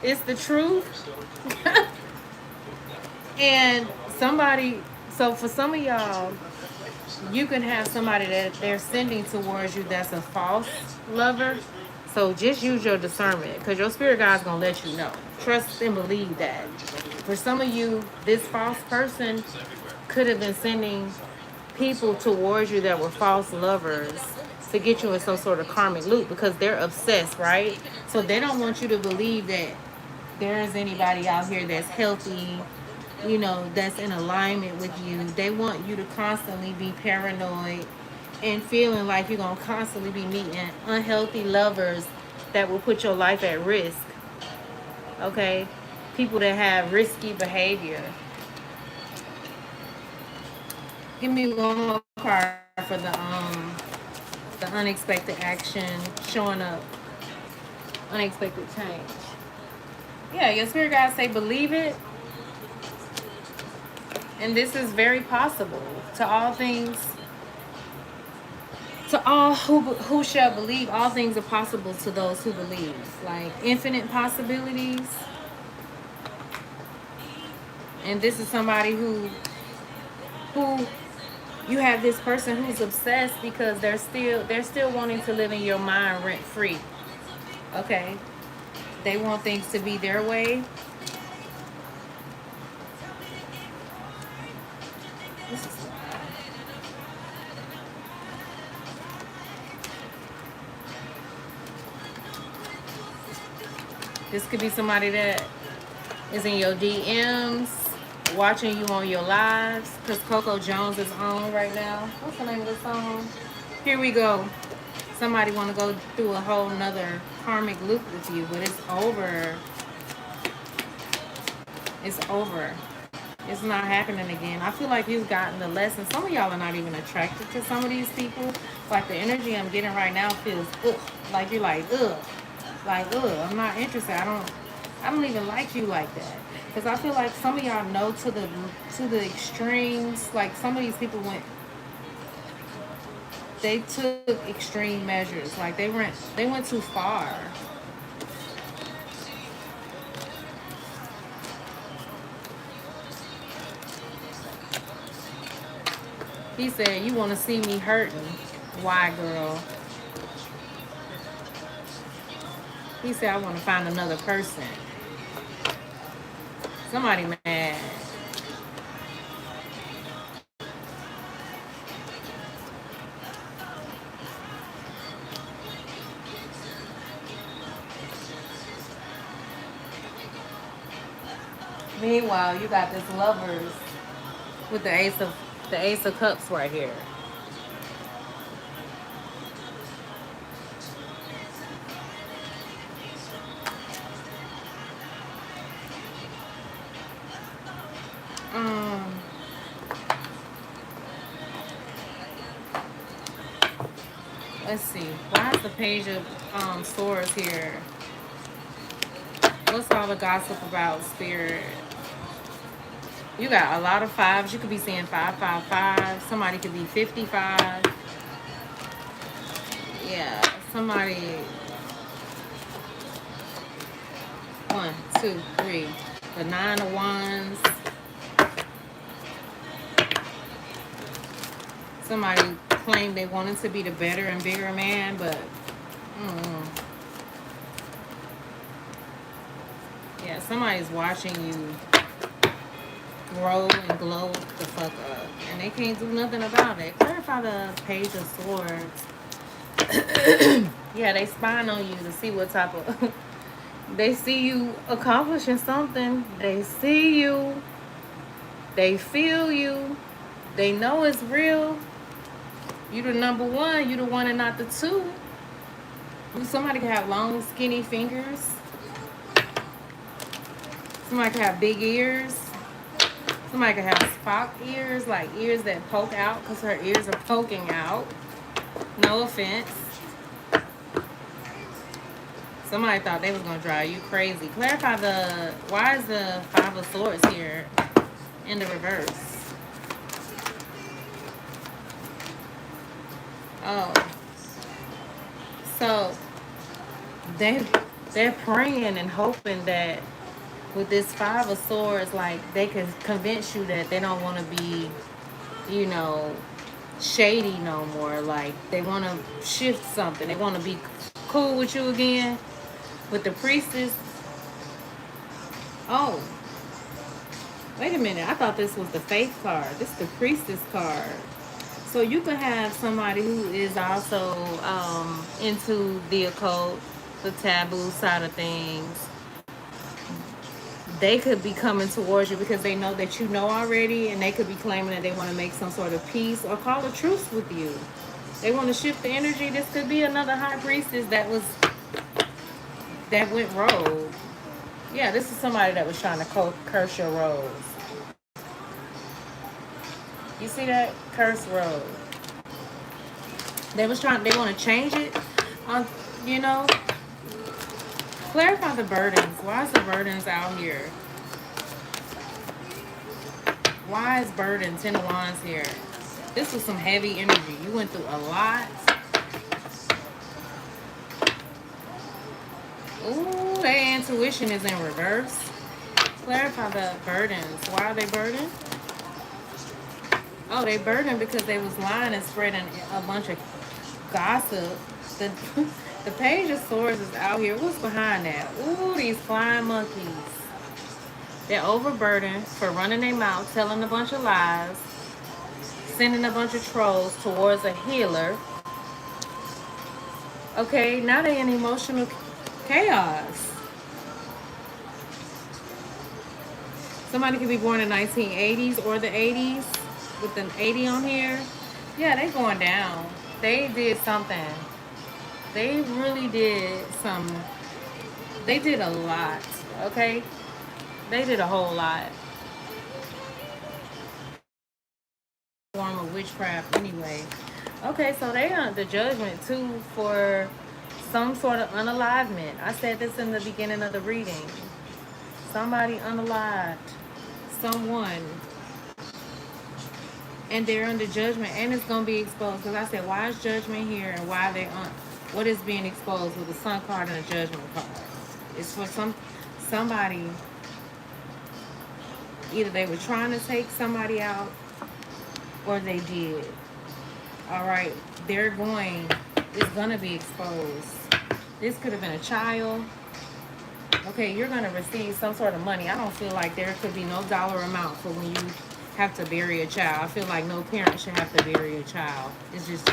It's the truth. And somebody, so for some of y'all, you can have somebody that they're sending towards you that's a false lover. So just use your discernment, because your spirit guide's going to let you know. Trust and believe that. For some of you, this false person could have been sending people towards you that were false lovers to get you in some sort of karmic loop, because they're obsessed, right? So they don't want you to believe that there is anybody out here that's healthy, you know, that's in alignment with you. They want you to constantly be paranoid and feeling like you're going to constantly be meeting unhealthy lovers that will put your life at risk. Okay? People that have risky behavior. Give me one more card for the unexpected action showing up. Unexpected change. Yeah, your spirit guides say believe it. And this is very possible. To all things, to all who shall believe, all things are possible to those who believe. Like infinite possibilities. And this is somebody who you have this person who's obsessed because they're still wanting to live in your mind rent free. Okay? They want things to be their way. This is This could be somebody that is in your DMs, watching you on your lives, because Coco Jones is on right now. What's the name of the song? Here we go. Somebody want to go through a whole nother karmic loop with you, but it's over. It's over. It's not happening again. I feel like you've gotten the lesson. Some of y'all are not even attracted to some of these people. Like the energy I'm getting right now feels ugh. Like you're like ugh. Like ugh. I'm not interested. I don't even like you like that. Because I feel like some of y'all know to the extremes. Like some of these people they took extreme measures. Like they went too far. He said, you want to see me hurting. Why, girl? He said, I want to find another person. Somebody mad. Meanwhile, you got this lovers with the Ace of Cups right here. Let's see. Why is the Page of Swords here? What's all the gossip about, Spirit? You got a lot of fives. You could be seeing 555. Somebody could be 55. Yeah, somebody. 1, 2, 3. The 9 of Wands. Somebody claimed they wanted to be the better and bigger man, but yeah, somebody's watching you grow and glow the fuck up, and they can't do nothing about it. Clarify the Page of Swords. Yeah, they spying on you to see what type of they see you accomplishing something. They see you, they feel you, they know it's real. You the number one. You the one and not the two. Somebody can have long, skinny fingers. Somebody can have big ears. Somebody can have Spock ears, like ears that poke out because her ears are poking out. No offense. Somebody thought they was going to drive you crazy. Clarify why is the 5 of Swords here in the reverse? Oh, so they're praying and hoping that with this 5 of Swords, like they can convince you that they don't want to be, you know, shady no more. Like they want to shift something. They want to be cool with you again. With the Priestess. Oh, wait a minute. I thought this was the Faith card. This is the Priestess card. So you could have somebody who is also into the occult, the taboo side of things. They could be coming towards you because they know that you know already, and they could be claiming that they want to make some sort of peace or call a truce with you. They want to shift the energy. This could be another High Priestess that went rogue. Yeah, this is somebody that was trying to curse your rose. You see that? Curse road. They want to change it on, you know. Clarify the burdens. Why is the burdens out here? Why is burden 10 of Wands here? This was some heavy energy. You went through a lot. Ooh, their intuition is in reverse. Clarify the burdens. Why are they burdened? Oh, they burdened because they was lying and spreading a bunch of gossip. The Page of Swords is out here. What's behind that? Ooh, these flying monkeys. They're overburdened for running their mouth, telling a bunch of lies, sending a bunch of trolls towards a healer. Okay, now they're in emotional chaos. Somebody could be born in 1980s or the 80s with an 80 on here. Yeah, they going down. They did something. They really did some. They did a lot. Okay, they did a whole lot. Form of witchcraft anyway. Okay, so they on the judgment too for some sort of unalivement. I said this in the beginning of the reading. Somebody unalived someone, and they're under judgment, and it's gonna be exposed. Because I said, why is judgment here, and why they on? What is being exposed with the Sun card and the Judgment card? It's for somebody. Either they were trying to take somebody out, or they did. All right, they're going. It's gonna be exposed. This could have been a child. Okay, you're gonna receive some sort of money. I don't feel like there could be no dollar amount for when you have to bury a child. I feel like no parent should have to bury a child. It's just,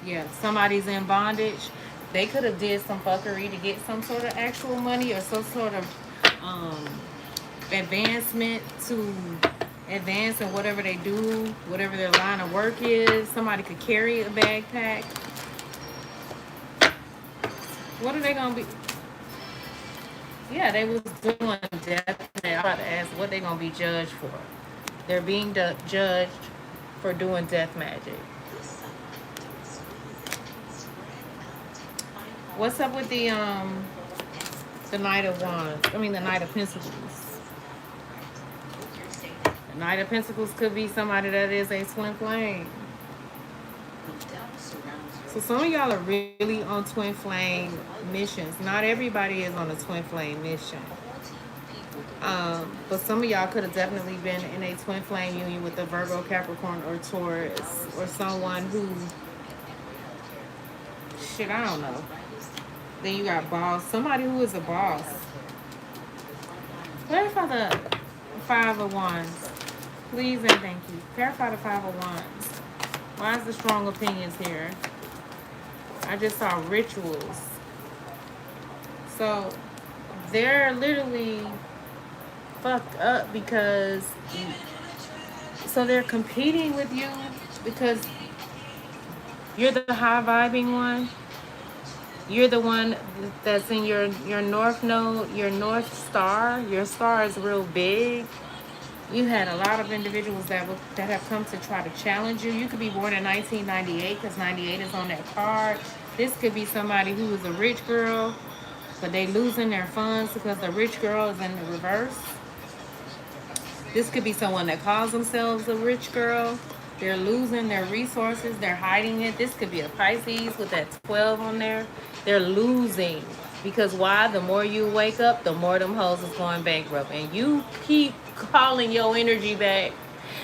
yeah, somebody's in bondage. They could have did some fuckery to get some sort of actual money or some sort of um, advancement to advance in whatever they do, whatever their line of work is. Somebody could carry a backpack. What are they gonna be? Yeah, they was doing death. I'm about to ask what they gonna be judged for. They're being judged for doing death magic. What's up with the Knight of Wands? I mean the Knight of Pentacles. The Knight of Pentacles could be somebody that is a twin flame. So some of y'all are really on twin flame missions. Not everybody is on a twin flame mission. But some of y'all could have definitely been in a twin flame union with a Virgo, Capricorn, or Taurus, or someone who, shit, I don't know. Then you got boss, somebody who is a boss. Clarify the Five of Wands, please and thank you. Clarify the Five of Wands. Why is the strong opinions here? I just saw rituals. So they're literally fucked up because so they're competing with you because you're the high vibing one. You're the one that's in your north node, your north star. Your star is real big. You had a lot of individuals that have come to try to challenge you. You could be born in 1998 because 98 is on that card. This could be somebody who is a rich girl, but they losing their funds because the rich girl is in the reverse. This could be someone that calls themselves a rich girl. They're losing their resources. They're hiding it. This could be a Pisces with that 12 on there. They're losing. Because why? The more you wake up, the more them hoes is going bankrupt. And you keep calling your energy back.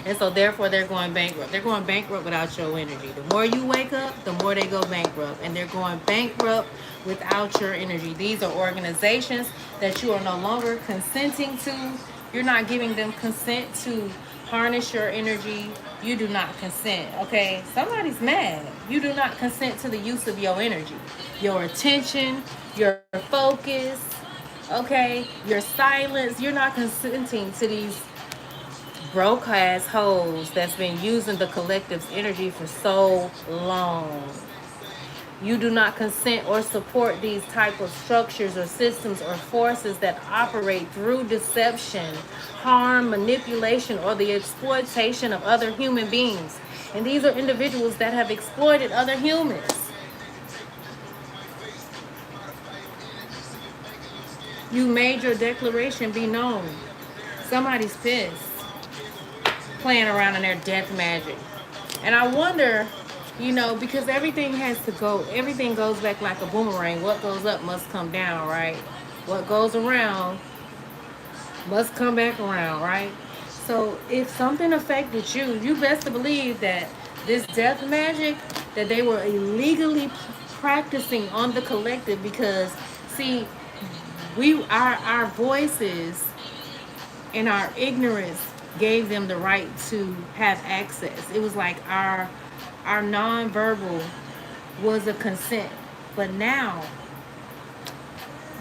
And so therefore they're going bankrupt. They're going bankrupt without your energy. The more you wake up, the more they go bankrupt. And they're going bankrupt without your energy. These are organizations that you are no longer consenting to. You're not giving them consent to harness your energy. You do not consent, okay? Somebody's mad. You do not consent to the use of your energy, your attention, your focus, okay? Your silence. You're not consenting to these broke ass hoes that's been using the collective's energy for so long. You do not consent or support these type of structures or systems or forces that operate through deception, harm, manipulation, or the exploitation of other human beings. And these are individuals that have exploited other humans. You made your declaration be known. Somebody's pissed, playing around in their death magic. And I wonder, you know, because everything has to go, everything goes back like a boomerang. What goes up must come down, right? What goes around must come back around, right? So if something affected you, you best to believe that this death magic that they were illegally practicing on the collective, because see, our voices and our ignorance gave them the right to have access. It was like our nonverbal was a consent. But now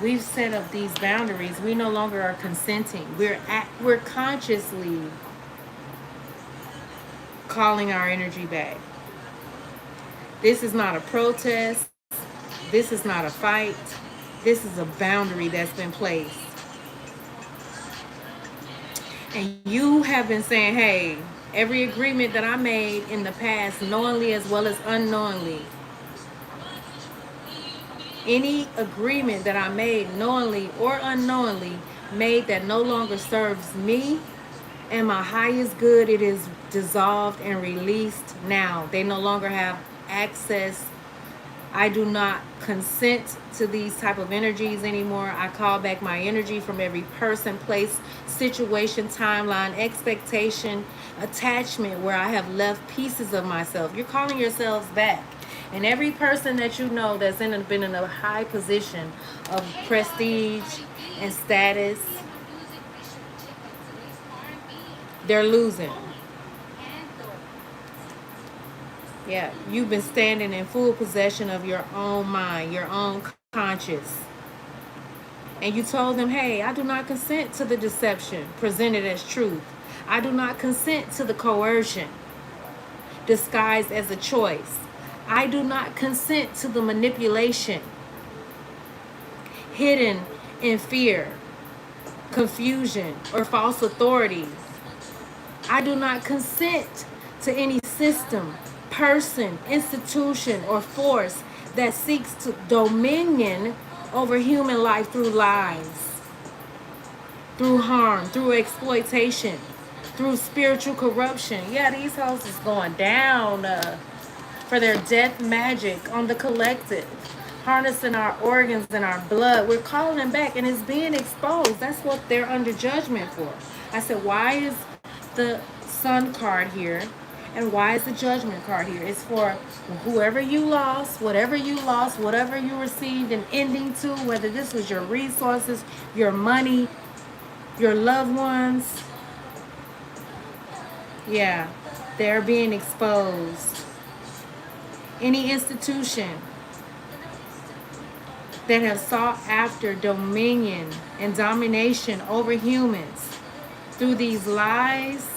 we've set up these boundaries. We no longer are consenting. We're consciously calling our energy back. This is not a protest. This is not a fight. This is a boundary that's been placed. And you have been saying, hey, every agreement that I made in the past, knowingly as well as unknowingly, any agreement that I made knowingly or unknowingly made that no longer serves me and my highest good, it is dissolved and released now. They no longer have access. I do not consent to these type of energies anymore. I call back my energy from every person, place, situation, timeline, expectation, attachment where I have left pieces of myself. You're calling yourselves back. And every person that you know that's been in a high position of prestige and status, they're losing. Yeah, you've been standing in full possession of your own mind, your own conscience. And you told them, hey, I do not consent to the deception presented as truth. I do not consent to the coercion disguised as a choice. I do not consent to the manipulation hidden in fear, confusion, or false authority. I do not consent to any system, person, institution, or force that seeks to dominion over human life through lies, through harm, through exploitation, through spiritual corruption. Yeah, these hoes is going down for their death magic on the collective, harnessing our organs and our blood. We're calling them back, and it's being exposed. That's what they're under judgment for. I said, why is the Sun card here? And why is the Judgment card here? It's for whoever you lost, whatever you received an ending to, whether this was your resources, your money, your loved ones. Yeah, they're being exposed. Any institution that have sought after dominion and domination over humans through these lies,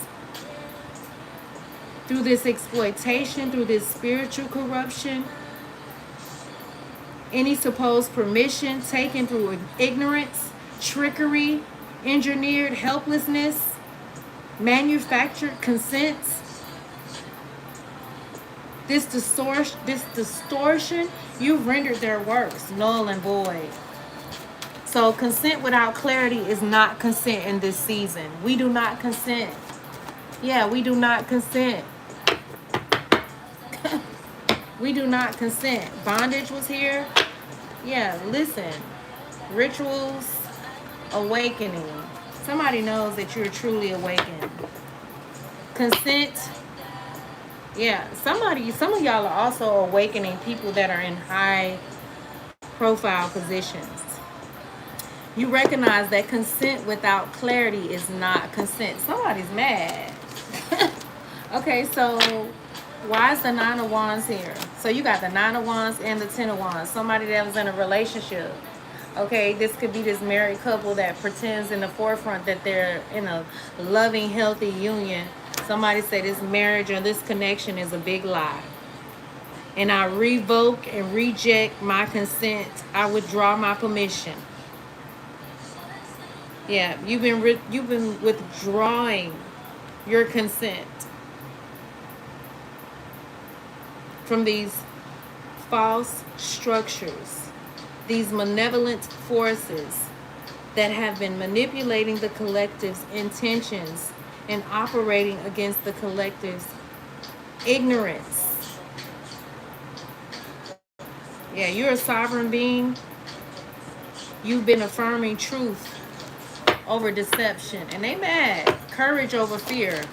through this exploitation, through this spiritual corruption, any supposed permission taken through ignorance, trickery, engineered helplessness, manufactured consents, this distortion, you've rendered their works null and void. So consent without clarity is not consent in this season. We do not consent. Yeah, we do not consent. We do not consent. Bondage was here. Yeah, listen. Rituals, awakening. Somebody knows that you're truly awakened. Consent. Yeah, some of y'all are also awakening people that are in high profile positions. You recognize that consent without clarity is not consent. Somebody's mad. Okay, so why is the Nine of Wands here? So you got the Nine of Wands and the Ten of Wands. Somebody that was in a relationship. Okay, this could be this married couple that pretends in the forefront that they're in a loving, healthy union. Somebody say this marriage or this connection is a big lie. And I revoke and reject my consent. I withdraw my permission. Yeah, you've been withdrawing your consent from these false structures, these malevolent forces that have been manipulating the collective's intentions and operating against the collective's ignorance. Yeah, you're a sovereign being. You've been affirming truth over deception, and they mad. Courage over fear.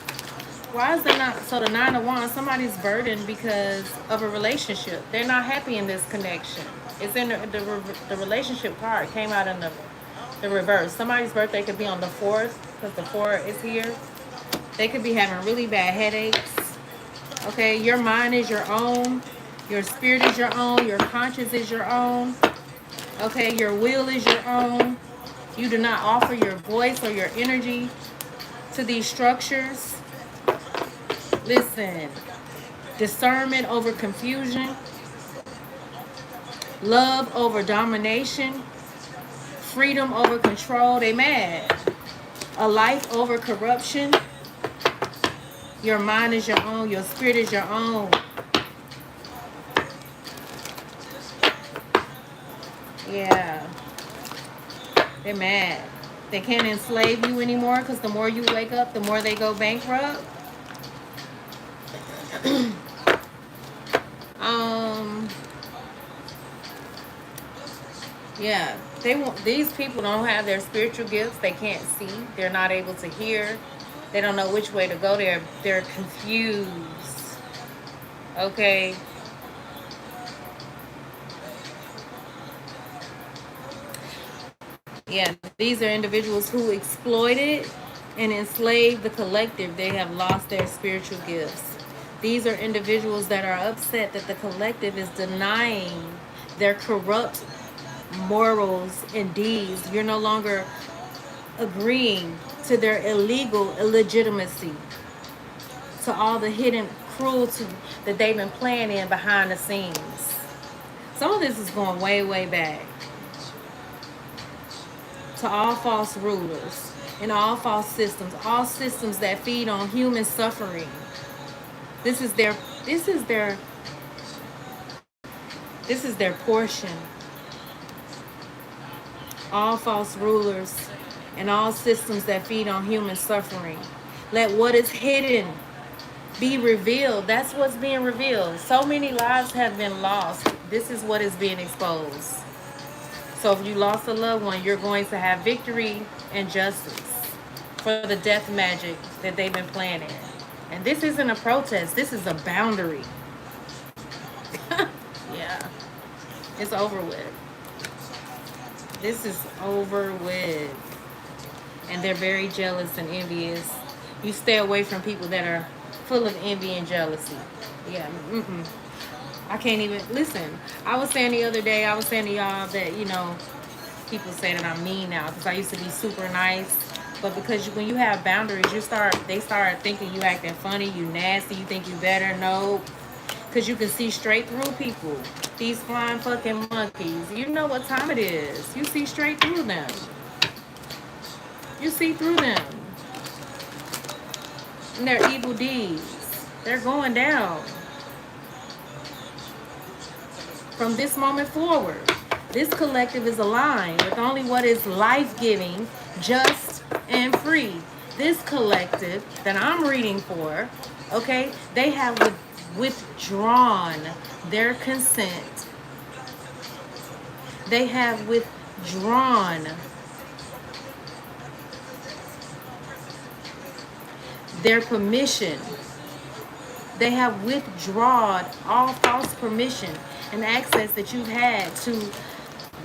Why is there not? So the Nine of Wands, somebody's burdened because of a relationship. They're not happy in this connection. It's in the relationship card came out in the reverse. Somebody's birthday could be on the 4th because the 4 is here. They could be having really bad headaches. Okay, your mind is your own. Your spirit is your own. Your conscience is your own. Okay, your will is your own. You do not offer your voice or your energy to these structures. Listen, discernment over confusion, love over domination, freedom over control. They mad. A life over corruption. Your mind is your own. Your spirit is your own. Yeah, they're mad. They can't enslave you anymore because the more you wake up, the more they go bankrupt. um, yeah, they want. These people don't have their spiritual gifts. They can't see. They're not able to hear. They don't know which way to go. They're confused. Okay. Yeah, these are individuals who exploited and enslaved the collective. They have lost their spiritual gifts. These are individuals that are upset that the collective is denying their corrupt morals and deeds. You're no longer agreeing to their illegal illegitimacy, to all the hidden cruelty that they've been planning behind the scenes. Some of this is going way, way back. To all false rulers and all systems that feed on human suffering. This is their this is their this is their portion. All false rulers and all systems that feed on human suffering. Let what is hidden be revealed. That's what's being revealed. So many lives have been lost. This is what is being exposed. So if you lost a loved one, you're going to have victory and justice for the death magic that they've been planning. And this isn't a protest. This is a boundary. Yeah. It's over with. This is over with. And they're very jealous and envious. You stay away from people that are full of envy and jealousy. Yeah. I can't even listen. I was saying the other day, I was saying to y'all that, people say that I'm mean now because I used to be super nice. But because when you have boundaries, they start thinking you acting funny, you nasty, you think you better. No, because you can see straight through people. These flying fucking monkeys. You know what time it is. You see straight through them. You see through them. And their evil deeds. They're going down. From this moment forward, this collective is aligned with only what is life-giving, just, and free. This collective that I'm reading for, okay, they have withdrawn their consent. They have withdrawn their permission. They have withdrawn all false permission and access that you've had to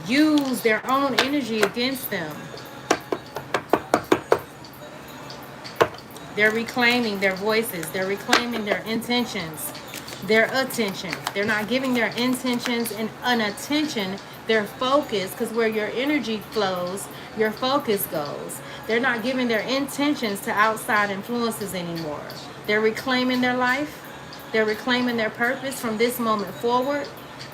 use their own energy against them. They're reclaiming their voices. They're reclaiming their intentions, their attention. They're not giving their intentions and unattention their focus, because where your energy flows, your focus goes. They're not giving their intentions to outside influences anymore. They're reclaiming their life. They're reclaiming their purpose from this moment forward.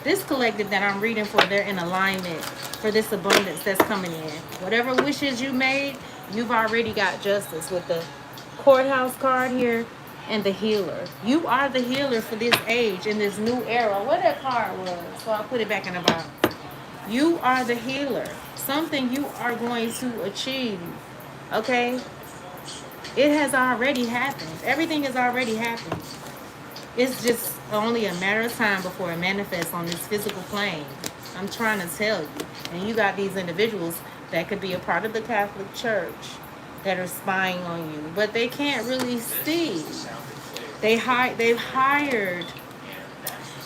This collective that I'm reading for, they're in alignment for this abundance that's coming in. Whatever wishes you made, you've already got justice with the courthouse card here and the healer. You are the healer for this age in this new era. What that card was, so I'll put it back in the box. You are the healer. Something you are going to achieve. Okay? It has already happened. Everything has already happened. It's just only a matter of time before it manifests on this physical plane. I'm trying to tell you. And you got these individuals that could be a part of the Catholic Church that are spying on you, but they can't really see. They've hired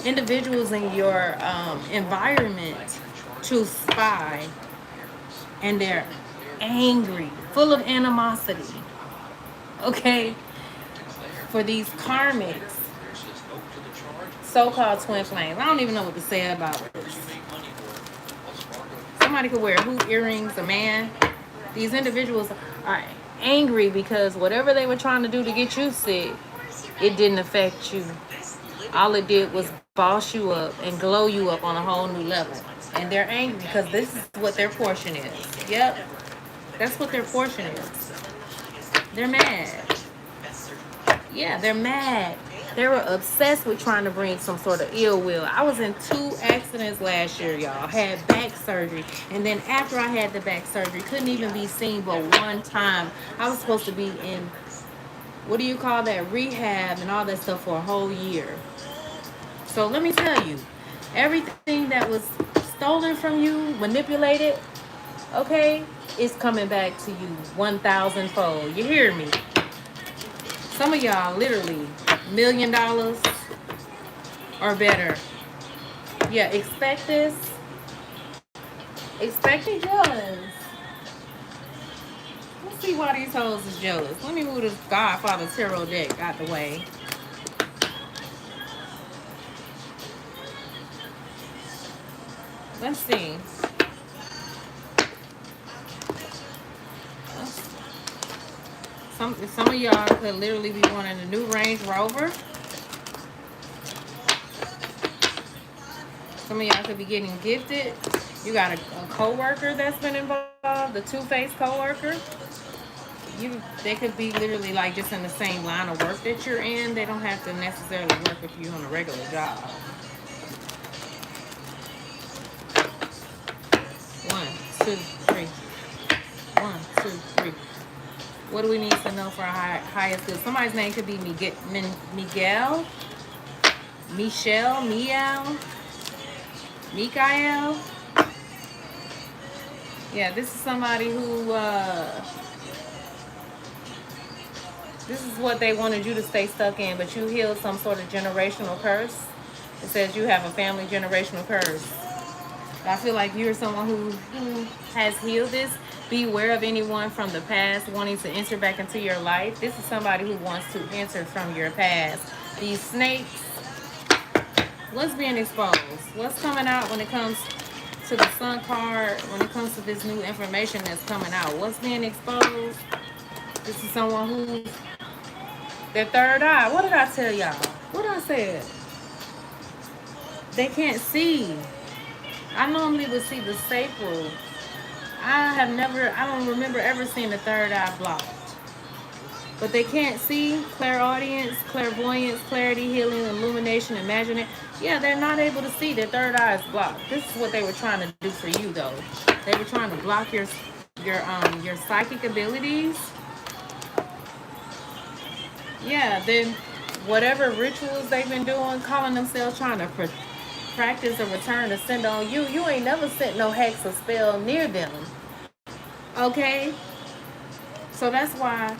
individuals in your environment to spy, and they're angry, full of animosity. Okay, for these karmics, so-called twin flames. I don't even know what to say about this. somebody could wear hoop earrings, a man. These individuals are angry because whatever they were trying to do to get you sick, it didn't affect you. All it did was boss you up and glow you up on a whole new level. And they're angry because this is what their portion is. Yep, that's what their portion is. They're mad. Yeah, they're mad. They were obsessed with trying to bring some sort of ill will. I was in 2 accidents last year, y'all. Had back surgery. And then after I had the back surgery, couldn't even be seen but one time. I was supposed to be in, what do you call that, rehab and all that stuff for a whole year. So let me tell you, everything that was stolen from you, manipulated, okay, is coming back to you 1,000 fold. You hear me? Some of y'all literally $1 million or better. Yeah, expect this. Expect me jealous. Let's see why these hoes is jealous. Let me move this Godfather Tarot deck out the way. Let's see. Some of y'all could literally be wanting a new Range Rover. Some of y'all could be getting gifted. You got a co-worker that's been involved, the two-faced co-worker. They could be literally like just in the same line of work that you're in. They don't have to necessarily work with you on a regular job. 1, 2, 3. 1, 2, 3. What do we need to know for our highest good? Somebody's name could be Miguel, Michelle, Mikael. Yeah, this is somebody who, this is what they wanted you to stay stuck in, but you healed some sort of generational curse. It says you have a family generational curse. I feel like you're someone who has healed this. Beware of anyone from the past wanting to enter back into your life. This is somebody who wants to enter from your past. These snakes, what's being exposed? What's coming out when it comes to the Sun card, when it comes to this new information that's coming out? What's being exposed? This is someone who's their third eye. What did I tell y'all? What I said? They can't see. I normally would see the sacral. I don't remember ever seeing the third eye blocked. But they can't see. Clairaudience, clairvoyance, clarity, healing, illumination, imagine it. Yeah, they're not able to see. Their third eye is blocked. This is what they were trying to do for you, though. They were trying to block your psychic abilities. Yeah, then whatever rituals they've been doing, calling themselves trying to practice a return to send on you. You ain't never sent no hex or spell near them. Okay? So that's why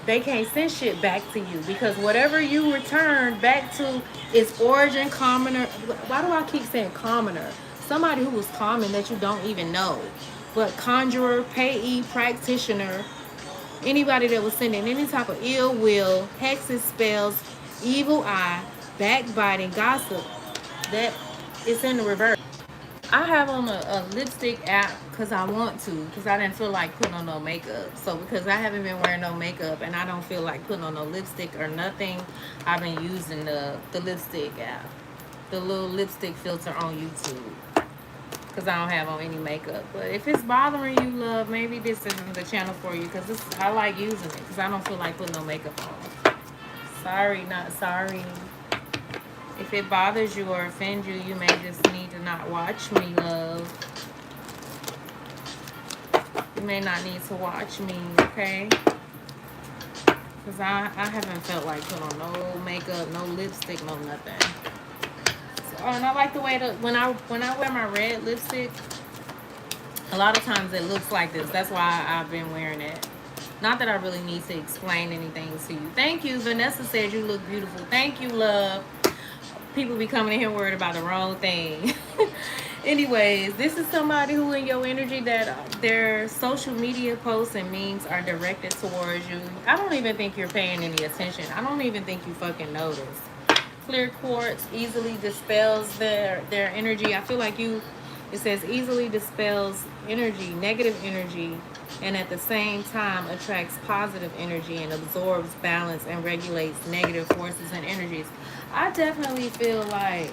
they can't send shit back to you, because whatever you return back to its origin, commoner. Why do I keep saying commoner? Somebody who was common that you don't even know. But conjurer, payee, practitioner, anybody that was sending any type of ill will, hexes, spells, evil eye, backbiting, gossip, that is in the reverse. I have on a lipstick app because I want to, because I didn't feel like putting on no makeup. So because I haven't been wearing no makeup and I don't feel like putting on no lipstick or nothing, I've been using the lipstick app, the little lipstick filter on YouTube, because I don't have on any makeup. But if it's bothering you, love, maybe this isn't the channel for you, because I like using it because I don't feel like putting no makeup on. Sorry, not sorry. If it bothers you or offends you, you may just need to not watch me, love. You may not need to watch me, okay? Because I haven't felt like putting on no makeup, no lipstick, no nothing. So, and I like the way that when I wear my red lipstick, a lot of times it looks like this. That's why I've been wearing it. Not that I really need to explain anything to you. Thank you. Vanessa said you look beautiful. Thank you, love. People be coming in here worried about the wrong thing. Anyways, this is somebody who in your energy that their social media posts and memes are directed towards you. I don't even think you're paying any attention. I don't even think you fucking notice. Clear quartz easily dispels their energy. I feel like you It says easily dispels energy, negative energy, and at the same time attracts positive energy and absorbs, balance, and regulates negative forces and energies. I definitely feel like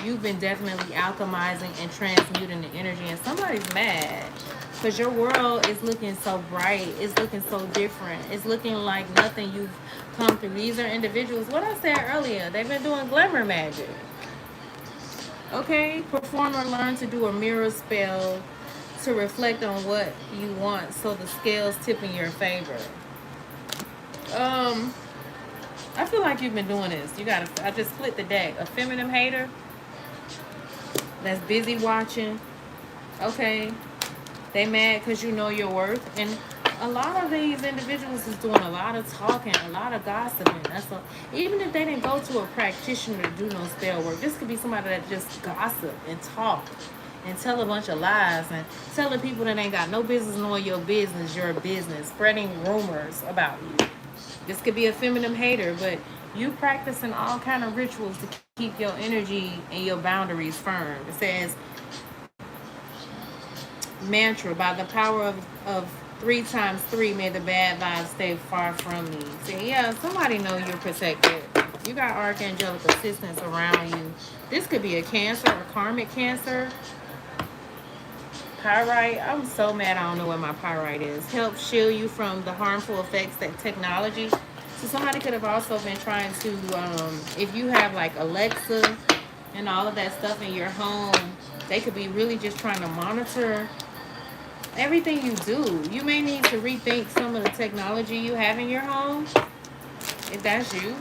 you've been definitely alchemizing and transmuting the energy, and somebody's mad because your world is looking so bright. It's looking so different. It's looking like nothing you've come through. These are individuals, what I said earlier, they've been doing glamour magic. Okay, perform or learn to do a mirror spell to reflect on what you want so the scales tip in your favor. Um, I feel like you've been doing this. You gotta, I just split the deck. A feminine hater that's busy watching. Okay, they mad because you know your worth. And a lot of these individuals is doing a lot of talking, a lot of gossiping. That's a, even if they didn't go to a practitioner to do no spell work, this could be somebody that just gossip and talk and tell a bunch of lies and telling people that ain't got no business knowing your business, spreading rumors about you. This could be a feminine hater, but you practicing all kind of rituals to keep your energy and your boundaries firm. It says mantra, by the power of 3 times 3, may the bad vibes stay far from me. See, yeah, somebody know you're protected. You got archangelic assistance around you. This could be a cancer or karmic cancer. Pyrite, I'm so mad I don't know what my pyrite is. Help shield you from the harmful effects that technology. So somebody could have also been trying to, if you have like Alexa and all of that stuff in your home, they could be really just trying to monitor everything you do. You may need to rethink some of the technology you have in your home, if that's you.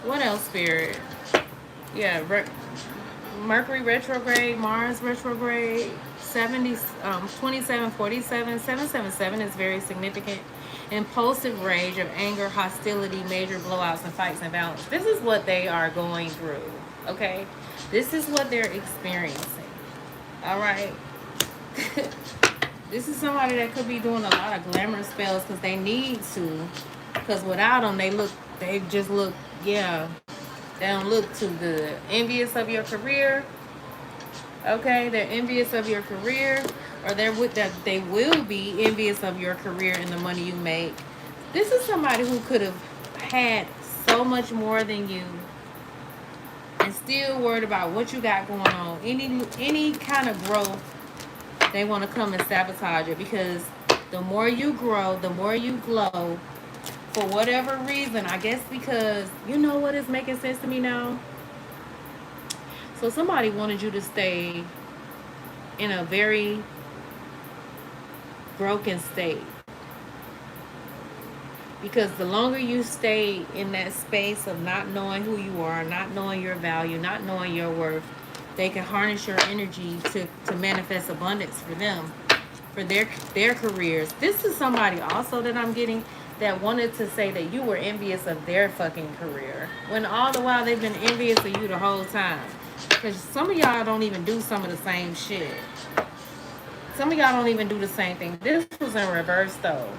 What else, Spirit? Yeah, Mercury retrograde, Mars retrograde, 2747, 777 is very significant. Impulsive rage of anger, hostility, major blowouts, and fights and violence. This is what they are going through, okay? This is what they're experiencing, all right? This is somebody that could be doing a lot of glamour spells because they need to. Because without them, they just look, yeah, they don't look too good. Envious of your career. Okay, they're envious of your career, or they will be envious of your career and the money you make. This is somebody who could have had so much more than you and still worried about what you got going on. Any kind of growth, they want to come and sabotage it, because the more you grow, the more you glow. For whatever reason, I guess because, you know what is making sense to me now? So somebody wanted you to stay in a very broken state. Because the longer you stay in that space of not knowing who you are, not knowing your value, not knowing your worth, they can harness your energy to manifest abundance for them, for their careers. This is somebody also that I'm getting that wanted to say that you were envious of their fucking career, when all the while they've been envious of you the whole time. Because some of y'all don't even do some of the same shit. Some of y'all don't even do the same thing. This was in reverse though.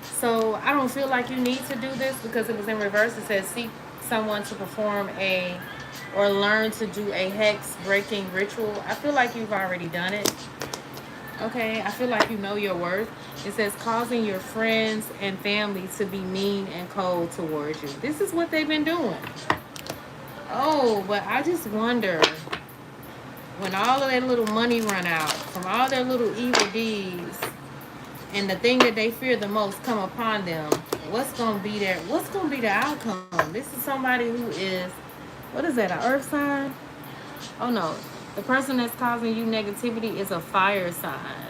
So I don't feel like you need to do this because it was in reverse. It says seek someone to perform or learn to do a hex breaking ritual. I feel like you've already done it. Okay, I feel like you know your worth. It says causing your friends and family to be mean and cold towards you. This is what they've been doing. Oh, but I just wonder, when all of that little money run out from all their little evil deeds, and the thing that they fear the most come upon them, what's gonna be the outcome? This is somebody who is, what is that, an earth sign? Oh no, the person that's causing you negativity is a fire sign.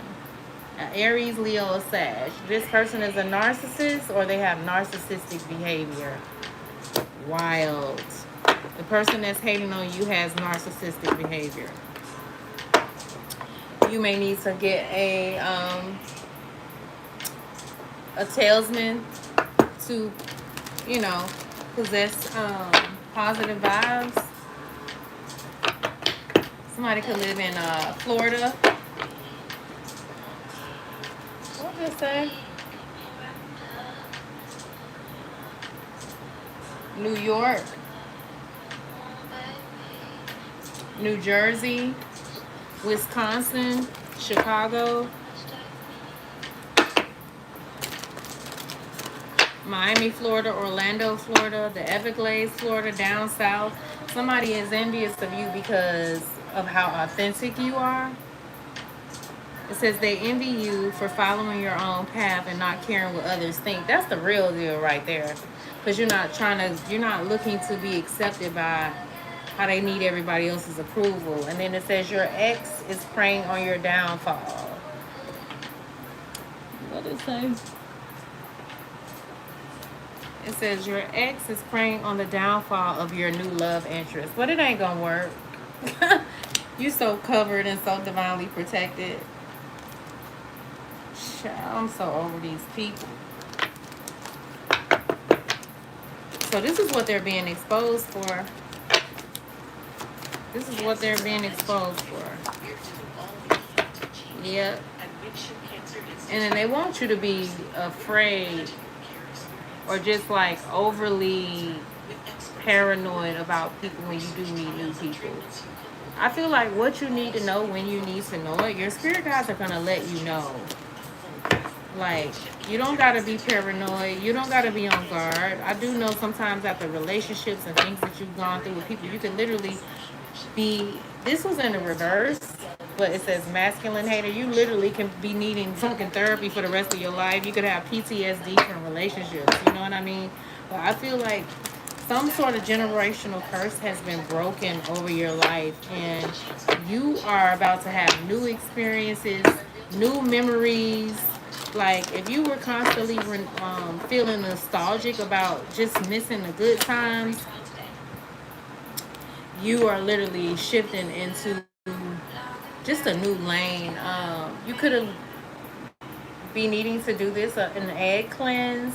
Aries, Leo, or Sag. This person is a narcissist, or they have narcissistic behavior. Wild. The person that's hating on you has narcissistic behavior. You may need to get a talisman to, possess positive vibes. Somebody could live in Florida. What did it say? New York. New Jersey, Wisconsin, Chicago, Miami, Florida, Orlando, Florida, the Everglades, Florida, down south. Somebody is envious of you because of how authentic you are. It says they envy you for following your own path and not caring what others think. That's the real deal right there. Because you're not looking to be accepted by how they need everybody else's approval. And then it says your ex is preying on your downfall. What did it say? It says your ex is preying on the downfall of your new love interest. But it ain't gonna work. You so covered and so divinely protected. I'm so over these people. So this is what they're being exposed for. This is what they're being exposed for. Yep. And then they want you to be afraid or just like overly paranoid about people when you do meet new people. I feel like what you need to know when you need to know it, your spirit guides are going to let you know. Like, you don't got to be paranoid. You don't got to be on guard. I do know sometimes after relationships and things that you've gone through with people, you can literally be, this was in the reverse, but it says masculine hater. You literally can be needing fucking therapy for the rest of your life. You could have PTSD from relationships. You know what I mean? But I feel like some sort of generational curse has been broken over your life, and you are about to have new experiences, new memories. Like, if you were constantly feeling nostalgic about just missing the good times, you are literally shifting into just a new lane. You could have be needing to do this an egg cleanse.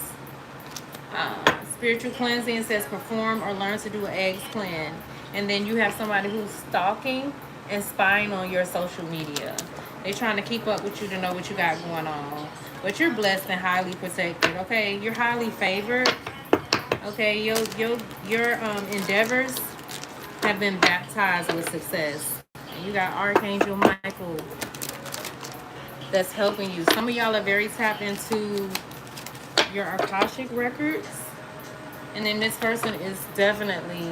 Spiritual cleansing says perform or learn to do an eggs cleanse. And then you have somebody who's stalking and spying on your social media. They're trying to keep up with you to know what you got going on. But you're blessed and highly protected, okay? You're highly favored. Okay, your endeavors have been baptized with success. And you got Archangel Michael that's helping you. Some of y'all are very tapped into your Akashic records. And then this person is definitely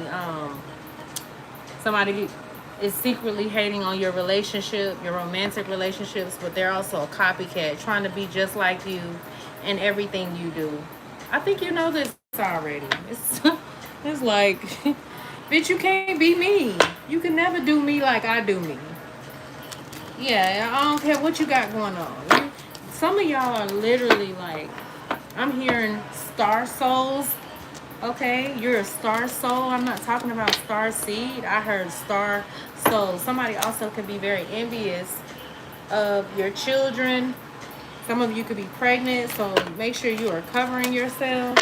somebody is secretly hating on your relationship, your romantic relationships, but they're also a copycat, trying to be just like you in everything you do. I think you know this already. It's like, bitch, you can't be me. You can never do me like I do me. Yeah, I don't care what you got going on. Some of y'all are literally like, I'm hearing star souls. Okay, you're a star soul. I'm not talking about star seed. I heard star soul. Somebody also could be very envious of your children. Some of you could be pregnant, so make sure you are covering yourself.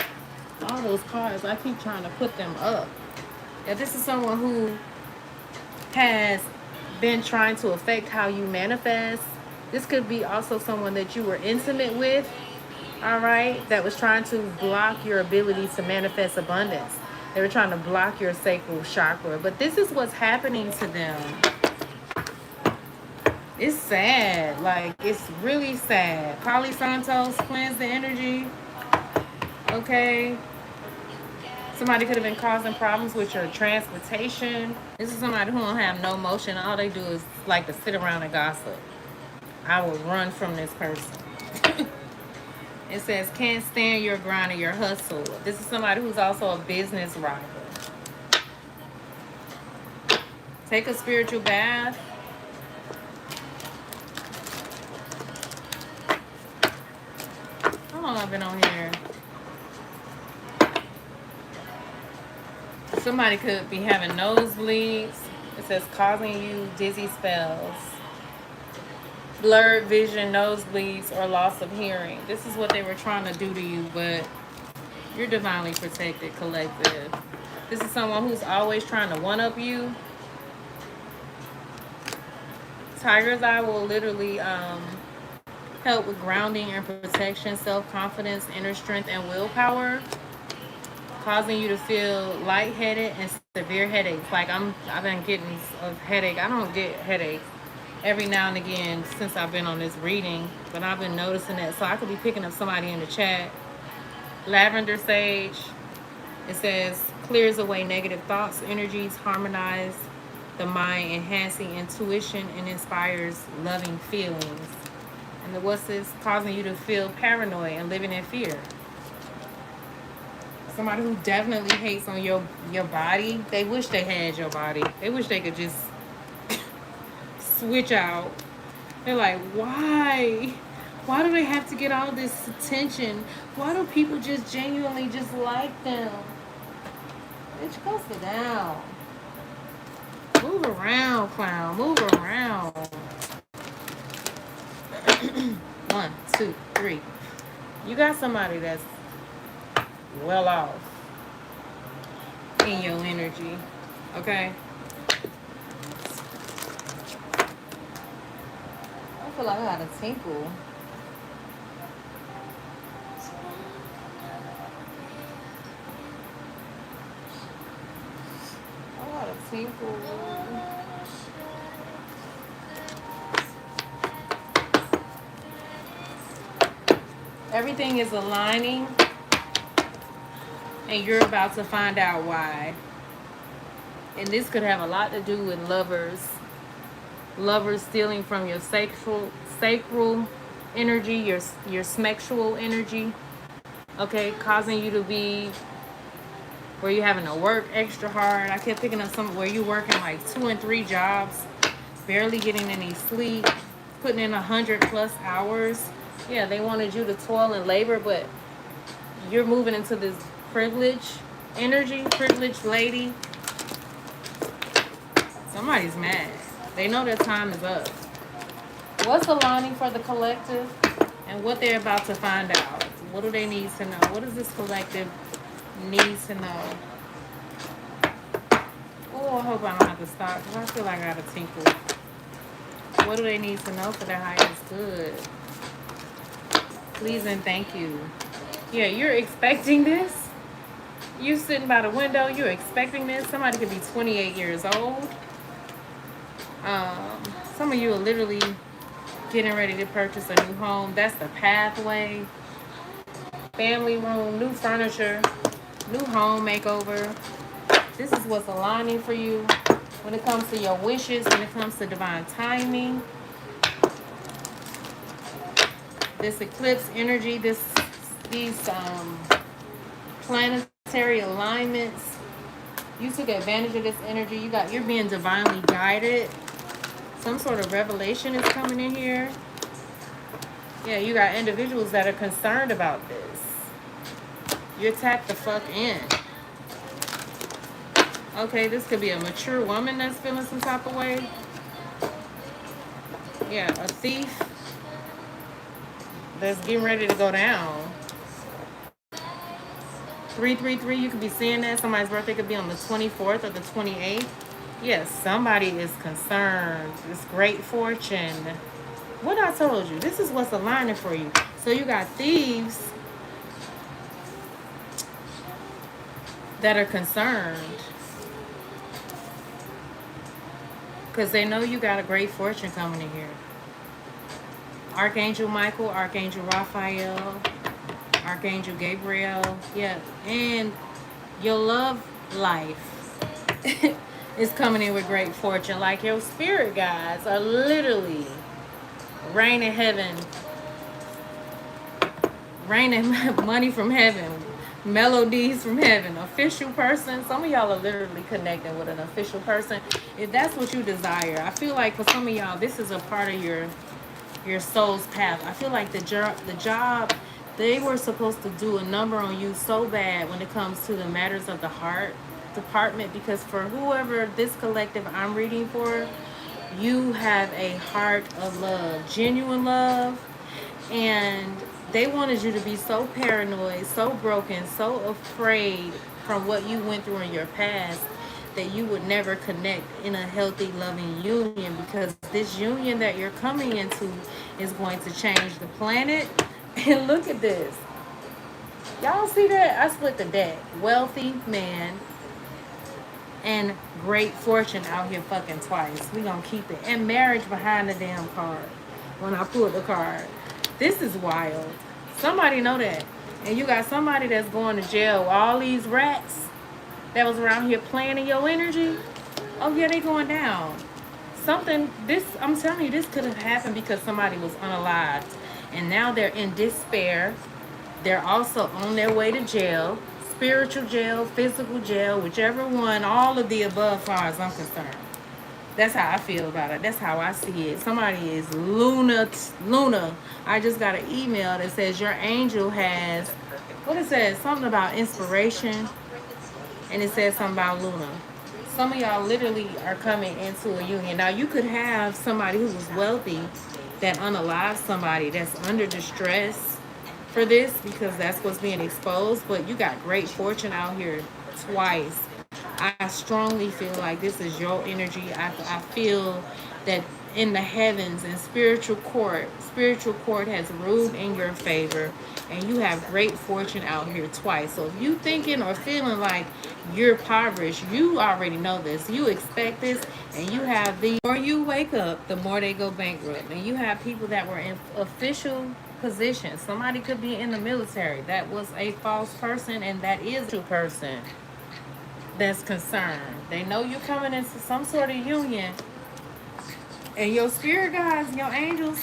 All those cards, I keep trying to put them up. If this is someone who has been trying to affect how you manifest, this could be also someone that you were intimate with, all right, that was trying to block your ability to manifest abundance. They were trying to block your sacral chakra, but this is what's happening to them. It's sad. Like, it's really sad. Pali Santos, cleanse the energy. Okay. Somebody could have been causing problems with your transportation. This is somebody who don't have no motion. All they do is like to sit around and gossip. I will run from this person. It says, can't stand your grind or your hustle. This is somebody who's also a business rival. Take a spiritual bath. How long have I been on here? Somebody could be having nosebleeds. It says causing you dizzy spells, blurred vision, nosebleeds, or loss of hearing. This is what they were trying to do to you, but you're divinely protected, collective. This is someone who's always trying to one-up you. Tiger's Eye will literally help with grounding and protection, self-confidence, inner strength, and willpower, causing you to feel lightheaded and severe headaches. Like I've been getting a headache. I don't get headaches every now and again since I've been on this reading, but I've been noticing that. So I could be picking up somebody in the chat. Lavender sage. It says clears away negative thoughts, energies, harmonize the mind, enhancing intuition, and inspires loving feelings. And what's this? Causing you to feel paranoid and living in fear. Somebody who definitely hates on your body. They wish they had your body. They wish they could just switch out. They're like, why? Why do they have to get all this attention? Why don't people just genuinely just like them? Bitch, go sit down. Move around, clown. Move around. 1, 2, 3. You got somebody that's well off in your energy. Okay? I feel like I got a tinkle. I got a tinkle. Everything is aligning, and you're about to find out why. And this could have a lot to do with lovers stealing from your sacral energy, your smexual energy. Okay, causing you to be where you're having to work extra hard. I kept picking up some where you're working like 2 and 3 jobs, barely getting any sleep, putting in 100+ hours. Yeah, they wanted you to toil and labor, but you're moving into this privilege energy, privileged lady. Somebody's mad. They know their time is up. What's aligning for the collective and what they're about to find out? What do they need to know? What does this collective need to know? Oh, I hope I don't have to stop because I feel like I got a tinkle. What do they need to know for their highest good? Please and thank you. Yeah, you're expecting this. You sitting by the window, you're expecting this. Somebody could be 28 years old. Some of you are literally getting ready to purchase a new home. That's the pathway. Family room, new furniture, new home makeover. This is what's aligning for you when it comes to your wishes, when it comes to divine timing. This eclipse energy, these planetary alignments, you took advantage of this energy. You're being divinely guided. Some sort of revelation is coming in here. Yeah, you got individuals that are concerned about this. You're tapped the fuck in. Okay, this could be a mature woman that's feeling some type of way. Yeah, a thief that's getting ready to go down. 333, you could be seeing that. Somebody's birthday could be on the 24th or the 28th. Yes, somebody is concerned. It's great fortune. What I told you, this is what's aligning for you. So you got thieves that are concerned because they know you got a great fortune coming in here. Archangel Michael, Archangel Raphael, Archangel Gabriel. Yeah, and your love life is coming in with great fortune. Like your spirit guides are literally raining money from heaven, melodies from heaven, official person. Some of y'all are literally connecting with an official person. If that's what you desire, I feel like for some of y'all, this is a part of your soul's path. I feel like the job, they were supposed to do a number on you so bad when it comes to the matters of the heart department, because for whoever this collective I'm reading for, you have a heart of love, genuine love, and they wanted you to be so paranoid, so broken, so afraid from what you went through in your past that you would never connect in a healthy, loving union, because this union that you're coming into is going to change the planet. And look at this. Y'all see that? I split the deck. Wealthy man, and great fortune out here fucking twice. We gonna keep it. And marriage behind the damn card. When I pulled the card. This is wild. Somebody know that. And you got somebody that's going to jail. All these rats that was around here playing in your energy. Oh yeah, they going down. Something, this, I'm telling you, this could have happened because somebody was unalived. And now they're in despair. They're also on their way to jail. Spiritual jail, physical jail, whichever one, all of the above, as far as I'm concerned. That's how I feel about it. That's how I see it. Somebody is Luna. I just got an email that says your angel has, what it says, something about inspiration, and it says something about Luna. Some of y'all literally are coming into a union. Now you could have somebody who was wealthy that unalive somebody that's under distress for this because that's what's being exposed. But you got great fortune out here twice. I strongly feel like this is your energy. I feel that in the heavens and spiritual court has ruled in your favor, and you have great fortune out here twice. So if you thinking or feeling like you're impoverished, you already know this. You expect this, and you have the more you wake up, the more they go bankrupt. And you have people that were in official positions. Somebody could be in the military. That was a false person, and that is a true person that's concerned. They know you're coming into some sort of union, and your spirit guides, your angels,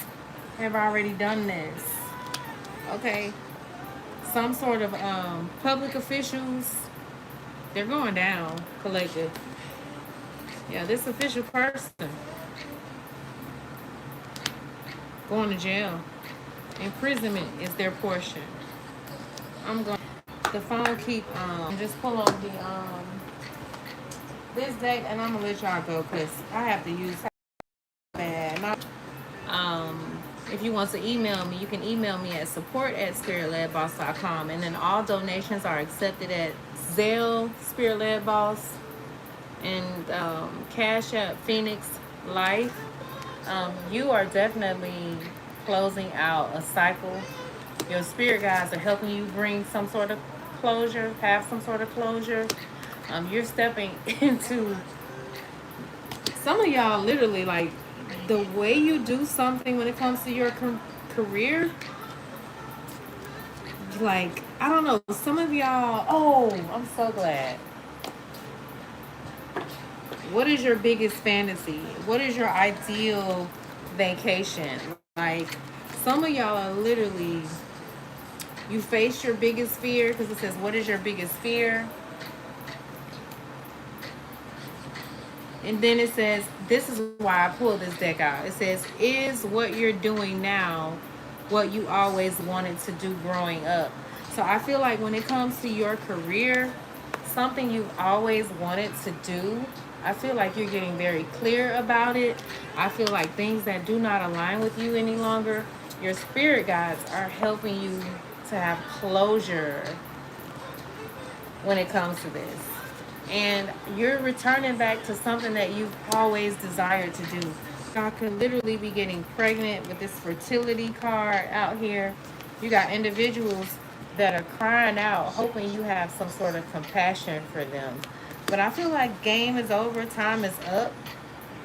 have already done this. Okay, some sort of public officials, they're going down, collective. Yeah, this official person going to jail. Imprisonment is their portion. I'm going. The phone keep just pull on the this deck, and I'm gonna let y'all go because I have to use bad. If you want to email me, you can email me at support@spiritledboss.com, and then all donations are accepted at ZELLE, SpiritLed Boss, and Cash App Phoenix Life. You are definitely closing out a cycle. Your spirit guides are helping you bring some sort of closure, have some sort of closure. You're stepping into, some of y'all literally, like, the way you do something when it comes to your career, like, I don't know, some of y'all, oh, I'm so glad. What is your biggest fantasy? What is your ideal vacation? Like, some of y'all are literally, you face your biggest fear, because it says, what is your biggest fear? And then it says, this is why I pulled this deck out. It says, is what you're doing now what you always wanted to do growing up? So I feel like when it comes to your career, something you've always wanted to do, I feel like you're getting very clear about it. I feel like things that do not align with you any longer, your spirit guides are helping you to have closure when it comes to this. And you're returning back to something that you've always desired to do. Y'all could literally be getting pregnant with this fertility card out here. You got individuals that are crying out, hoping you have some sort of compassion for them. But I feel like game is over, time is up.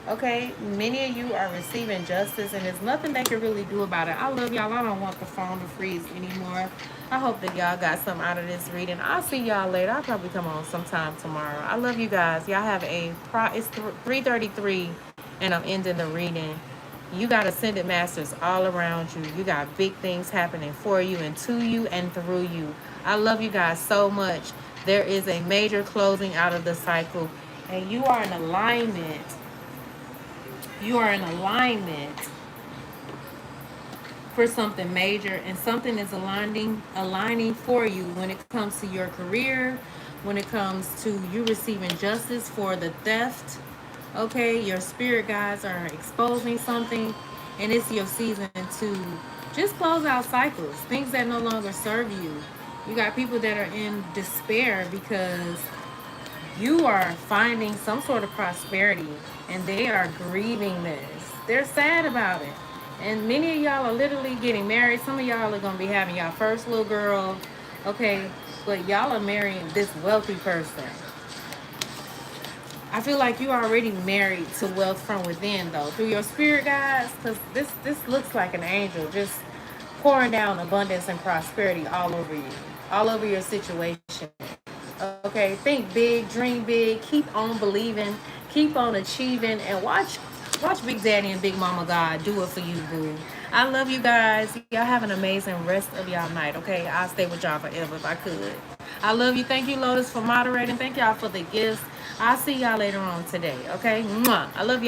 Okay, many of you are receiving justice, and there's nothing they can really do about it. I love y'all. I don't want the phone to freeze anymore. I hope that y'all got something out of this reading. I'll see y'all later. I'll probably come on sometime tomorrow. I love you guys. Y'all have it's 3:33, and I'm ending the reading. You got ascended masters all around you. You got big things happening for you and to you and through you. I love you guys so much. There is a major closing out of the cycle, and you are in alignment. You are in alignment for something major, and something is aligning for you when it comes to your career, when it comes to you receiving justice for the theft. Okay, your spirit guides are exposing something, and it's your season to just close out cycles, things that no longer serve you. You got people that are in despair because you are finding some sort of prosperity, and they are grieving this. They're sad about it. And many of y'all are literally getting married. Some of y'all are going to be having y'all first little girl. Okay, but y'all are marrying this wealthy person. I feel like you already married to wealth from within, though, through your spirit guides, because this looks like an angel just pouring down abundance and prosperity all over you, all over your situation. Okay, think big, dream big, keep on believing, keep on achieving, and watch Big Daddy and Big Mama God do it for you, boo. I love you guys. Y'all have an amazing rest of y'all night. Okay, I'll stay with y'all forever if I could. I love you. Thank you, Lotus, for moderating. Thank y'all for the gifts. I'll see y'all later on today. Okay, mwah. I love y'all.